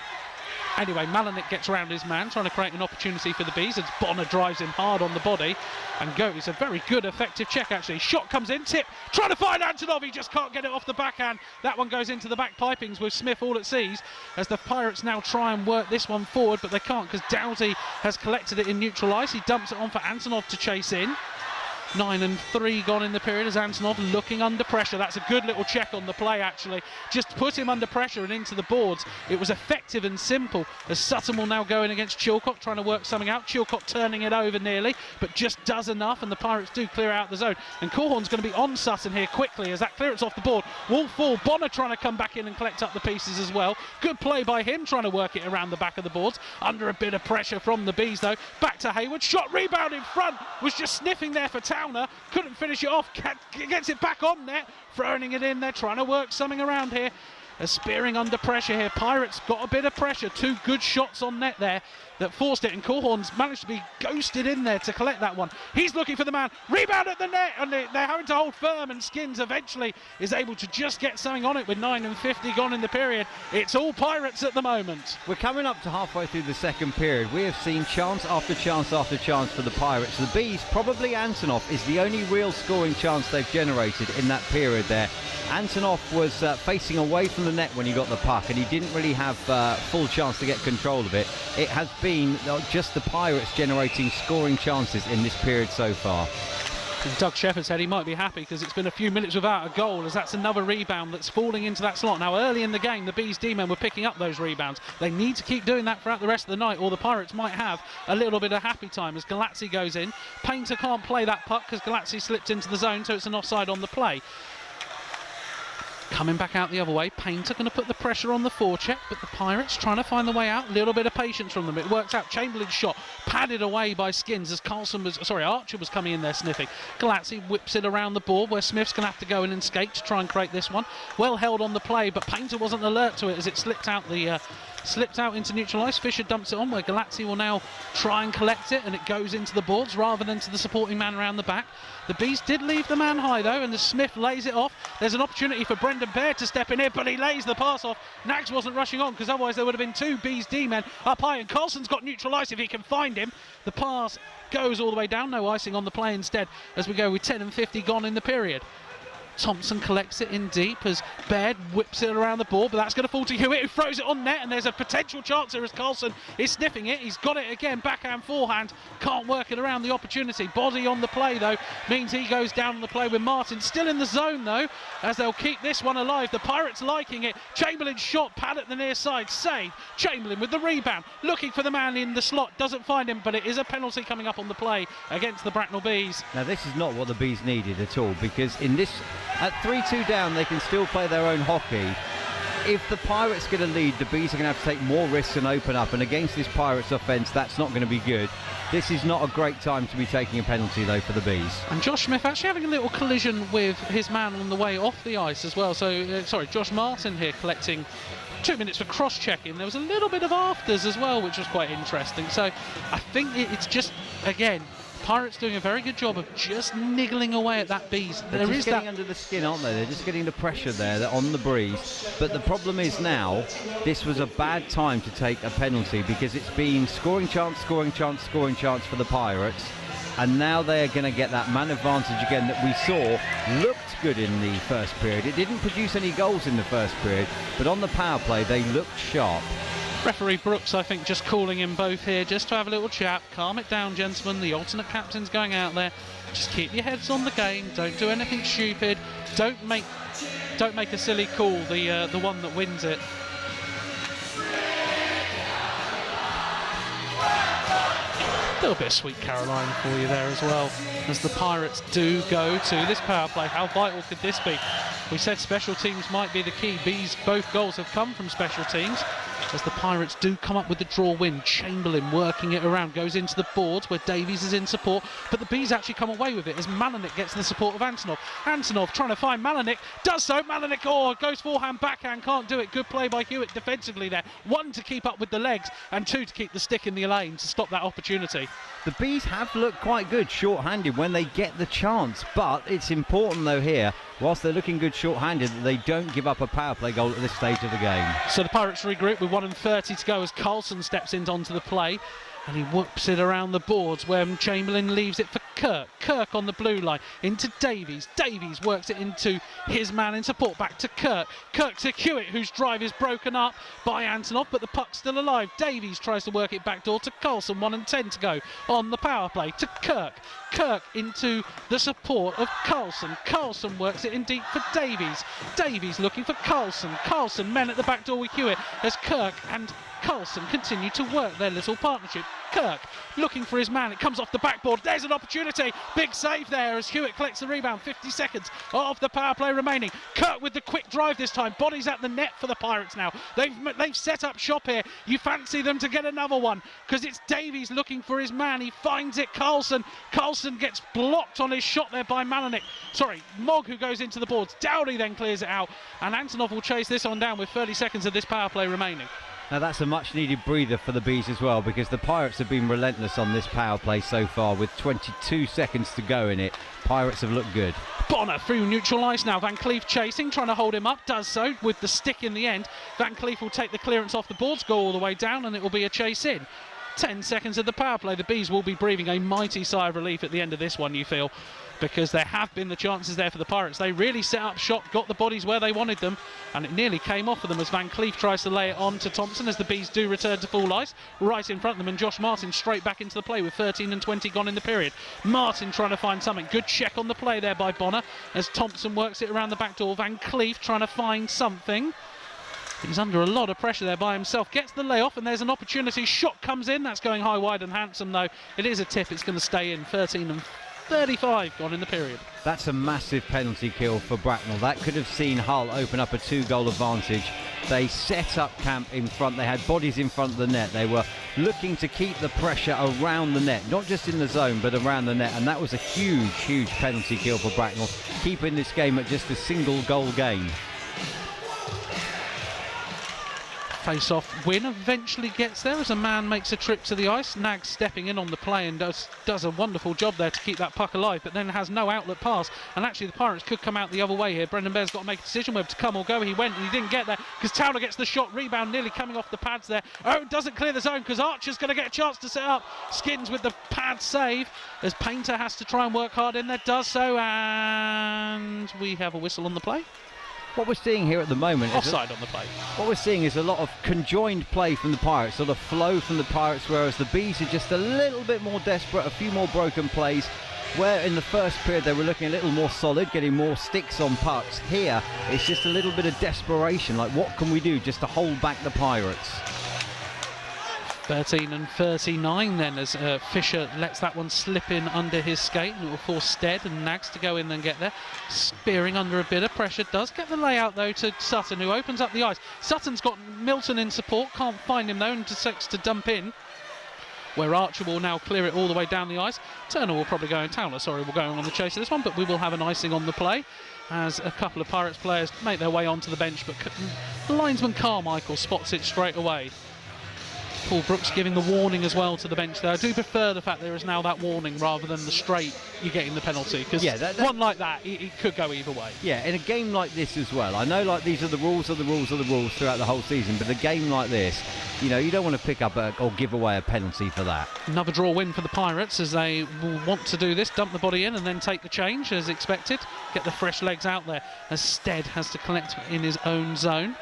Anyway, Malinik gets around his man, trying to create an opportunity for the Bees as Bonner drives him hard on the body. And goes a very good, effective check, actually. Shot comes in, tip, trying to find Antonov. He just can't get it off the backhand. That one goes into the back pipings with Smith all at seas, as the Pirates now try and work this one forward, but they can't because Doughty has collected it in neutral ice. He dumps it on for Antonov to chase in. 9-3 gone in the period as Antonov looking under pressure. That's a good little check on the play, actually. Just put him under pressure and into the boards. It was effective and simple, as Sutton will now go in against Chilcott, trying to work something out. Chilcott turning it over nearly, but just does enough, and the Pirates do clear out the zone. And Corhorn's going to be on Sutton here quickly as that clearance off the board will fall. Bonner trying to come back in and collect up the pieces as well. Good play by him, trying to work it around the back of the boards. Under a bit of pressure from the Bees, though. Back to Hayward. Shot, rebound in front. Was just sniffing there for Towner. Couldn't finish it off. Gets it back on net. Throwing it in there. Trying to work something around here. Spearing under pressure here. Pirates got a bit of pressure. 2 good shots on net there that forced it, and Corhorn's managed to be ghosted in there to collect that one. He's looking for the man. Rebound at the net, and they're having to hold firm, and Skins eventually is able to just get something on it with 9:50 gone in the period. It's all Pirates at the moment. We're coming up to halfway through the second period. We have seen chance after chance after chance for the Pirates. The Bees, probably Antonov, is the only real scoring chance they've generated in that period there. Antonov was facing away from the net when he got the puck, and he didn't really have full chance to get control of it. It has been just the Pirates generating scoring chances in this period so far. And Doug Shepherd said he might be happy because it's been a few minutes without a goal, as that's another rebound that's falling into that slot. Now, early in the game, the Bees D-men were picking up those rebounds. They need to keep doing that throughout the rest of the night, or the Pirates might have a little bit of happy time as Galazzi goes in. Painter can't play that puck because Galazzi slipped into the zone, so it's an offside on the play. Coming back out the other way, Painter going to put the pressure on the forecheck, but the Pirates trying to find the way out. A little bit of patience from them. It works out. Chamberlain's shot padded away by Skins as Archer was coming in there sniffing. Galazzi whips it around the board where Smith's going to have to go in and skate to try and create this one. Well held on the play, but Painter wasn't alert to it as it slipped out into neutral ice. Fisher dumps it on where Galazzi will now try and collect it, and it goes into the boards rather than to the supporting man around the back. The Bees did leave the man high though, and the Smith lays it off. There's an opportunity for Brendan Baird to step in here, but he lays the pass off. Nags wasn't rushing on because otherwise there would have been 2 Bees D-men up high, and Carlson's got neutral ice if he can find him. The pass goes all the way down, no icing on the play instead as we go with 10:50 gone in the period. Thompson collects it in deep as Baird whips it around the board, but that's going to fall to Hewitt, who throws it on net, and there's a potential chance here as Carlson is sniffing it. He's got it again, backhand, forehand, can't work it around the opportunity. Body on the play though means he goes down on the play with Martin still in the zone though, as they'll keep this one alive. The Pirates liking it. Chamberlain's shot, pad at the near side, saved. Chamberlain with the rebound, looking for the man in the slot, doesn't find him, but it is a penalty coming up on the play against the Bracknell Bees. Now this is not what the Bees needed at all, because in this, at 3-2 down, they can still play their own hockey. If the Pirates get a lead, the Bees are going to have to take more risks and open up, and against this Pirates offence, that's not going to be good. This is not a great time to be taking a penalty though for the Bees. And Josh Smith actually having a little collision with his man on the way off the ice as well. So Josh Martin here collecting 2 minutes for cross-checking. There was a little bit of afters as well, which was quite interesting. So I think it's just, again, Pirates doing a very good job of just niggling away at that Bees. They're just getting under the skin, aren't they? They're just getting the pressure there. They're on the breeze. But the problem is now, this was a bad time to take a penalty because it's been scoring chance, scoring chance, scoring chance for the Pirates. And now they're going to get that man advantage again that we saw looked good in the first period. It didn't produce any goals in the first period, but on the power play, they looked sharp. Referee Brooks, I think, just calling in both here just to have a little chat. Calm it down, gentlemen. The alternate captain's going out there. Just keep your heads on the game. Don't do anything stupid. Don't make a silly call. The one that wins it. A little bit of Sweet Caroline for you there as well, as the Pirates do go to this power play. How vital could this be? We said special teams might be the key. Bees, both goals have come from special teams. as the Pirates do come up with the draw win. Chamberlain working it around, goes into the boards where Davies is in support, but the Bees actually come away with it as Malenik gets the support of Antonov. Antonov trying to find Malenik, does so. Malenik goes forehand, backhand, can't do it. Good play by Hewitt defensively there. 1 to keep up with the legs and 2 to keep the stick in the lane to stop that opportunity. The Bees have looked quite good short-handed when they get the chance, but it's important though here, whilst they're looking good short-handed, that they don't give up a power play goal at this stage of the game. So the Pirates regroup with 1:30 to go as Carlson steps in onto the play. And he whoops it around the boards where Chamberlain leaves it for Kirk. Kirk on the blue line into Davies. Davies works it into his man in support. Back to Kirk. Kirk to Hewitt, whose drive is broken up by Antonov, but the puck's still alive. Davies tries to work it backdoor to Carlson. 1:10 to go on the power play to Kirk. Kirk into the support of Carlson. Carlson works it in deep for Davies. Davies looking for Carlson. Carlson, men at the back door with Hewitt as Kirk and Carlson continue to work their little partnership. Kirk looking for his man. It comes off the backboard. There's an opportunity. Big save there as Hewitt collects the rebound. 50 seconds of the power play remaining. Kirk with the quick drive this time. Bodies at the net for the Pirates now. They've set up shop here. You fancy them to get another one because it's Davies looking for his man. He finds it. Carlson gets blocked on his shot there by Malenik. Sorry, Mogg, who goes into the boards. Dowdy then clears it out. And Antonov will chase this on down with 30 seconds of this power play remaining. Now that's a much needed breather for the Bees as well, because the Pirates have been relentless on this power play so far with 22 seconds to go in it. Pirates have looked good. Bonner through neutral ice now. Van Cleef chasing, trying to hold him up, does so with the stick in the end. Van Cleef will take the clearance off the boards, go all the way down, and it will be a chase in. 10 seconds of the power play. The Bees will be breathing a mighty sigh of relief at the end of this one, you feel, because there have been the chances there for the Pirates. They really set up shop, got the bodies where they wanted them, and it nearly came off of them as Van Cleef tries to lay it on to Thompson as the Bees do return to full ice right in front of them, and Josh Martin straight back into the play with 13 and 20 gone in the period. Martin trying to find something. Good check on the play there by Bonner as Thompson works it around the back door. Van Cleef trying to find something. He's under a lot of pressure there by himself. Gets the layoff and there's an opportunity. Shot comes in. That's going high, wide and handsome though. It is a tip. It's going to stay in. 13 and 35 gone in the period. That's a massive penalty kill for Bracknell. That could have seen Hull open up a 2-goal advantage. They set up camp in front. They had bodies in front of the net. They were looking to keep the pressure around the net, not just in the zone, but around the net. And that was a huge, huge penalty kill for Bracknell, keeping this game at just a single-goal game. Face-off win eventually gets there as a man makes a trip to the ice. Nag stepping in on the play and does a wonderful job there to keep that puck alive, but then has no outlet pass. And actually the Pirates could come out the other way here. Brendan Bear's got to make a decision whether to come or go. He went and he didn't get there because Towner gets the shot. Rebound nearly coming off the pads there. Oh, doesn't clear the zone because Archer's going to get a chance to set up. Skins with the pad save as Painter has to try and work hard in there. Does so, and we have a whistle on the play. What we're seeing here at the moment offside on the play. What we're seeing is a lot of conjoined play from the Pirates, sort of flow from the Pirates, whereas the Bees are just a little bit more desperate, a few more broken plays, where in the first period they were looking a little more solid, getting more sticks on pucks. Here it's just a little bit of desperation, like what can we do just to hold back the Pirates? 13 and 39 then as Fisher lets that one slip in under his skate, and it will force Stead and Nags to go in and get there. Spearing under a bit of pressure, does get the layout though to Sutton, who opens up the ice. Sutton's got Milton in support, can't find him though, and decides to dump in, where Archer will now clear it all the way down the ice. Turner will probably go in, Towner, sorry, will go on the chase of this one, but we will have an icing on the play as a couple of Pirates players make their way onto the bench, but linesman Carmichael spots it straight away. Paul Brooks giving the warning as well to the bench there. I do prefer the fact there is now that warning rather than the straight you're getting the penalty, because one like that, it could go either way. Yeah, in a game like this as well, I know like these are the rules of the rules of the rules throughout the whole season, but a game like this, you know, you don't want to pick up or give away a penalty for that. Another draw win for the Pirates as they will want to do this, dump the body in and then take the change as expected, get the fresh legs out there as Stead has to collect in his own zone.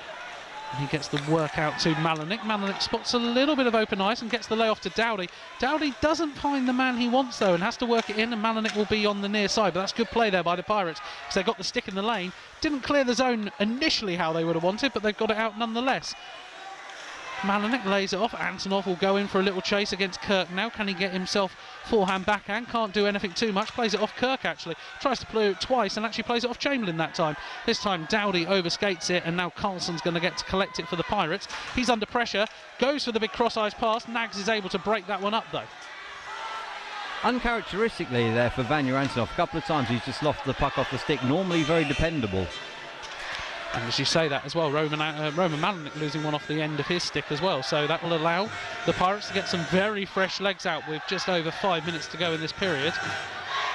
He gets the work out to Malenik. Malenik spots a little bit of open ice and gets the layoff to Dowdy. Dowdy doesn't find the man he wants though and has to work it in, and Malenik will be on the near side, but that's good play there by the Pirates because they got the stick in the lane. Didn't clear the zone initially how they would have wanted, but they've got it out nonetheless. Malenik lays it off. Antonov will go in for a little chase against Kirk now. Can he get himself forehand backhand? Can't do anything too much. Plays it off Kirk actually. Tries to play it twice and actually plays it off Chamberlain that time. This time Dowdy overskates it and now Carlson's going to get to collect it for the Pirates. He's under pressure. Goes for the big cross-eyes pass. Nags is able to break that one up though. Uncharacteristically there for Vanya Antonov, a couple of times he's just lost the puck off the stick. Normally very dependable. And as you say that as well, Roman Malenik losing one off the end of his stick as well. So that will allow the Pirates to get some very fresh legs out with just over 5 minutes to go in this period.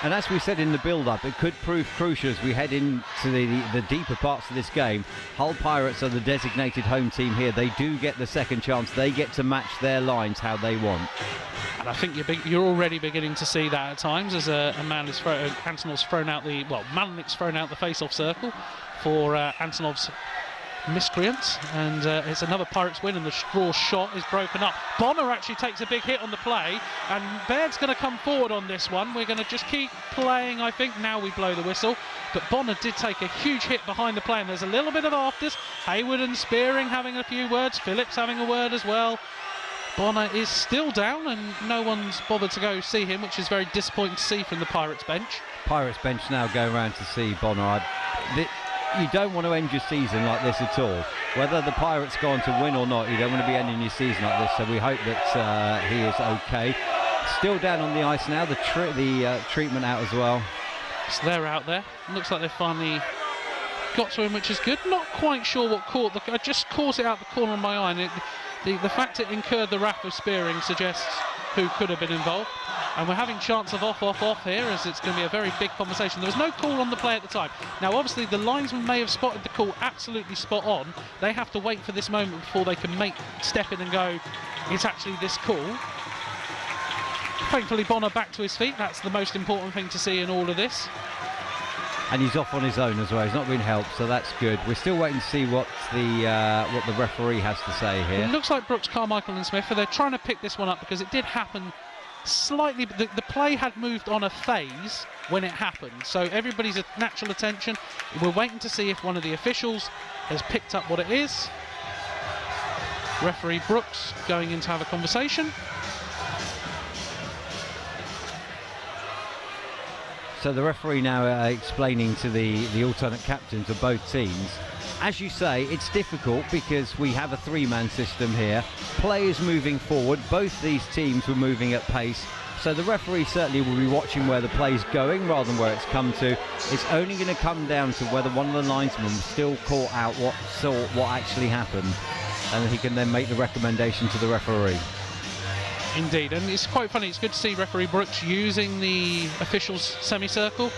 And as we said in the build-up, it could prove crucial as we head into the deeper parts of this game. Hull Pirates are the designated home team here. They do get the second chance. They get to match their lines how they want. And I think you're already beginning to see that at times as Antonov's thrown out the, well, Malenik's thrown out the face-off circle for Antonov's miscreants, and it's another Pirates win, and the straw shot is broken up. Bonner actually takes a big hit on the play, and Baird's going to come forward on this one. We're going to just keep playing, I think. Now we blow the whistle, but Bonner did take a huge hit behind the play, and there's a little bit of afters. Hayward and Spearing having a few words, Phillips having a word as well. Bonner is still down and no one's bothered to go see him, which is very disappointing to see from the Pirates bench. Pirates bench now go around to see Bonner. You don't want to end your season like this at all. Whether the Pirates go on to win or not, you don't want to be ending your season like this, so we hope that he is okay. Still down on the ice now, the treatment out as well. So they're out there. Looks like they finally got to him, which is good. Not quite sure what caught I just caught it out the corner of my eye, and the fact it incurred the wrath of Spearing suggests who could have been involved. And we're having chance of off here, as it's going to be a very big conversation. There was no call on the play at the time. Now, obviously, the linesman may have spotted the call absolutely spot on. They have to wait for this moment before they can step in and go, it's actually this call. Thankfully, Bonner back to his feet. That's the most important thing to see in all of this. And he's off on his own as well. He's not been helped, so that's good. We're still waiting to see what the referee has to say here. It looks like Brooks, Carmichael and Smith, they're trying to pick this one up because it did happen slightly. The play had moved on a phase when it happened, so everybody's natural attention. We're waiting to see if one of the officials has picked up what it is. Referee Brooks going in to have a conversation. So the referee now explaining to the alternate captains of both teams. As you say, it's difficult because we have a three-man system here. Players moving forward, both these teams were moving at pace. So the referee certainly will be watching where the play's going rather than where it's come to. It's only going to come down to whether one of the linesmen still caught out what actually happened, and he can then make the recommendation to the referee. Indeed, and it's quite funny. It's good to see referee Brooks using the officials semicircle. So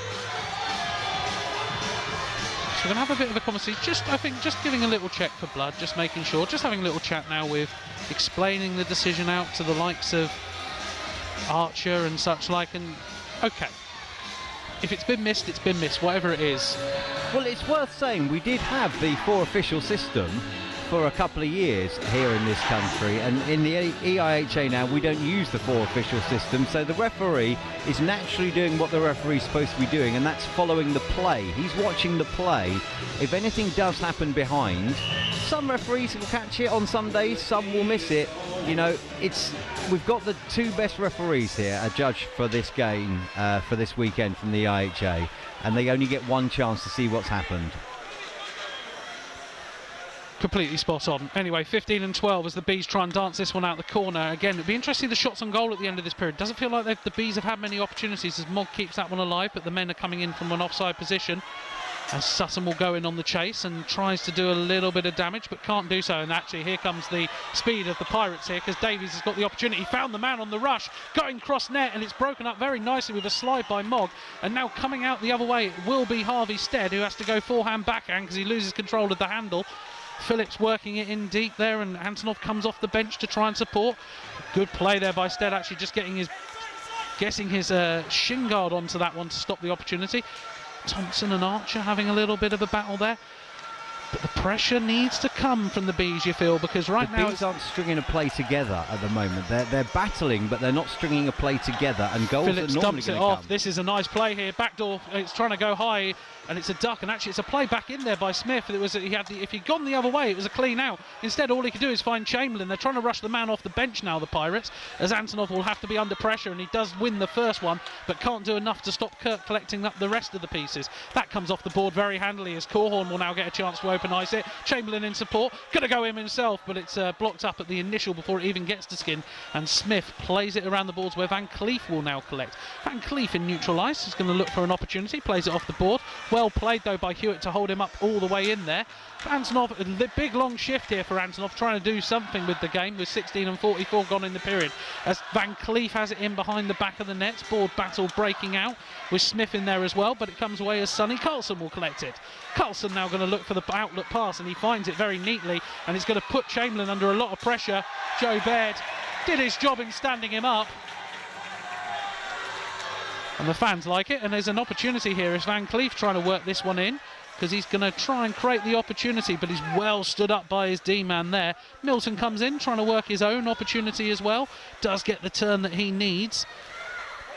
we're going to have a bit of a conversation. I think just giving a little check for blood, just making sure, just having a little chat now with explaining the decision out to the likes of Archer and such like. And okay, if it's been missed, it's been missed, whatever it is. Well, it's worth saying we did have the four official system for a couple of years here in this country, and in the EIHA now we don't use the four official system, so the referee is naturally doing what the referee's supposed to be doing, and that's following the play. He's watching the play. If anything does happen behind, some referees will catch it on some days, some will miss it. You know, we've got the two best referees here, a judge for this game, for this weekend from the EIHA, and they only get one chance to see what's happened. Completely spot on. Anyway, 15 and 12 as the Bees try and dance this one out the corner. Again, it'd be interesting to see the shots on goal at the end of this period. Doesn't feel like the Bees have had many opportunities as Mogg keeps that one alive, but the men are coming in from an offside position. As Sutton will go in on the chase and tries to do a little bit of damage, but can't do so. And actually, here comes the speed of the Pirates here, because Davies has got the opportunity. Found the man on the rush, going cross net, and it's broken up very nicely with a slide by Mogg. And now coming out the other way, it will be Harvey Stead, who has to go forehand backhand because he loses control of the handle. Phillips working it in deep there, and Antonov comes off the bench to try and support. Good play there by Stead, actually just getting his shin guard onto that one to stop the opportunity. Thompson and Archer having a little bit of a battle there. But the pressure needs to come from the Bees, you feel, because right now... The Bees aren't stringing a play together at the moment. They're battling, but they're not stringing a play together, and goals Phillips are normally dumps it going to off. come. This is a nice play here. Backdoor, it's trying to go high. and it's a duck, and actually it's a play back in there by Smith. If he'd gone the other way, it was a clean out. Instead, all he could do is find Chamberlain. They're trying to rush the man off the bench now, the Pirates, as Antonov will have to be under pressure, and he does win the first one, but can't do enough to stop Kirk collecting up the rest of the pieces. That comes off the board very handily, as Corhorn will now get a chance to open ice it. Chamberlain in support, gonna go in himself, but it's blocked up at the initial before it even gets to Skin, and Smith plays it around the boards where Van Cleef will now collect. Van Cleef in neutral ice is going to look for an opportunity, plays it off the board. Well played though by Hewitt to hold him up all the way in there. Antonov, the big long shift here for Antonov, trying to do something with the game with 16 and 44 gone in the period, as Van Cleef has it in behind the back of the nets. Board battle breaking out with Smith in there as well, but it comes away as Sonny Carlson will collect it. Carlson now going to look for the outlet pass, and he finds it very neatly, and he's going to put Chamberlain under a lot of pressure. Joe Baird did his job in standing him up, and the fans like it, and there's an opportunity here as Van Cleef trying to work this one in, because he's going to try and create the opportunity, but he's well stood up by his D-man there. Milton comes in trying to work his own opportunity as well, does get the turn that he needs,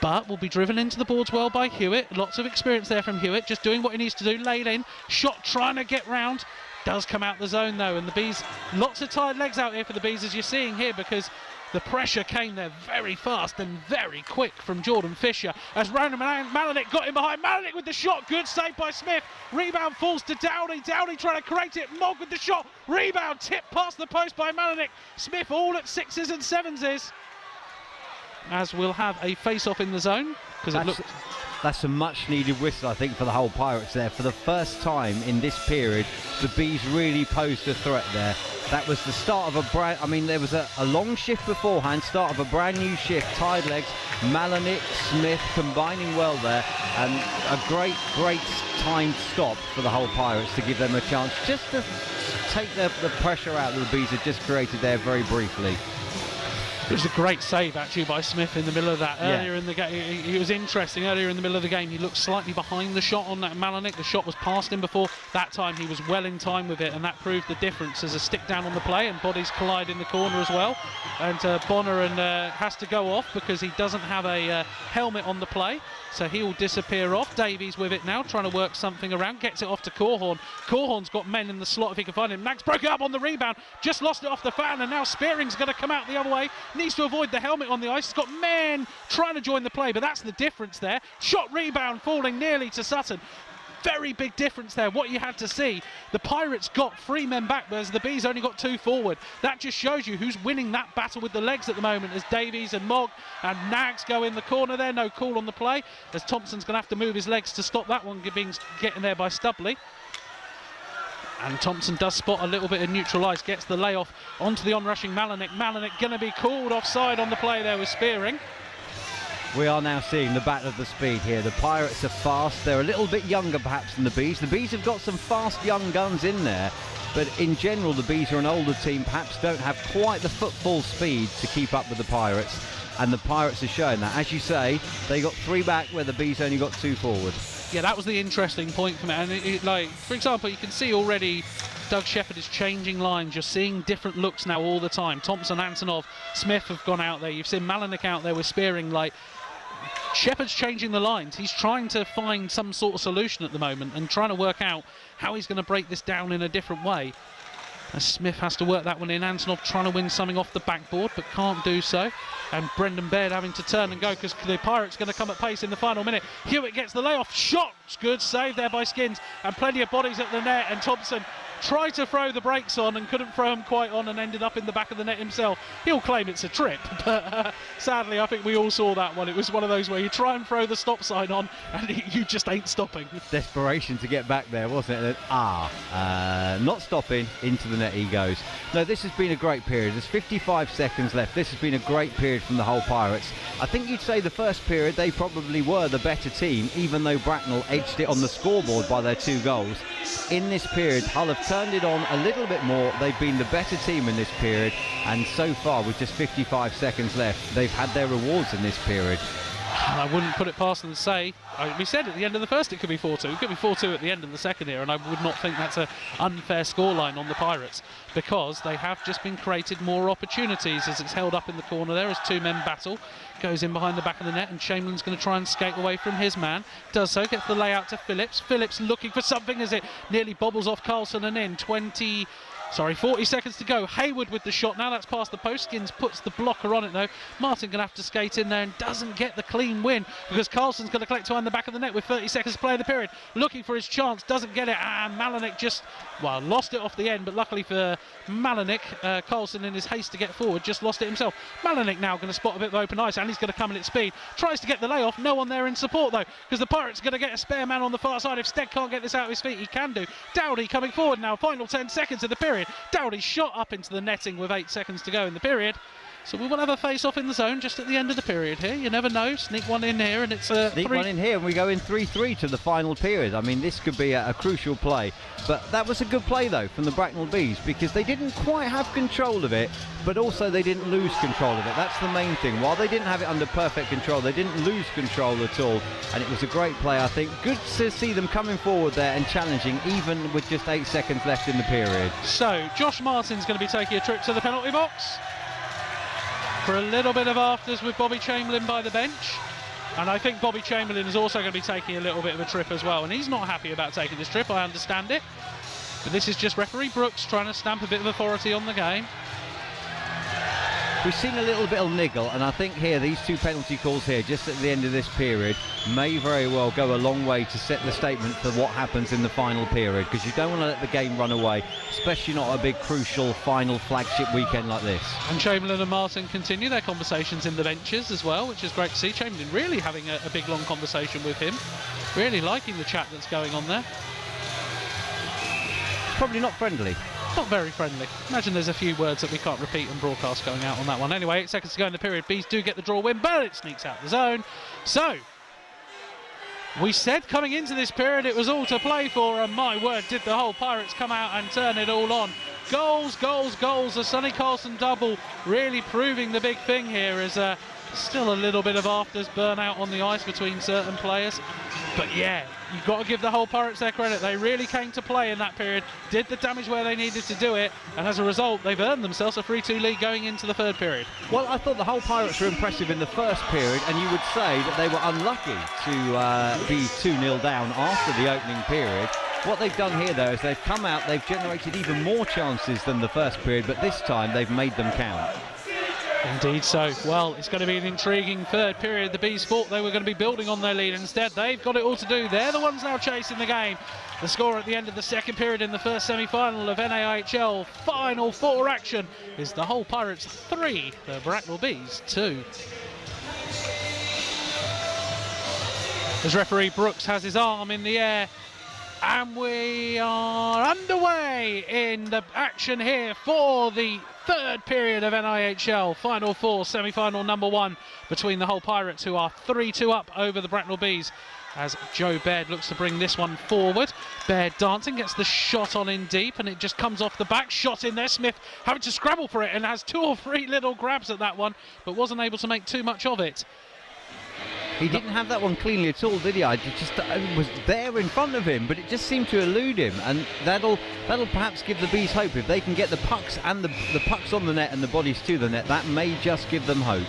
but will be driven into the boards well by Hewitt. Lots of experience there from Hewitt, just doing what he needs to do, laid in, shot trying to get round, does come out the zone though, and the Bees, lots of tired legs out here for the Bees, as you're seeing here, because the pressure came there very fast and very quick from Jordan Fisher, as Ronan Malinek got in behind. Malinek with the shot, good save by Smith. Rebound falls to Downey. Downey trying to create it. Mogg with the shot. Rebound tipped past the post by Malinek. Smith all at 6s and 7s, as we'll have a face-off in the zone, because it looks... That's a much-needed whistle, I think, for the whole Pirates there. For the first time in this period, the Bees really posed a threat there. That was the start of there was a long shift beforehand, start of a brand new shift, tied legs, Malinek, Smith combining well there, and a great timed stop for the whole Pirates to give them a chance just to take the pressure out that the Bees had just created there very briefly. It was a great save actually by Smith in the middle of that. Earlier in the game, he was interesting. Earlier in the middle of the game, he looked slightly behind the shot on that Malinek. The shot was past him before. That time he was well in time with it, and that proved the difference as a stick down on the play, and bodies collide in the corner as well. And Bonner has to go off because he doesn't have a helmet on the play, so he'll disappear off. Davies with it now, trying to work something around, gets it off to Corhorn. Corhorn's got men in the slot if he can find him. Nags broke it up on the rebound, just lost it off the fan, and now Spearing's going to come out the other way. Needs to avoid the helmet on the ice. He's got men trying to join the play, but that's the difference there. Shot rebound falling nearly to Sutton. Very big difference there, what you had to see. The Pirates got 3 men back, whereas the Bees only got 2 forward. That just shows you who's winning that battle with the legs at the moment, as Davies and Mogg and Nags go in the corner there. No call on the play, as Thompson's going to have to move his legs to stop that one getting there by Stubley. And Thompson does spot a little bit of neutral ice, gets the layoff onto the onrushing Malinek. Malinek going to be called offside on the play there with Spearing. We are now seeing the battle of the speed here. The Pirates are fast. They're a little bit younger perhaps than the Bees. The Bees have got some fast young guns in there, but in general the Bees are an older team, perhaps don't have quite the football speed to keep up with the Pirates, and the Pirates are showing that. As you say, they got 3 back where the Bees only got 2 forward. Yeah, that was the interesting point from it. And like, for example, you can see already Doug Shepherd is changing lines. You're seeing different looks now all the time. Thompson, Antonov, Smith have gone out there. You've seen Malinek out there with Spearing. Like, Shepherd's changing the lines. He's trying to find some sort of solution at the moment and trying to work out how he's going to break this down in a different way. As Smith has to work that one in. Antonov trying to win something off the backboard, but can't do so. And Brendan Baird having to turn and go because the Pirates going to come at pace in the final minute. Hewitt gets the layoff. Shot! Good save there by Skins. And plenty of bodies at the net. And Thompson tried to throw the brakes on and couldn't throw them quite on and ended up in the back of the net himself. He'll claim it's a trip, but sadly I think we all saw that one. It was one of those where you try and throw the stop sign on and you just ain't stopping. Desperation to get back there, wasn't it? Not stopping, into the net he goes. No, this has been a great period. There's 55 seconds left. This has been a great period from the whole Pirates. I think you'd say the first period they probably were the better team, even though Bracknell edged it on the scoreboard by their 2 goals. In this period, Hull have turned it on a little bit more. They've been the better team in this period, and so far with just 55 seconds left, they've had their rewards in this period. I wouldn't put it past them to say, we said at the end of the first it could be 4-2. It could be 4-2 at the end of the second here, and I would not think that's an unfair scoreline on the Pirates, because they have just been created more opportunities as it's held up in the corner there as two men battle. Goes in behind the back of the net, and Chamberlain's going to try and skate away from his man. Does so, gets the layout to Phillips. Phillips looking for something as it nearly bobbles off Carlson and in. 40 seconds to go. Hayward with the shot now. That's past the post. Skins puts the blocker on it though. Martin going to have to skate in there and doesn't get the clean win because Carlson's going to collect behind the back of the net with 30 seconds to play in the period. Looking for his chance. Doesn't get it. And Malenik just, well, lost it off the end. But luckily for Malenik, Carlson in his haste to get forward just lost it himself. Malenik now going to spot a bit of open ice and he's going to come in at speed. Tries to get the layoff. No one there in support though because the Pirates are going to get a spare man on the far side. If Stead can't get this out of his feet, he can do. Dowdy coming forward now. Final 10 seconds of the period. Dowdy's shot up into the netting with 8 seconds to go in the period. So we will have a face-off in the zone just at the end of the period here. You never know. Sneak one in here and it's a Sneak one in here and we go in 3-3 to the final period. I mean, this could be a crucial play. But that was a good play, though, from the Bracknell Bees because they didn't quite have control of it, but also they didn't lose control of it. That's the main thing. While they didn't have it under perfect control, they didn't lose control at all. And it was a great play, I think. Good to see them coming forward there and challenging, even with just 8 seconds left in the period. So, Josh Martin's going to be taking a trip to the penalty box for a little bit of afters with Bobby Chamberlain by the bench. And I think Bobby Chamberlain is also going to be taking a little bit of a trip as well. And he's not happy about taking this trip, I understand it. But this is just referee Brooks trying to stamp a bit of authority on the game. We've seen a little bit of niggle, and I think here, these two penalty calls here, just at the end of this period, may very well go a long way to set the statement for what happens in the final period, because you don't want to let the game run away, especially not a big, crucial, final flagship weekend like this. And Chamberlain and Martin continue their conversations in the benches as well, which is great to see. Chamberlain really having a big, long conversation with him. Really liking the chat that's going on there. It's probably not friendly. Not very friendly. Imagine there's a few words that we can't repeat and broadcast going out on that one. Anyway, 8 seconds to go in the period. Bees do get the draw win, but it sneaks out the zone. So, we said coming into this period it was all to play for, and my word, did the whole Pirates come out and turn it all on. Goals, goals, goals. The Sonny Carlson double really proving the big thing here is still a little bit of afters burnout on the ice between certain players. But yeah, you've got to give the whole Pirates their credit. They really came to play in that period, did the damage where they needed to do it, and as a result, they've earned themselves a 3-2 lead going into the third period. Well, I thought the whole Pirates were impressive in the first period, and you would say that they were unlucky to be 2-0 down after the opening period. What they've done here, though, is they've come out, they've generated even more chances than the first period, but this time they've made them count. Indeed so. Well, it's going to be an intriguing third period. The Bees thought they were going to be building on their lead. Instead, they've got it all to do. They're the ones now chasing the game. The score at the end of the second period in the first semi-final of NAIHL Final Four action is the Hull Pirates 3, the Bracknell Bees 2. As referee Brooks has his arm in the air, and we are underway in the action here for the third period of NIHL Final Four, semi-final number 1 between the Hull Pirates, who are 3-2 up over the Bracknell Bees, as Joe Baird looks to bring this one forward. Baird dancing, gets the shot on in deep, and it just comes off the back. Shot in there, Smith having to scrabble for it and has 2 or 3 little grabs at that one, but wasn't able to make too much of it. He didn't have that one cleanly at all, did he? It was there in front of him, but it just seemed to elude him, and that'll perhaps give the Bees hope. If they can get the pucks and the pucks on the net and the bodies to the net, that may just give them hope.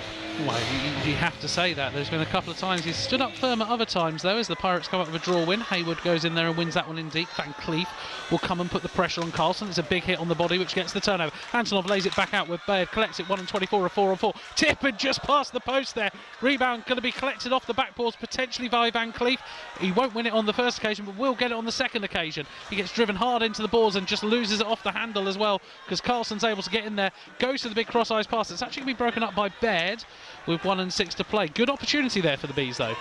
Well, you have to say that. There's been a couple of times he's stood up firm at other times, though, as the Pirates come up with a draw win. Hayward goes in there and wins that one in deep. Van Cleef will come and put the pressure on Carlson. It's a big hit on the body, which gets the turnover. Antonov lays it back out with Baird, collects it 1-24, a 4-on-4. Tip and just past the post there. Rebound going to be collected off the backboards, potentially by Van Cleef. He won't win it on the first occasion, but will get it on the second occasion. He gets driven hard into the boards and just loses it off the handle as well, because Carlson's able to get in there, goes to the big cross-eyes pass. It's actually going to be broken up by Baird with 1 and 6 to play. Good opportunity there for the Bees, though.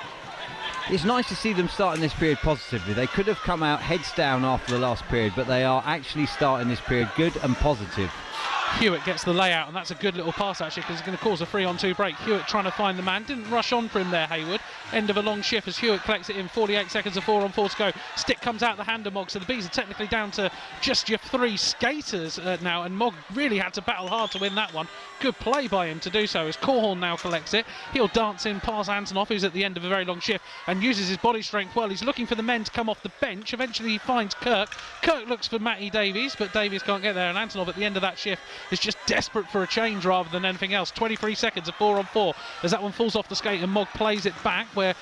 It's nice to see them starting this period positively. They could have come out heads down after the last period, but they are actually starting this period good and positive. Hewitt gets the layout, and that's a good little pass actually, because it's going to cause a 3-on-2 break. Hewitt trying to find the man, didn't rush on for him there, Hayward. end of a long shift as Hewitt collects it in. 48 seconds of 4-on-4 to go. Stick comes out the hand of Mog, so the Bees are technically down to just your 3 skaters now, and Mog really had to battle hard to win that one. Good play by him to do so as Corhorn now collects it. He'll dance in past Antonov, who's at the end of a very long shift, and uses his body strength well. He's looking for the men to come off the bench. Eventually he finds Kirk. Kirk looks for Matty Davies, but Davies can't get there, and Antonov at the end of that shift is just desperate for a change rather than anything else. 23 seconds of 4-on-4 as that one falls off the skate and Mog plays it back where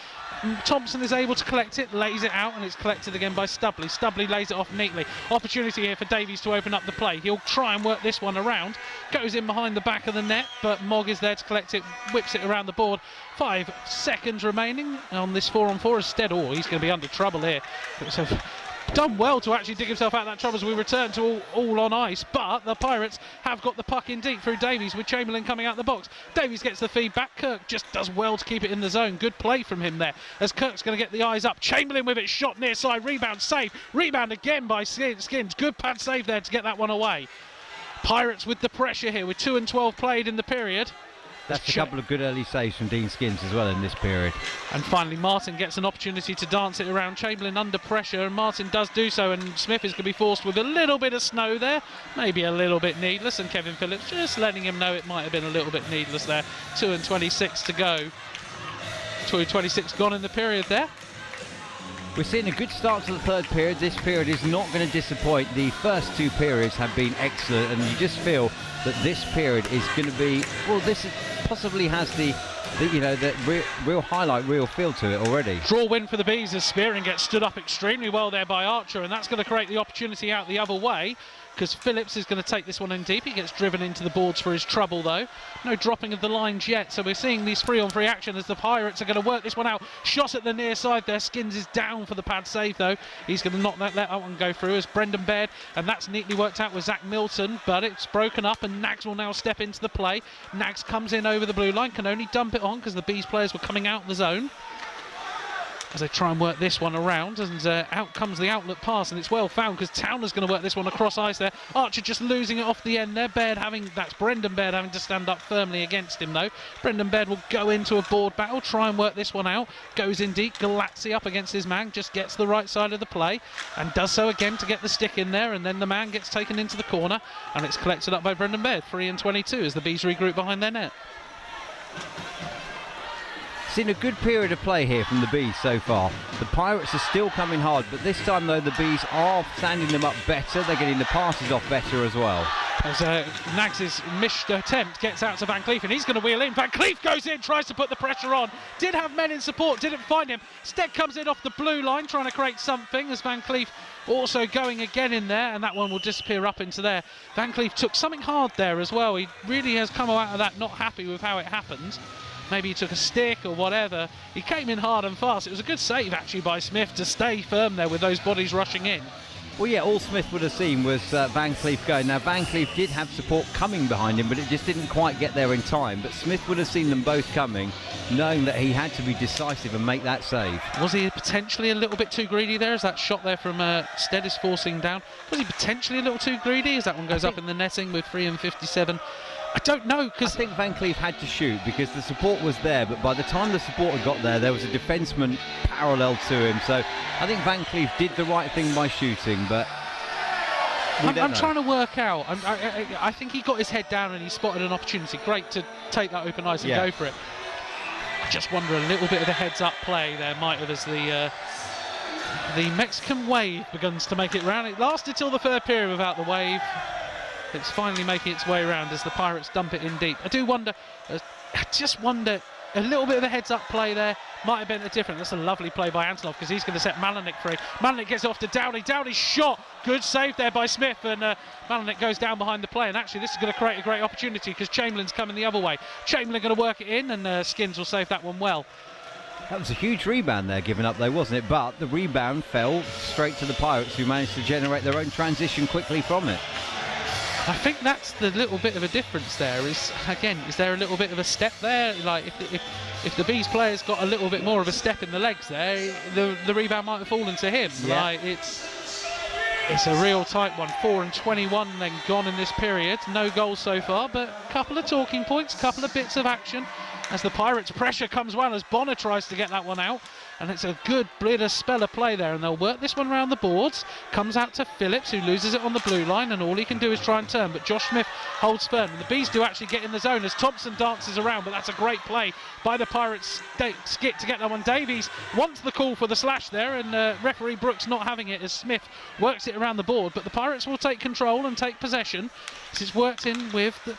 Thompson is able to collect it, lays it out, and it's collected again by Stubley. Stubley lays it off neatly. Opportunity here for Davies to open up the play. He'll try and work this one around. Goes in behind the back of the net, but Mog is there to collect it, whips it around the board. 5 seconds remaining on this 4-on-4 instead. Oh, he's going to be under trouble here. So done well to actually dig himself out of that trouble as we return to all on ice, but the Pirates have got the puck in deep through Davies with Chamberlain coming out the box. Davies gets the feedback. Kirk just does well to keep it in the zone. Good play from him there as Kirk's going to get the eyes up. Chamberlain with it, shot near side, rebound, save. Rebound again by Skins. Good pad save there to get that one away. Pirates with the pressure here with 2:12 played in the period. That's a couple of good early saves from Dean Skins as well in this period. And finally Martin gets an opportunity to dance it around. Chamberlain under pressure, and Martin does do so, and Smith is going to be forced with a little bit of snow there, maybe a little bit needless, and Kevin Phillips just letting him know it might have been a little bit needless there. 2:26 to go. 2:26 gone in the period there. We're seeing a good start to the third period. This period is not going to disappoint. The first 2 periods have been excellent, and you just feel that this period is going to be, well, this possibly has the real highlight, real feel to it already. Draw win for the Bees as Spearing gets stood up extremely well there by Archer, and that's going to create the opportunity out the other way, because Phillips is going to take this one in deep. He gets driven into the boards for his trouble though. No dropping of the lines yet, so we're seeing these 3-on-3 action as the Pirates are going to work this one out. Shot at the near side there. Skins is down for the pad save though. He's going to not let that one go through as Brendan Baird, and that's neatly worked out with Zach Milton, but it's broken up and Nags will now step into the play. Nags comes in over the blue line, can only dump it on because the Bees players were coming out of the zone as they try and work this one around, and out comes the outlet pass, and it's well found because Towner's going to work this one across ice there. Archer just losing it off the end there. That's Brendan Baird having to stand up firmly against him though. Brendan Baird will go into a board battle, try and work this one out, goes in deep. Galazzi up against his man, just gets the right side of the play and does so again to get the stick in there, and then the man gets taken into the corner and it's collected up by Brendan Baird. 3:22 as the Bees regroup behind their net. Seen a good period of play here from the Bees so far. The Pirates are still coming hard, but this time though the Bees are standing them up better. They're getting the passes off better as well. As Nags' missed attempt gets out to Van Cleef, and he's going to wheel in. Van Cleef goes in, tries to put the pressure on. Did have men in support, didn't find him. Steck comes in off the blue line, trying to create something as Van Cleef also going again in there, and that one will disappear up into there. Van Cleef took something hard there as well. He really has come out of that not happy with how it happened. Maybe he took a stick or whatever. He came in hard and fast. It was a good save actually by Smith to stay firm there with those bodies rushing in. Well, yeah, all Smith would have seen was Van Cleef going. Now, Van Cleef did have support coming behind him, but it just didn't quite get there in time. But Smith would have seen them both coming, knowing that he had to be decisive and make that save. Was he potentially a little bit too greedy there as that shot there from Stead is forcing down? Was he potentially a little too greedy as that one goes up in the netting with 3:57? I don't know, because I think Van Cleef had to shoot because the support was there, but by the time the support had got there was a defenseman parallel to him. So I think Van Cleef did the right thing by shooting, but I'm trying to work out. I think he got his head down and he spotted an opportunity. Great to take that open ice and go for it. I just wonder a little bit of a heads-up play there might have, as the Mexican wave begins to make it round. It lasted till the third period without the wave. It's finally making its way around as the Pirates dump it in deep. I just wonder, a little bit of a heads-up play there might have been a different. That's a lovely play by Antonov because he's going to set Malinik free. Malinik gets off to Dowdy. Dowdy's shot. Good save there by Smith, and Malinik goes down behind the play. And actually, this is going to create a great opportunity because Chamberlain's coming the other way. Chamberlain going to work it in, and Skins will save that one well. That was a huge rebound there given up though, wasn't it? But the rebound fell straight to the Pirates, who managed to generate their own transition quickly from it. I think that's the little bit of a difference there. Is there a little bit of a step there? Like if the Bees players got a little bit more of a step in the legs there, the rebound might have fallen to him. Yeah. Like it's a real tight one. 4:21 then gone in this period. No goals so far, but a couple of talking points, a couple of bits of action. as the Pirates' pressure comes well as Bonner tries to get that one out. And it's a good bit of spell of play there, and they'll work this one around the boards. Comes out to Phillips, who loses it on the blue line, and all he can do is try and turn, but Josh Smith holds firm, and the Bees do actually get in the zone as Thompson dances around, but that's a great play by the Pirates skit to get that one. Davies wants the call for the slash there, and referee Brooks not having it as Smith works it around the board, but the Pirates will take control and take possession. This is worked in with the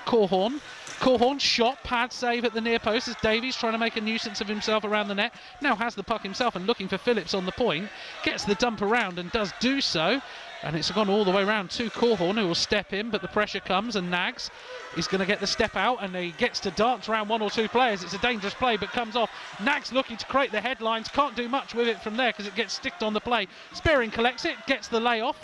Corhorn. Corhorn shot, pad save at the near post as Davies trying to make a nuisance of himself around the net. Now has the puck himself and looking for Phillips on the point. Gets the dump around and does do so. And it's gone all the way around to Corhorn, who will step in, but the pressure comes and Nags is going to get the step out, and he gets to dance around one or two players. It's a dangerous play, but comes off. Nags looking to create the headlines, can't do much with it from there because it gets sticked on the play. Spearing collects it, gets the layoff,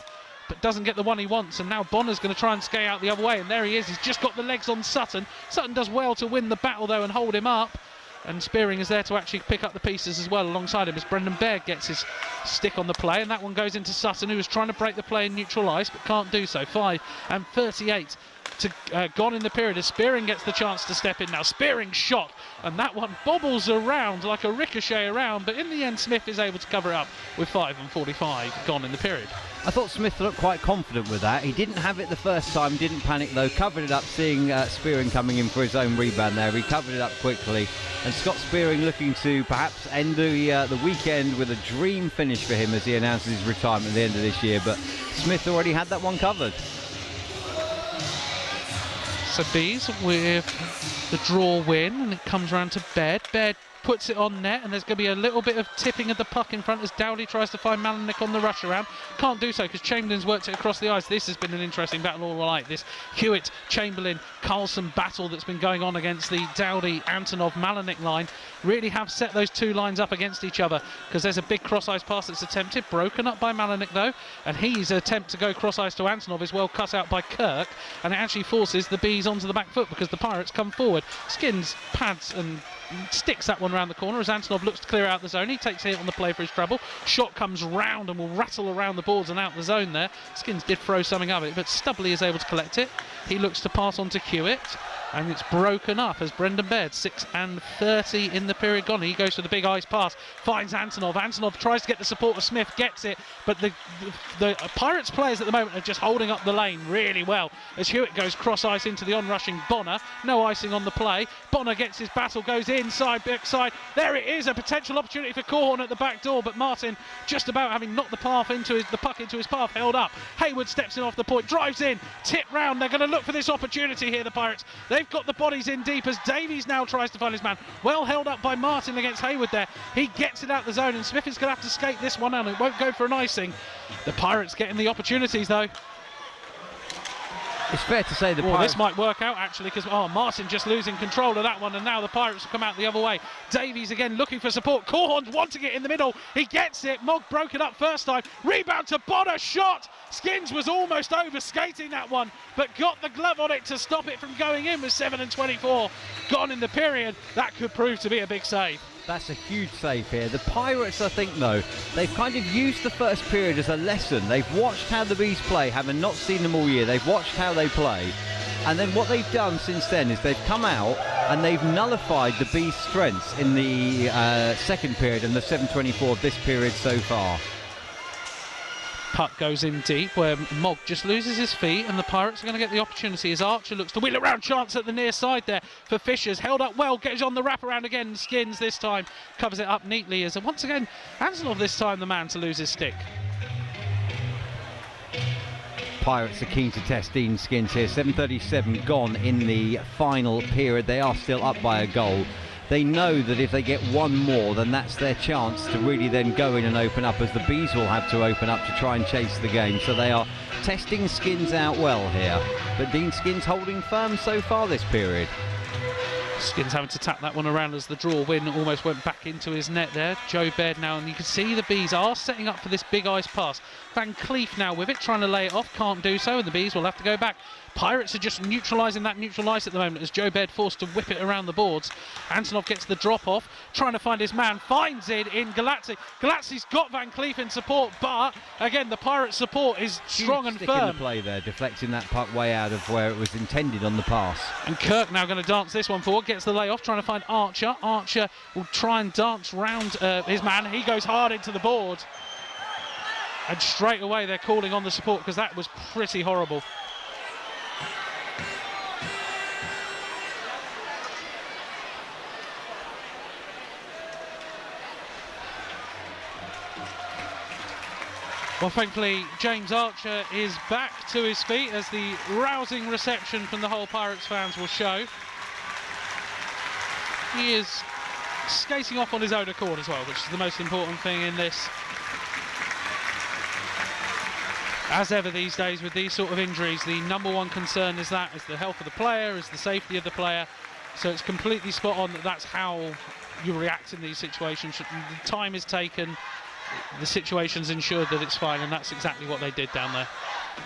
but doesn't get the one he wants, and now Bonner's going to try and skate out the other way, and there he is. He's just got the legs on Sutton. Sutton does well to win the battle though and hold him up, and Spearing is there to actually pick up the pieces as well alongside him as Brendan Baird gets his stick on the play, and that one goes into Sutton, who was trying to break the play in neutral ice but can't do so. 5:38 to gone in the period as Spearing gets the chance to step in now. Spearing shot, and that one bobbles around like a ricochet around, but in the end Smith is able to cover it up with 5:45 gone in the period. I thought Smith looked quite confident with that. He didn't have it the first time, didn't panic though, covered it up, seeing Spearing coming in for his own rebound there. He covered it up quickly, and Scott Spearing looking to perhaps end the weekend with a dream finish for him as he announces his retirement at the end of this year, but Smith already had that one covered. So Bees with the draw win, and it comes round to Baird. Baird puts it on net, and there's going to be a little bit of tipping of the puck in front as Dowdy tries to find Malinik on the rush around. Can't do so because Chamberlain's worked it across the ice. This has been an interesting battle all right. This Hewitt, Chamberlain, Carlson battle that's been going on against the Dowdy, Antonov, Malinik line really have set those two lines up against each other, because there's a big cross-ice pass that's attempted, broken up by Malinik though, and his attempt to go cross-ice to Antonov is well cut out by Kirk, and it actually forces the Bees onto the back foot because the Pirates come forward. Skins pads and sticks that one around the corner as Antonov looks to clear out the zone. He takes a hit on the play for his trouble. Shot comes round and will rattle around the boards and out the zone there. Skins did throw something of it, but Stubley is able to collect it. He looks to pass on to Hewitt, and it's broken up as Brendan Baird, 6:30 in the period gone. He goes for the big ice pass, finds Antonov. Antonov tries to get the support of Smith, gets it, but the Pirates players at the moment are just holding up the lane really well as Hewitt goes cross ice into the onrushing Bonner. No icing on the play. Bonner gets his battle, goes inside, backside. There it is, a potential opportunity for Corhorn at the back door, but Martin just about having knocked the puck into his path, held up. Hayward steps in off the point, drives in, tip round. They're going to look for this opportunity here, the Pirates. They've got the bodies in deep as Davies now tries to find his man. Well held up by Martin against Hayward there. He gets it out the zone, and Smith is going to have to skate this one out. It won't go for an icing. The Pirates getting the opportunities though. It's fair to say the Pirates... This might work out actually, because Martin just losing control of that one, and now the Pirates will come out the other way. Davies again looking for support. Corhorn's wanting it in the middle. He gets it. Mogg broke it up first time. Rebound to Bonner. Shot. Skins was almost over skating that one, but got the glove on it to stop it from going in with 7:24 gone in the period. That could prove to be a big save. That's a huge save here. The Pirates, I think, though, they've kind of used the first period as a lesson. They've watched how the Bees play, having not seen them all year. They've watched how they play. And then what they've done since then is they've come out and they've nullified the Bees' strengths in the second period and the 7:24 of this period so far. Puck goes in deep where Mogg just loses his feet, and the Pirates are going to get the opportunity as Archer looks to wheel around. Chance at the near side there for Fishers, held up well, gets on the wraparound again. Skins this time covers it up neatly as once again Antonov this time the man to lose his stick. Pirates are keen to test Dean Skins here. 7:37 gone in the final period. They are still up by a goal. They know that if they get one more, then that's their chance to really then go in and open up, as the Bees will have to open up to try and chase the game. So they are testing Skins out well here. But Dean Skins holding firm so far this period. Skins having to tap that one around as the draw win almost went back into his net there. Joe Baird now, and you can see the Bees are setting up for this big ice pass. Van Cleef now with it, trying to lay it off, can't do so, and the Bees will have to go back. Pirates are just neutralising that neutral ice at the moment as Joe Baird forced to whip it around the boards. Antonov gets the drop off, trying to find his man, finds it in Galazzi. Galazzi's got Van Cleef in support, but again the Pirates support is strong and stick firm. in the play there, deflecting that puck way out of where it was intended on the pass. And Kirk now going to dance this one forward, gets the layoff, trying to find Archer. Archer will try and dance round his man. He goes hard into the board. And straight away they're calling on the support because that was pretty horrible. Well, thankfully, James Archer is back to his feet as the rousing reception from the whole Pirates fans will show. He is skating off on his own accord as well, which is the most important thing in this. As ever these days with these sort of injuries, the number one concern is the health of the player, is the safety of the player. So it's completely spot on that that's how you react in these situations. The time is taken. The situation's ensured that it's fine, and that's exactly what they did down there.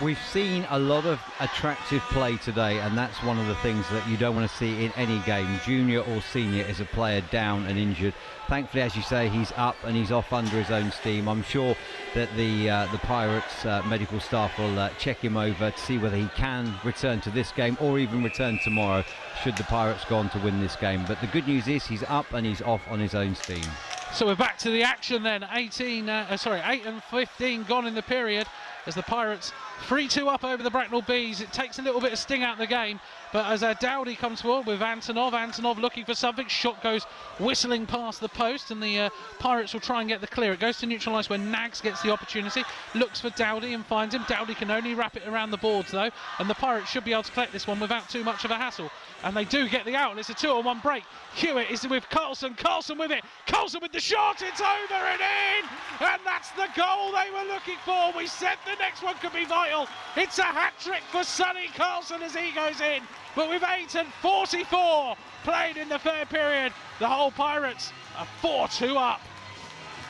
We've seen a lot of attractive play today, and that's one of the things that you don't want to see in any game, junior or senior, is a player down and injured. Thankfully, as you say, he's up and he's off under his own steam. I'm sure that the Pirates medical staff will check him over to see whether he can return to this game or even return tomorrow should the Pirates go on to win this game. But the good news is he's up and he's off on his own steam. So we're back to the action then. 8 and 15 gone in the period as the Pirates 3-2 up over the Bracknell Bees. It takes a little bit of sting out of the game, but as Dowdy comes forward with Antonov looking for something, shot goes whistling past the post, and the Pirates will try and get the clear. It goes to neutral ice where Nags gets the opportunity, looks for Dowdy and finds him. Dowdy can only wrap it around the boards though, and the Pirates should be able to collect this one without too much of a hassle. And they do get the out, and it's a 2-on-1 break. Hewitt is with Carlson, Carlson with it, Carlson with the shot, it's over and in! And that's the goal they were looking for. We said the next one could be vital. It's a hat-trick for Sonny Carlson as he goes in. But with 8 and 44 played in the third period, the whole Pirates are 4-2 up.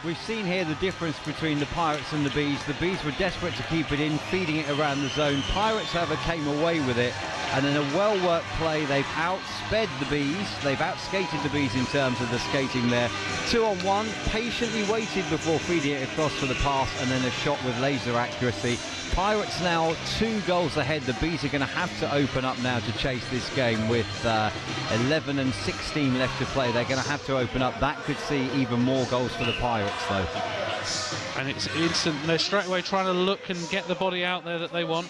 We've seen here the difference between the Pirates and the Bees. The Bees were desperate to keep it in, feeding it around the zone. Pirates, however, came away with it, and in a well-worked play, they've outsped the Bees. They've outskated the Bees in terms of the skating there. 2-on-1, patiently waited before feeding it across for the pass, and then a shot with laser accuracy. Pirates now 2 goals ahead. The Bees are going to have to open up now to chase this game with 11 and 16 left to play. They're going to have to open up. That could see even more goals for the Pirates though. And it's instant. They're straight away trying to look and get the body out there that they want.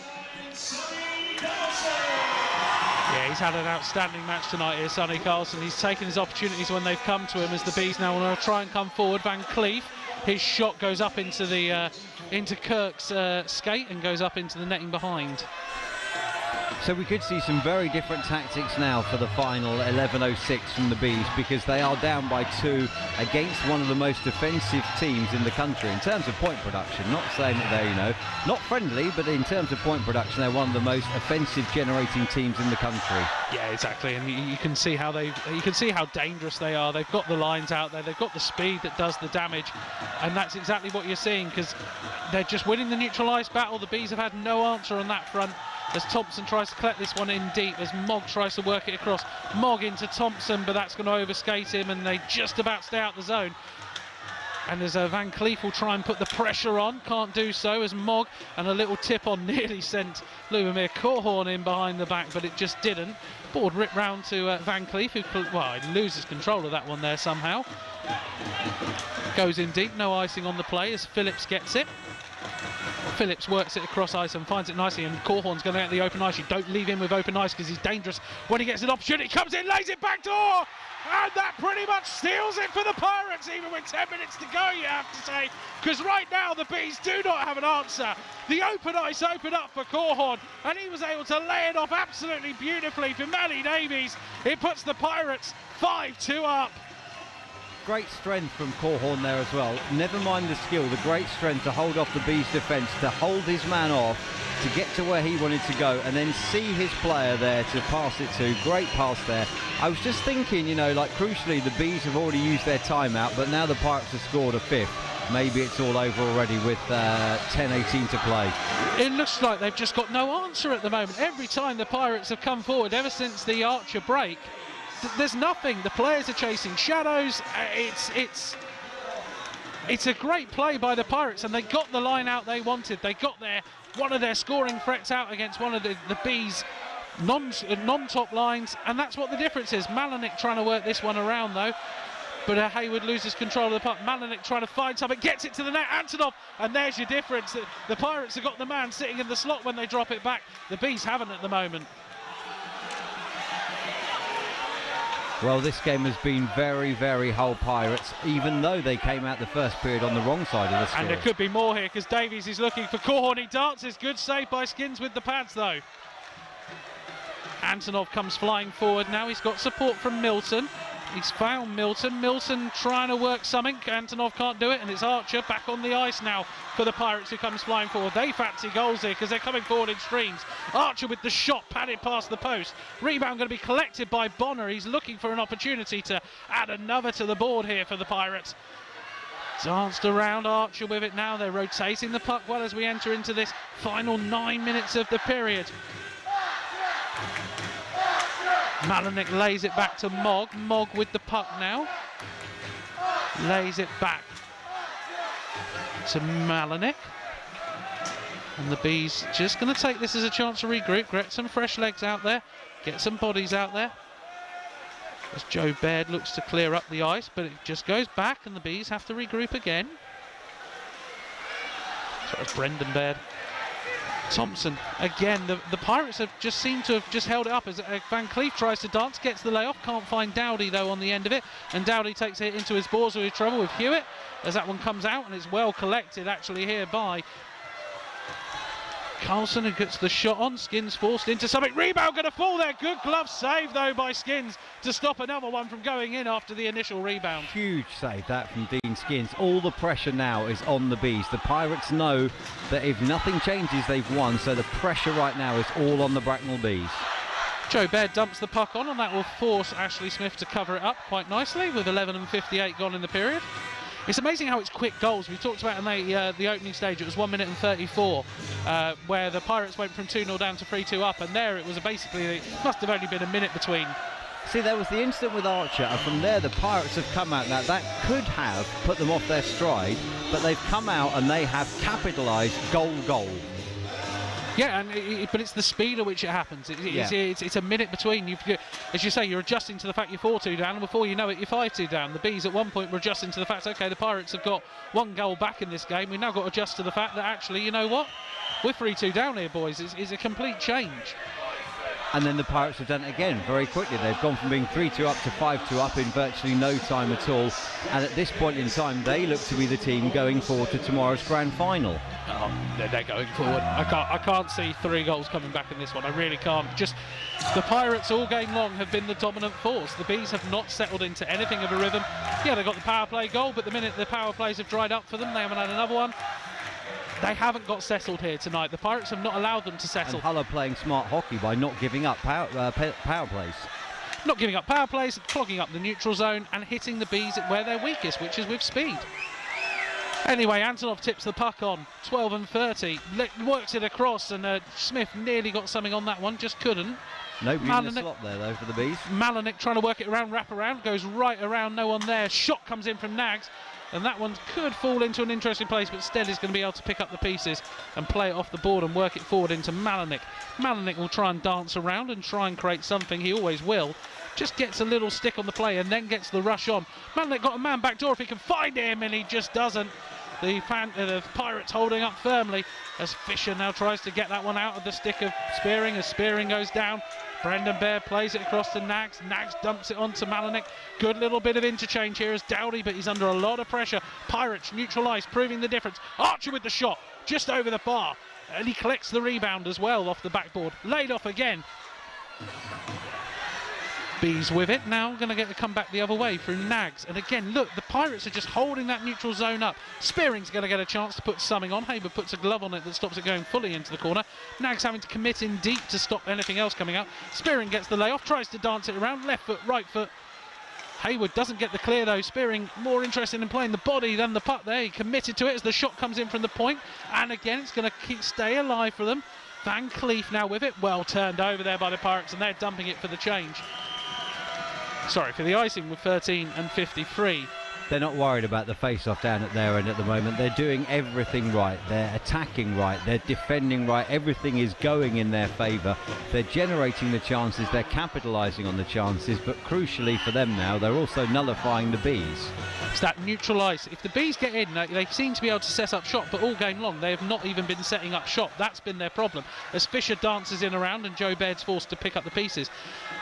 Yeah, he's had an outstanding match tonight here, Sonny Carlson. He's taken his opportunities when they've come to him as the Bees now want to try and come forward. Van Cleef, his shot goes up into the into Kirk's skate and goes up into the netting behind. So we could see some very different tactics now for the final 11:06 from the Bees, because they are down by 2 against one of the most defensive teams in the country in terms of point production. Not saying that they're, not friendly, but in terms of point production, they're one of the most offensive generating teams in the country. Yeah, exactly, and you can see how dangerous they are. They've got the lines out there, they've got the speed that does the damage, and that's exactly what you're seeing, because they're just winning the neutral ice battle. The Bees have had no answer on that front as Thompson tries to collect this one in deep, as Mogg tries to work it across. Mogg into Thompson, but that's going to overskate him, and they just about stay out the zone. And as Van Cleef will try and put the pressure on, can't do so as Mogg, and a little tip on nearly sent Lubomir Korhorn in behind the back, but it just didn't. Board ripped round to Van Cleef, who he loses control of that one there somehow. Goes in deep, no icing on the play as Phillips gets it. Phillips works it across ice and finds it nicely, and Korhorn's going to get the open ice. You don't leave him with open ice because he's dangerous. When he gets an opportunity, comes in, lays it back door, and that pretty much steals it for the Pirates, even with 10 minutes to go, you have to say, because right now the Bees do not have an answer. The open ice opened up for Korhorn, and he was able to lay it off absolutely beautifully for Mally Davies. It puts the Pirates 5-2 up. Great strength from Korhorn there as well. Never mind the skill, the great strength to hold off the Bees' defence, to hold his man off, to get to where he wanted to go, and then see his player there to pass it to. Great pass there. I was just thinking, crucially, the Bees have already used their timeout, but now the Pirates have scored a 5th. Maybe it's all over already with 10:18 to play. It looks like they've just got no answer at the moment. Every time the Pirates have come forward, ever since the Archer break, there's nothing. The players are chasing shadows. It's a great play by the Pirates, and they got the line out they wanted. They got one of their scoring threats out against one of the Bees' non-top lines, and that's what the difference is. Malenik trying to work this one around though, but Hayward loses control of the puck. Malenik trying to find something, gets it to the net, Antonov, and there's your difference. The Pirates have got the man sitting in the slot when they drop it back. The Bees haven't at the moment. Well, this game has been very, very Hull Pirates, even though they came out the first period on the wrong side of the score. And there could be more here, because Davies is looking for Corhorn. He dances. Good save by Skins with the pads, though. Antonov comes flying forward now. He's got support from Milton. He's found Milton. Milton trying to work something. Antonov can't do it, and it's Archer back on the ice now for the Pirates, who comes flying forward. They fancy goals here because they're coming forward in streams. Archer with the shot, padded past the post. Rebound going to be collected by Bonner. He's looking for an opportunity to add another to the board here for the Pirates. Danced around, Archer with it now. They're rotating the puck well as we enter into this final 9 minutes of the period. Malenik lays it back to Mogg. Mogg with the puck now. Lays it back to Malenik. And the Bees just going to take this as a chance to regroup, get some fresh legs out there, get some bodies out there. As Joe Baird looks to clear up the ice, but it just goes back and the Bees have to regroup again. So it's Brendan Baird. Thompson again. The Pirates have just seemed to have just held it up as Van Cleef tries to dance, gets the layoff, can't find Dowdy though on the end of it, and Dowdy takes it into his balls with trouble with Hewitt as that one comes out, and it's well collected actually here by Carlson, who gets the shot on. Skins forced into something. Rebound going to fall there. Good glove save though by Skins to stop another one from going in after the initial rebound. Huge save that from Dean Skins. All the pressure now is on the Bees. The Pirates know that if nothing changes, they've won, so the pressure right now is all on the Bracknell Bees. Joe Baird dumps the puck on, and that will force Ashley Smith to cover it up quite nicely with 11:58 gone in the period. It's amazing how it's quick goals. We talked about in the opening stage, it was 1 minute and 34, where the Pirates went from 2-0 down to 3-2 up, and there it was basically, it must have only been a minute between. See, there was the incident with Archer, and from there the Pirates have come out. Now, that could have put them off their stride, but they've come out and they have capitalised goal. Yeah, but it's the speed at which it happens. It's a minute between. As you say, you're adjusting to the fact you're 4-2 down, and before you know it, you're 5-2 down. The Bees at one point were adjusting to the fact, okay, the Pirates have got one goal back in this game. We've now got to adjust to the fact that actually, you know what? We're 3-2 down here, boys. It's a complete change. And then the Pirates have done it again very quickly. They've gone from being 3-2 up to 5-2 up in virtually no time at all. And at this point in time, they look to be the team going forward to tomorrow's grand final. Oh, they're going forward. I can't see 3 goals coming back in this one. I really can't. Just the Pirates all game long have been the dominant force. The Bees have not settled into anything of a rhythm. Yeah, they got the power play goal, but the minute the power plays have dried up for them, they haven't had another one. They haven't got settled here tonight. The Pirates have not allowed them to settle. And Hull are playing smart hockey by not giving up power plays. Not giving up power plays, clogging up the neutral zone and hitting the Bees at where they're weakest, which is with speed. Anyway, Antonov tips the puck on, 12:30, works it across, and Smith nearly got something on that one, just couldn't. Nobody in the slot there though for the Bees. Malenik trying to work it around, wrap around, goes right around, no one there. Shot comes in from Nags, and that one could fall into an interesting place, but Stead is going to be able to pick up the pieces and play it off the board and work it forward into Malenik. Malenik will try and dance around and try and create something, he always will. Just gets a little stick on the play and then gets the rush on. Malenik got a man back door if he can find him, and he just doesn't. The Pirates holding up firmly as Fisher now tries to get that one out of the stick of Spearing as Spearing goes down. Brendan Baird plays it across to Nags. Nags dumps it onto Malenik. Good little bit of interchange here as Dowdy, but he's under a lot of pressure. Pirates neutral ice, proving the difference. Archer with the shot, just over the bar. And he collects the rebound as well off the backboard. Laid off again. Bees with it, now going to get to come back the other way through Nags. And again, look, the Pirates are just holding that neutral zone up. Spearing's going to get a chance to put something on. Hayward puts a glove on it that stops it going fully into the corner. Nags having to commit in deep to stop anything else coming out. Spearing gets the layoff, tries to dance it around, left foot, right foot. Hayward doesn't get the clear though. Spearing more interested in playing the body than the puck there. He committed to it as the shot comes in from the point. And again, it's going to stay alive for them. Van Cleef now with it. Well turned over there by the Pirates, and they're dumping it for the change. Sorry, for the icing with 13:53. they're not worried about the face-off down at their end at the moment. They're doing everything right. They're attacking right. They're defending right. Everything is going in their favour. They're generating the chances. They're capitalising on the chances. But crucially for them now, they're also nullifying the Bees. It's that neutral ice. If the Bees get in, they seem to be able to set up shop, but all game long they have not even been setting up shop. That's been their problem. As Fisher dances in around and Joe Baird's forced to pick up the pieces,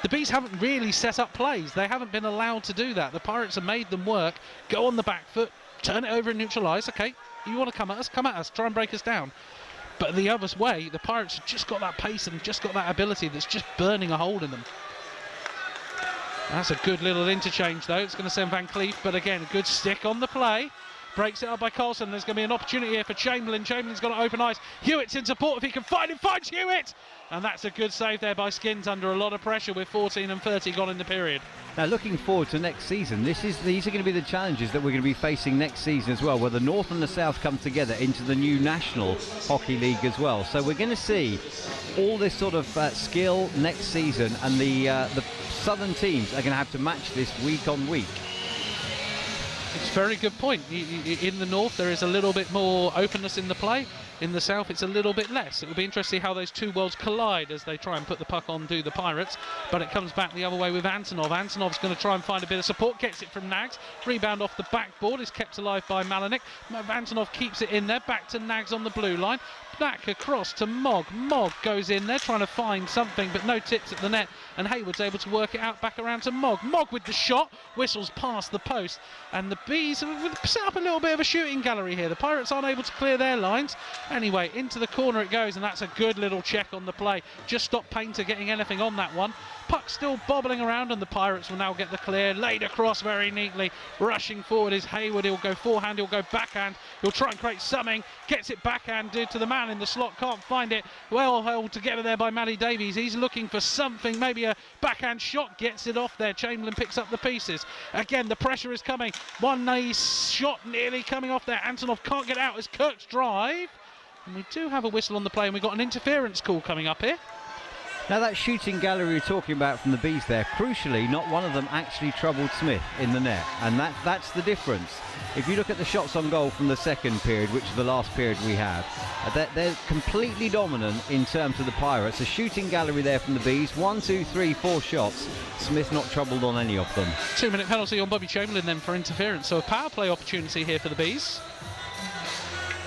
the Bees haven't really set up plays. They haven't been allowed to do that. The Pirates have made them work, go on the back foot, turn it over and neutral ice. Okay, you want to come at us, try and break us down. But the other way, the Pirates have just got that pace and just got that ability that's just burning a hole in them. That's a good little interchange though. It's going to send Van Cleef, but again, a good stick on the play. Breaks it up by Carlson. There's going to be an opportunity here for Chamberlain. Chamberlain's got an open ice. Hewitt's in support if he can find him. Finds Hewitt! And that's a good save there by Skins under a lot of pressure with 14 and 30 gone in the period. Now looking forward to next season, these are going to be the challenges that we're going to be facing next season as well, where the North and the South come together into the new National Hockey League as well. So we're going to see all this sort of skill next season, and the Southern teams are going to have to match this week on week. It's a very good point. In the North there is a little bit more openness in the play. In the South it's a little bit less. It will be interesting to see how those two worlds collide as they try and put the puck on to the Pirates, but it comes back the other way with Antonov. Antonov's going to try and find a bit of support, gets it from Nags. Rebound off the backboard is kept alive by Malinik. Antonov keeps it in there, back to Nags on the blue line. Back across to Mogg. Mogg goes in there trying to find something, but no tips at the net, and Hayward's able to work it out back around to Mogg. Mogg with the shot, whistles past the post, and the Bees have set up a little bit of a shooting gallery here. The Pirates aren't able to clear their lines. Anyway, into the corner it goes, and that's a good little check on the play. Just stop Painter getting anything on that one. Puck still bobbling around, and the Pirates will now get the clear. Laid across very neatly. Rushing forward is Hayward. He'll go forehand, he'll go backhand. He'll try and create something. Gets it backhanded to the man in the slot. Can't find it. Well held together there by Matty Davies. He's looking for something, maybe a backhand shot. Gets it off there. Chamberlain picks up the pieces. Again, the pressure is coming. One nice shot nearly coming off there. Antonov can't get out as Kirk's drive. And we do have a whistle on the play, and we've got an interference call coming up here. Now that shooting gallery you're talking about from the Bees there, crucially, not one of them actually troubled Smith in the net, and that's the difference. If you look at the shots on goal from the second period, which is the last period we have, they're completely dominant in terms of the Pirates. A shooting gallery there from the Bees, 1, 2, 3, 4 shots. Smith not troubled on any of them. 2-minute penalty on Bobby Chamberlain then for interference, so a power play opportunity here for the Bees.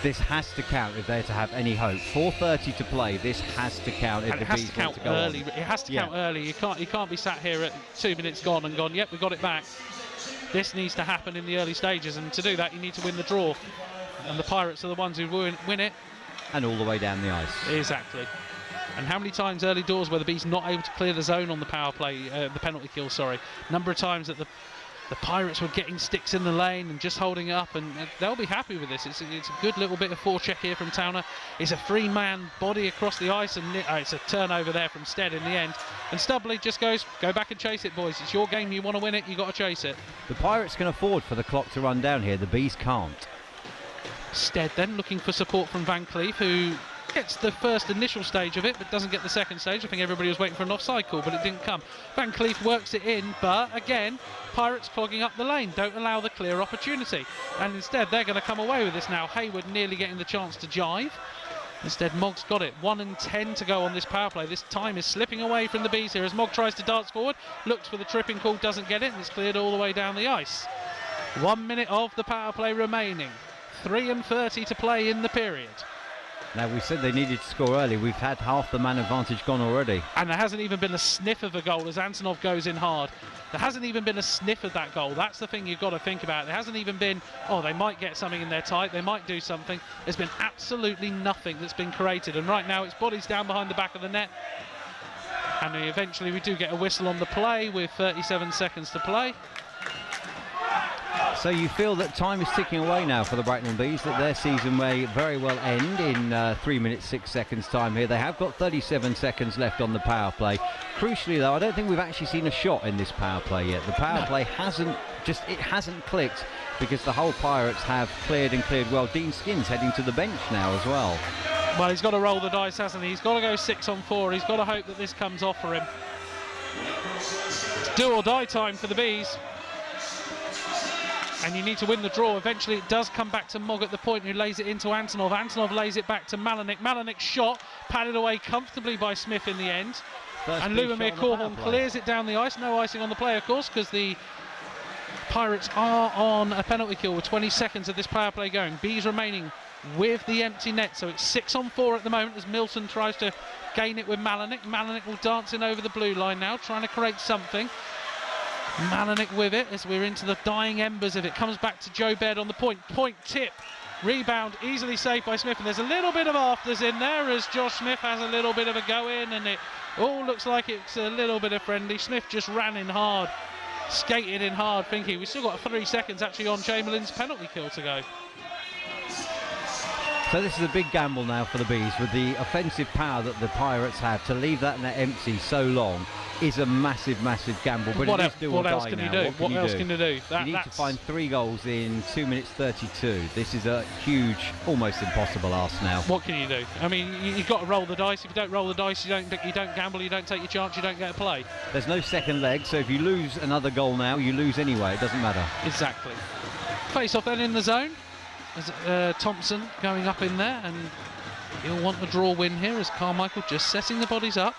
This has to count if they're to have any hope. 4:30 to play. This has to count if the Bees want to go early. on. It has to count early. You can't be sat here at 2 minutes gone and gone, yep, we got it back. This needs to happen in the early stages, and to do that you need to win the draw. And the Pirates are the ones who win it. And all the way down the ice. Exactly. And how many times early doors were the Bees not able to clear the zone on the power play, the penalty kill, sorry. Number of times that the Pirates were getting sticks in the lane and just holding it up, and they'll be happy with this. It's a good little bit of forecheck here from Towner. It's a free-man body across the ice, and it's a turnover there from Stead in the end. And Stubley just goes, go back and chase it, boys. It's your game. You want to win it, you got to chase it. The Pirates can afford for the clock to run down here. The Bees can't. Stead then looking for support from Van Cleef, who gets the first initial stage of it but doesn't get the second stage. I think everybody was waiting for an offside call, but it didn't come. Van Cleef works it in, but again, Pirates clogging up the lane, don't allow the clear opportunity, and instead they're going to come away with this now. Hayward nearly getting the chance to jive. Instead Mogg's got it. 1 and 10 to go on this power play. This time is slipping away from the Bees here as Mogg tries to dance forward, looks for the tripping call, doesn't get it, and it's cleared all the way down the ice. 1 minute of the power play remaining. 3 and 30 to play in the period. Now, we said they needed to score early. We've had half the man advantage gone already. And there hasn't even been a sniff of a goal as Antonov goes in hard. There hasn't even been a sniff of that goal. That's the thing you've got to think about. There hasn't even been, oh, they might get something in their tight, they might do something. There's been absolutely nothing that's been created. And right now it's bodies down behind the back of the net. And eventually we do get a whistle on the play with 37 seconds to play. So you feel that time is ticking away now for the Bracknell Bees, that their season may very well end in 3 minutes 6 seconds time here. They have got 37 seconds left on the power play. Crucially though, I don't think we've actually seen a shot in this power play yet. The power play hasn't clicked because the whole Pirates have cleared and cleared well. Dean Skins heading to the bench now as well. Well, he's got to roll the dice, hasn't he? He's got to go 6 on 4. He's got to hope that this comes off for him. It's do or die time for the Bees. and you need to win the draw. Eventually it does come back to Mogg at the point, who lays it into Antonov. Antonov lays it back to Malenik. Malenik's shot padded away comfortably by Smith in the end. And Lubomir Korhorn clears it down the ice. No icing on the play, of course, because the Pirates are on a penalty kill with 20 seconds of this power play going. Bees remaining with the empty net, so it's 6-on-4 at the moment as Milton tries to gain it with Malenik. Malenik will dance in over the blue line now, trying to create something. Malenik with it as we're into the dying embers of it. Comes back to Joe Baird on the point. Point tip. Rebound easily saved by Smith, and there's a little bit of afters in there as Josh Smith has a little bit of a go in, and it all looks like it's a little bit of friendly. Smith just ran in hard, skated in hard, thinking we've still got 3 seconds actually on Chamberlain's penalty kill to go. So this is a big gamble now for the Bees, with the offensive power that the Pirates have. To leave that net empty so long is a massive, massive gamble. But what it is do or what else die can now. you do? What else can you do? You need to find 3 goals in 2 minutes 32. This is a huge, almost impossible ask now. What can you do? I mean, you've got to roll the dice. If you don't roll the dice, you don't gamble, you don't take your chance, you don't get a play. There's no second leg, so if you lose another goal now, you lose anyway. It doesn't matter. Exactly. Face off then in the zone. As Thompson going up in there, and he'll want the draw win here as Carmichael just setting the bodies up.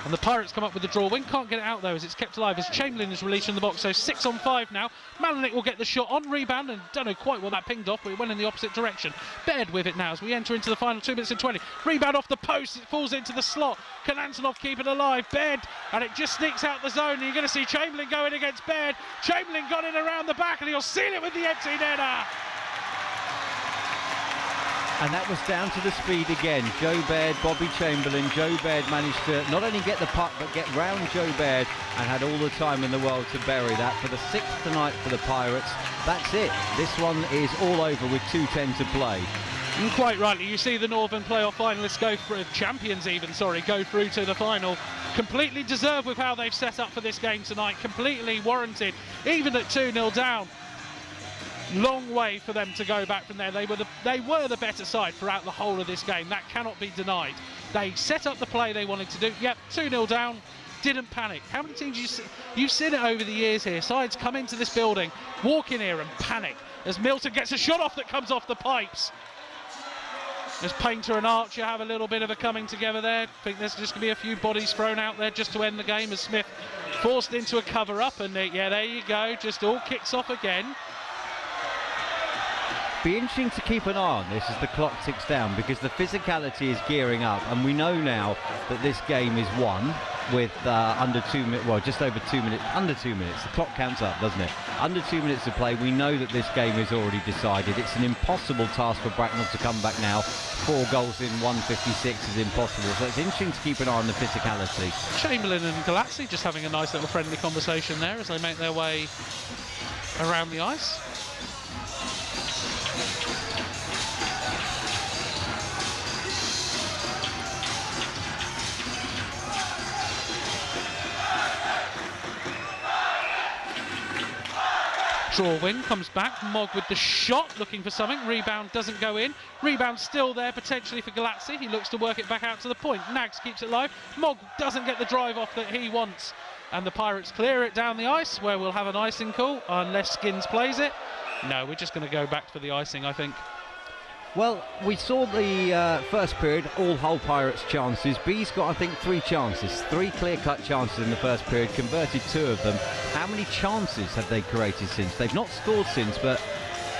And the Pirates come up with the draw win. Can't get it out though as it's kept alive as Chamberlain is released from the box. So 6-on-5 now. Malenik will get the shot on rebound, and don't know quite what that pinged off, but it went in the opposite direction. Baird with it now as we enter into the final 2 minutes and 20. Rebound off the post. It falls into the slot. Can Antonov keep it alive? Baird, and it just sneaks out the zone. And you're going to see Chamberlain going against Baird. Chamberlain got it around the back, and he'll seal it with the empty netter. And that was down to the speed again. Joe Baird, Bobby Chamberlain. Joe Baird managed to not only get the puck, but get round Joe Baird, and had all the time in the world to bury that. For the 6th tonight for the Pirates, that's it. This one is all over with 2:10 to play. And quite rightly, you see the Northern playoff finalists go through, champions even, sorry, go through to the final. Completely deserved with how they've set up for this game tonight. Completely warranted, even at 2-0 down. Long way for them to go back from there. They were the better side throughout the whole of this game. That cannot be denied. They set up the play they wanted to do. Yep, 2-0 down, didn't panic. How many teams you've seen it over the years here? Sides come into this building, walk in here and panic as Milton gets a shot off that comes off the pipes. As Painter and Archer have a little bit of a coming together there. I think there's just going to be a few bodies thrown out there just to end the game as Smith forced into a cover-up, and yeah, there you go. Just all kicks off again. Be interesting to keep an eye on this as the clock ticks down, because the physicality is gearing up, and we know now that this game is won with under 2 minutes, well, just over 2 minutes, under 2 minutes. The clock counts up, doesn't it? Under 2 minutes to play. We know that this game is already decided. It's an impossible task for Bracknell to come back now. 4 goals in 1:56 is impossible. So it's interesting to keep an eye on the physicality. Chamberlain and Galatsi just having a nice little friendly conversation there as they make their way around the ice. Draw win comes back. Mogg with the shot, looking for something. Rebound doesn't go in. Rebound still there potentially for Galatsi. He looks to work it back out to the point. Nags keeps it live. Mogg doesn't get the drive off that he wants. And the Pirates clear it down the ice, where we'll have an icing call unless Skins plays it. No, we're just going to go back for the icing, I think. Well, we saw the first period, all Hull Pirates chances. Bees got, I think, 3 chances, 3 clear-cut chances in the first period, converted 2 of them. How many chances have they created since? They've not scored since, but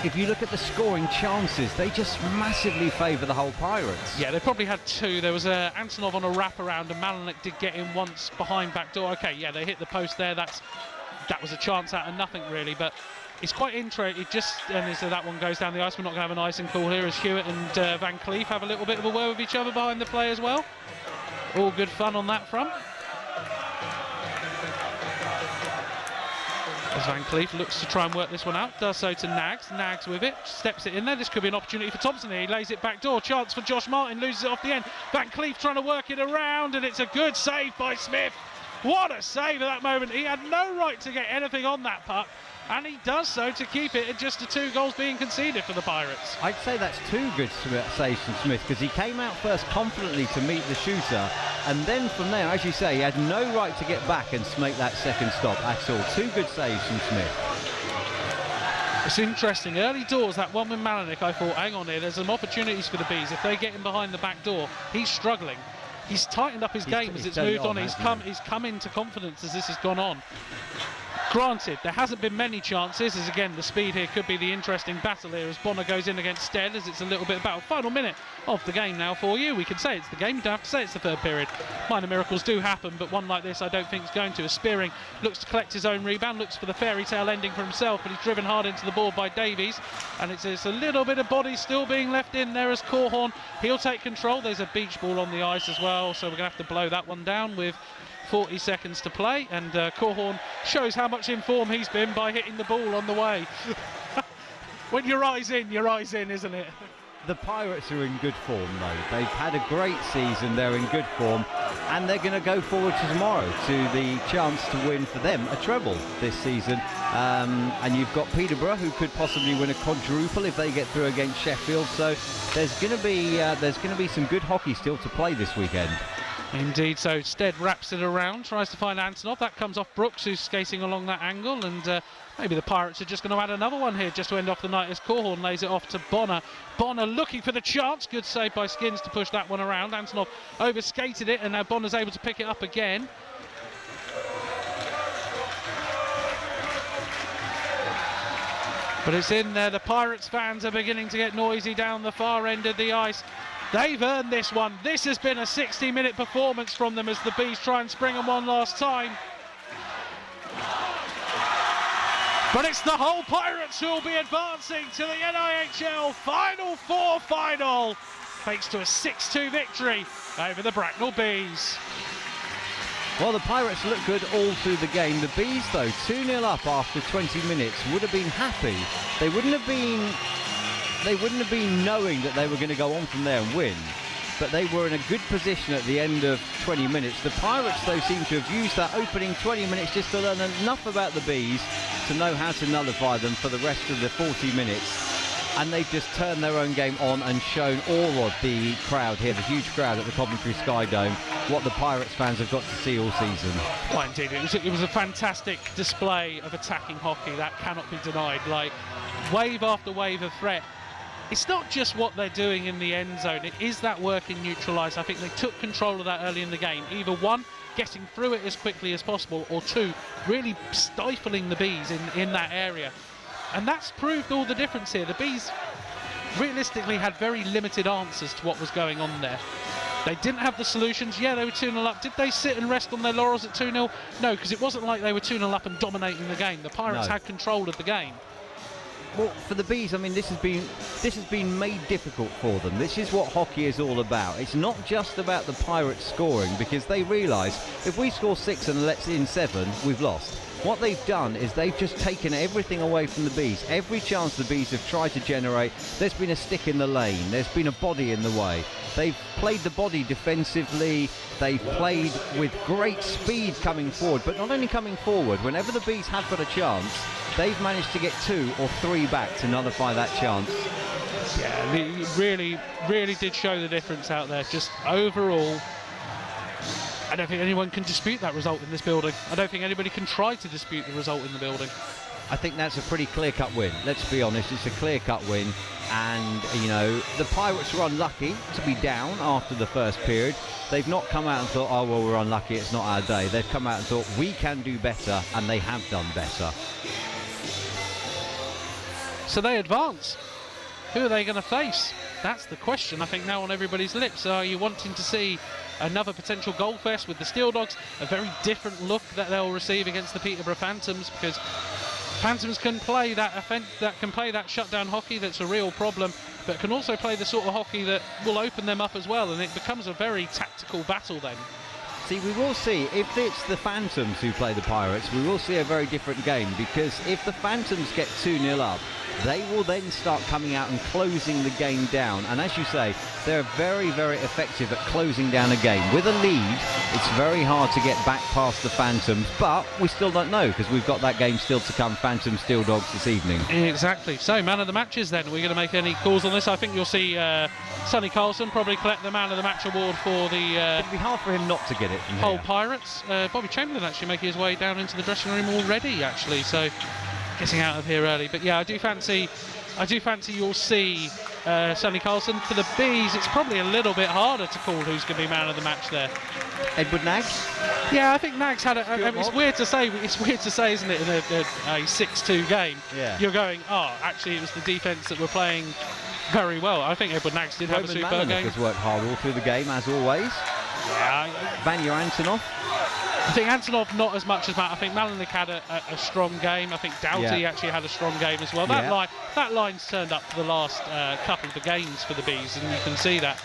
if you look at the scoring chances, they just massively favour the Hull Pirates. Yeah, they probably had 2. There was Antonov on a wraparound, and Malenik did get in once behind back door. Okay, yeah, they hit the post there. That was a chance out of nothing, really, but it's quite interesting. And so that one goes down the ice. We're not going to have an icing call here as Hewitt and Van Cleef have a little bit of a word with each other behind the play as well. All good fun on that front. As Van Cleef looks to try and work this one out, does so to Nags. Nags with it, steps it in there. This could be an opportunity for Thompson here. He lays it back door. Chance for Josh Martin, loses it off the end. Van Cleef trying to work it around, and it's a good save by Smith. What a save at that moment. He had no right to get anything on that puck, and he does so to keep it at just the 2 goals being conceded for the Pirates. I'd say that's 2 good saves from Smith, because he came out first confidently to meet the shooter, and then from there, as you say, he had no right to get back and make that second stop at all. 2 good saves from Smith. It's interesting. Early doors, that one with Malinik, I thought, hang on here, there's some opportunities for the Bees. If they get him behind the back door, he's struggling. He's tightened up his game as it's moved on. He's come into confidence as this has gone on. Granted, there hasn't been many chances, as again the speed here could be the interesting battle here as Bonner goes in against Stead, as it's a little bit about final minute of the game now for you. We can say it's the game, you don't have to say it's the third period. Minor miracles do happen, but one like this I don't think is going to. As Spearing looks to collect his own rebound, looks for the fairy tale ending for himself, but he's driven hard into the board by Davies, and it's a little bit of body still being left in there as Corhorn. He'll take control. There's a beach ball on the ice as well, so we're going to have to blow that one down with 40 seconds to play, and Corhorn shows how much in form he's been by hitting the ball on the way. When your eye's in, isn't it? The Pirates are in good form though. They've had a great season, they're in good form, and they're going to go forward to tomorrow to the chance to win for them a treble this season. And you've got Peterborough, who could possibly win a quadruple if they get through against Sheffield. So there's going to be some good hockey still to play this weekend. Indeed, so Stead wraps it around, tries to find Antonov. That comes off Brooks, who's skating along that angle, and maybe the Pirates are just going to add another one here just to end off the night as Corhorn lays it off to Bonner. Bonner looking for the chance. Good save by Skins to push that one around. Antonov overskated it, and now Bonner's able to pick it up again. But it's in there. The Pirates fans are beginning to get noisy down the far end of the ice. They've earned this one. This has been a 60-minute performance from them as the Bees try and spring them one last time. But it's the whole Pirates who will be advancing to the NIHL Final Four final, thanks to a 6-2 victory over the Bracknell Bees. Well, the Pirates look good all through the game. The Bees, though, 2-0 up after 20 minutes, would have been happy. They wouldn't have been knowing that they were going to go on from there and win, but they were in a good position at the end of 20 minutes. The Pirates, though, seem to have used that opening 20 minutes just to learn enough about the Bees to know how to nullify them for the rest of the 40 minutes. And they've just turned their own game on and shown all of the crowd here, the huge crowd at the Coventry Sky Dome, what the Pirates fans have got to see all season. Well, indeed, it was a fantastic display of attacking hockey, that cannot be denied. Like, wave after wave of threat. It's not just what they're doing in the end zone, it is that work in neutralise. I think they took control of that early in the game. Either one, getting through it as quickly as possible, or two, really stifling the Bees in that area. And that's proved all the difference here. The Bees realistically had very limited answers to what was going on there. They didn't have the solutions. Yeah, they were 2-0 up. Did they sit and rest on their laurels at 2-0? No, because it wasn't like they were 2-0 up and dominating the game. The Pirates had control of the game. Well, for the Bees, I mean, this has been made difficult for them. This is what hockey is all about. It's not just about the Pirates scoring, because they realise if we score 6 and let's in 7, we've lost. What they've done is they've just taken everything away from the Bees. Every chance the Bees have tried to generate, there's been a stick in the lane, there's been a body in the way. They've played the body defensively, they've played with great speed coming forward, but not only coming forward, whenever the Bees have got a chance, they've managed to get 2 or 3 back to nullify that chance. Yeah, it really did show the difference out there. Just overall, I don't think anyone can dispute that result in this building. I don't think anybody can try to dispute the result in the building. I think that's a pretty clear-cut win. Let's be honest, it's a clear-cut win. And, you know, the Pirates were unlucky to be down after the first period. They've not come out and thought, oh, well, we're unlucky, it's not our day. They've come out and thought, we can do better, and they have done better. So they advance. Who are they going to face? That's the question, I think, now on everybody's lips. Are you wanting to see another potential goal fest with the Steel Dogs? A very different look that they'll receive against the Peterborough Phantoms, because Phantoms can play that shutdown hockey that's a real problem, but can also play the sort of hockey that will open them up as well, and it becomes a very tactical battle then. See, we will see, if it's the Phantoms who play the Pirates, we will see a very different game, because if the Phantoms get 2-0 up, they will then start coming out and closing the game down. And as you say, they're very, very effective at closing down a game. With a lead, it's very hard to get back past the Phantoms, but we still don't know, because we've got that game still to come, Phantom Steel Dogs this evening. Exactly. So, man of the matches then. Are we going to make any calls on this? I think you'll see Sonny Carlson probably collect the man of the match award for the... It'd be hard for him not to get it from whole here. Pirates. Bobby Chamberlain actually making his way down into the dressing room already, actually. So getting out of here early. But yeah, I do fancy you'll see Sonny Carlson. For the Bees, it's probably a little bit harder to call who's going to be man of the match there. Edward Naggs? Yeah, I think Naggs had it's weird to say, isn't it, in a 6-2 game? Yeah. You're going, oh, actually it was the defence that were playing very well. I think Edward Naggs did have a superb Roman game. has worked hard all through the game, as always. Yeah. Vanya Antonov? I think Antonov not as much as Matt. I think Malinik had a strong game. I think Doughty actually had a strong game as well. That line's turned up for the last couple of the games for the Bees, and you can see that.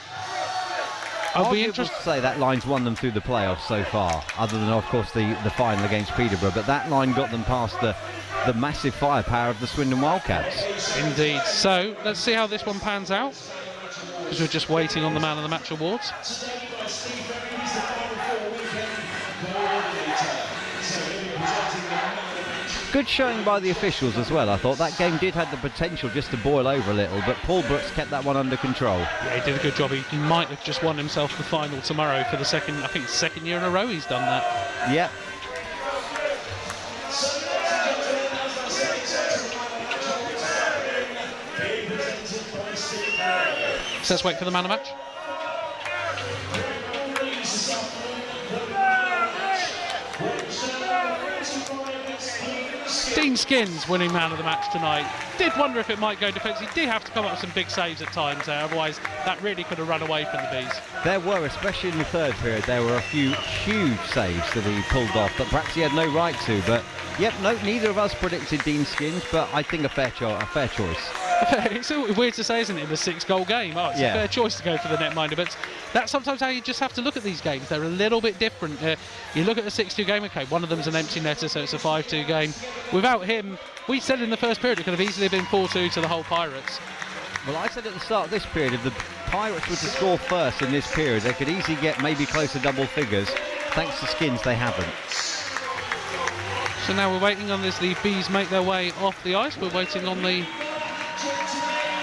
I'll be interested to say that line's won them through the playoffs so far, other than of course the final against Peterborough, but that line got them past the massive firepower of the Swindon Wildcats. Indeed. So let's see how this one pans out, because we're just waiting on the Man of the Match awards. Good showing by the officials as well. I thought that game did have the potential just to boil over a little, but Paul Brooks kept that one under control. Yeah, he did a good job. He might have just won himself the final tomorrow for the second year in a row he's done that. Yep. So let's wait for the man of the match. Dean Skins winning man of the match tonight. Did wonder if it might go defence. He did have to come up with some big saves at times there, otherwise that really could have run away from the Bees. There were, especially in the third period, there were a few huge saves that he pulled off that perhaps he had no right to, but yep, no, neither of us predicted Dean Skins, but I think a fair choice. It's weird to say, isn't it, in a 6-goal game? Oh, it's a fair choice to go for the netminder, but that's sometimes how you just have to look at these games. They're a little bit different. You look at a 6-2 game, okay, one of them's an empty netter, so it's a 5-2 game. Without him, we said in the first period it could have easily been 4-2 to the whole Pirates. Well, I said at the start of this period, if the Pirates were to score first in this period, they could easily get maybe close to double figures. Thanks to Skins, they haven't. So now we're waiting on this. The Bees make their way off the ice. We're waiting on the...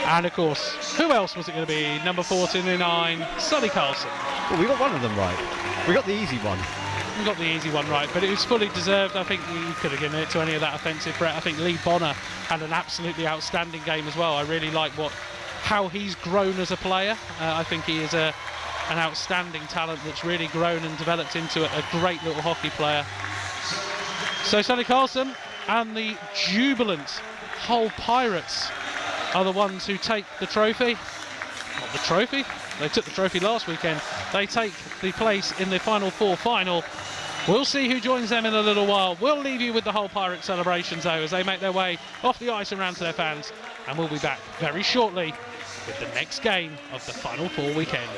And of course, who else was it going to be? Number 49, Sonny Carlson. Well, we got one of them right. We got the easy one. We got the easy one right, but it was fully deserved. I think you could have given it to any of that offensive threat. I think Lee Bonner had an absolutely outstanding game as well. I really like how he's grown as a player. I think he is an outstanding talent that's really grown and developed into a great little hockey player. So Sonny Carlson and the jubilant Hull Pirates are the ones who take the trophy. Not the trophy, they took the trophy last weekend. They take the place in the Final Four final. We'll see who joins them in a little while. We'll leave you with the Hull Pirates celebrations though, as they make their way off the ice and round to their fans. And we'll be back very shortly with the next game of the Final Four weekend.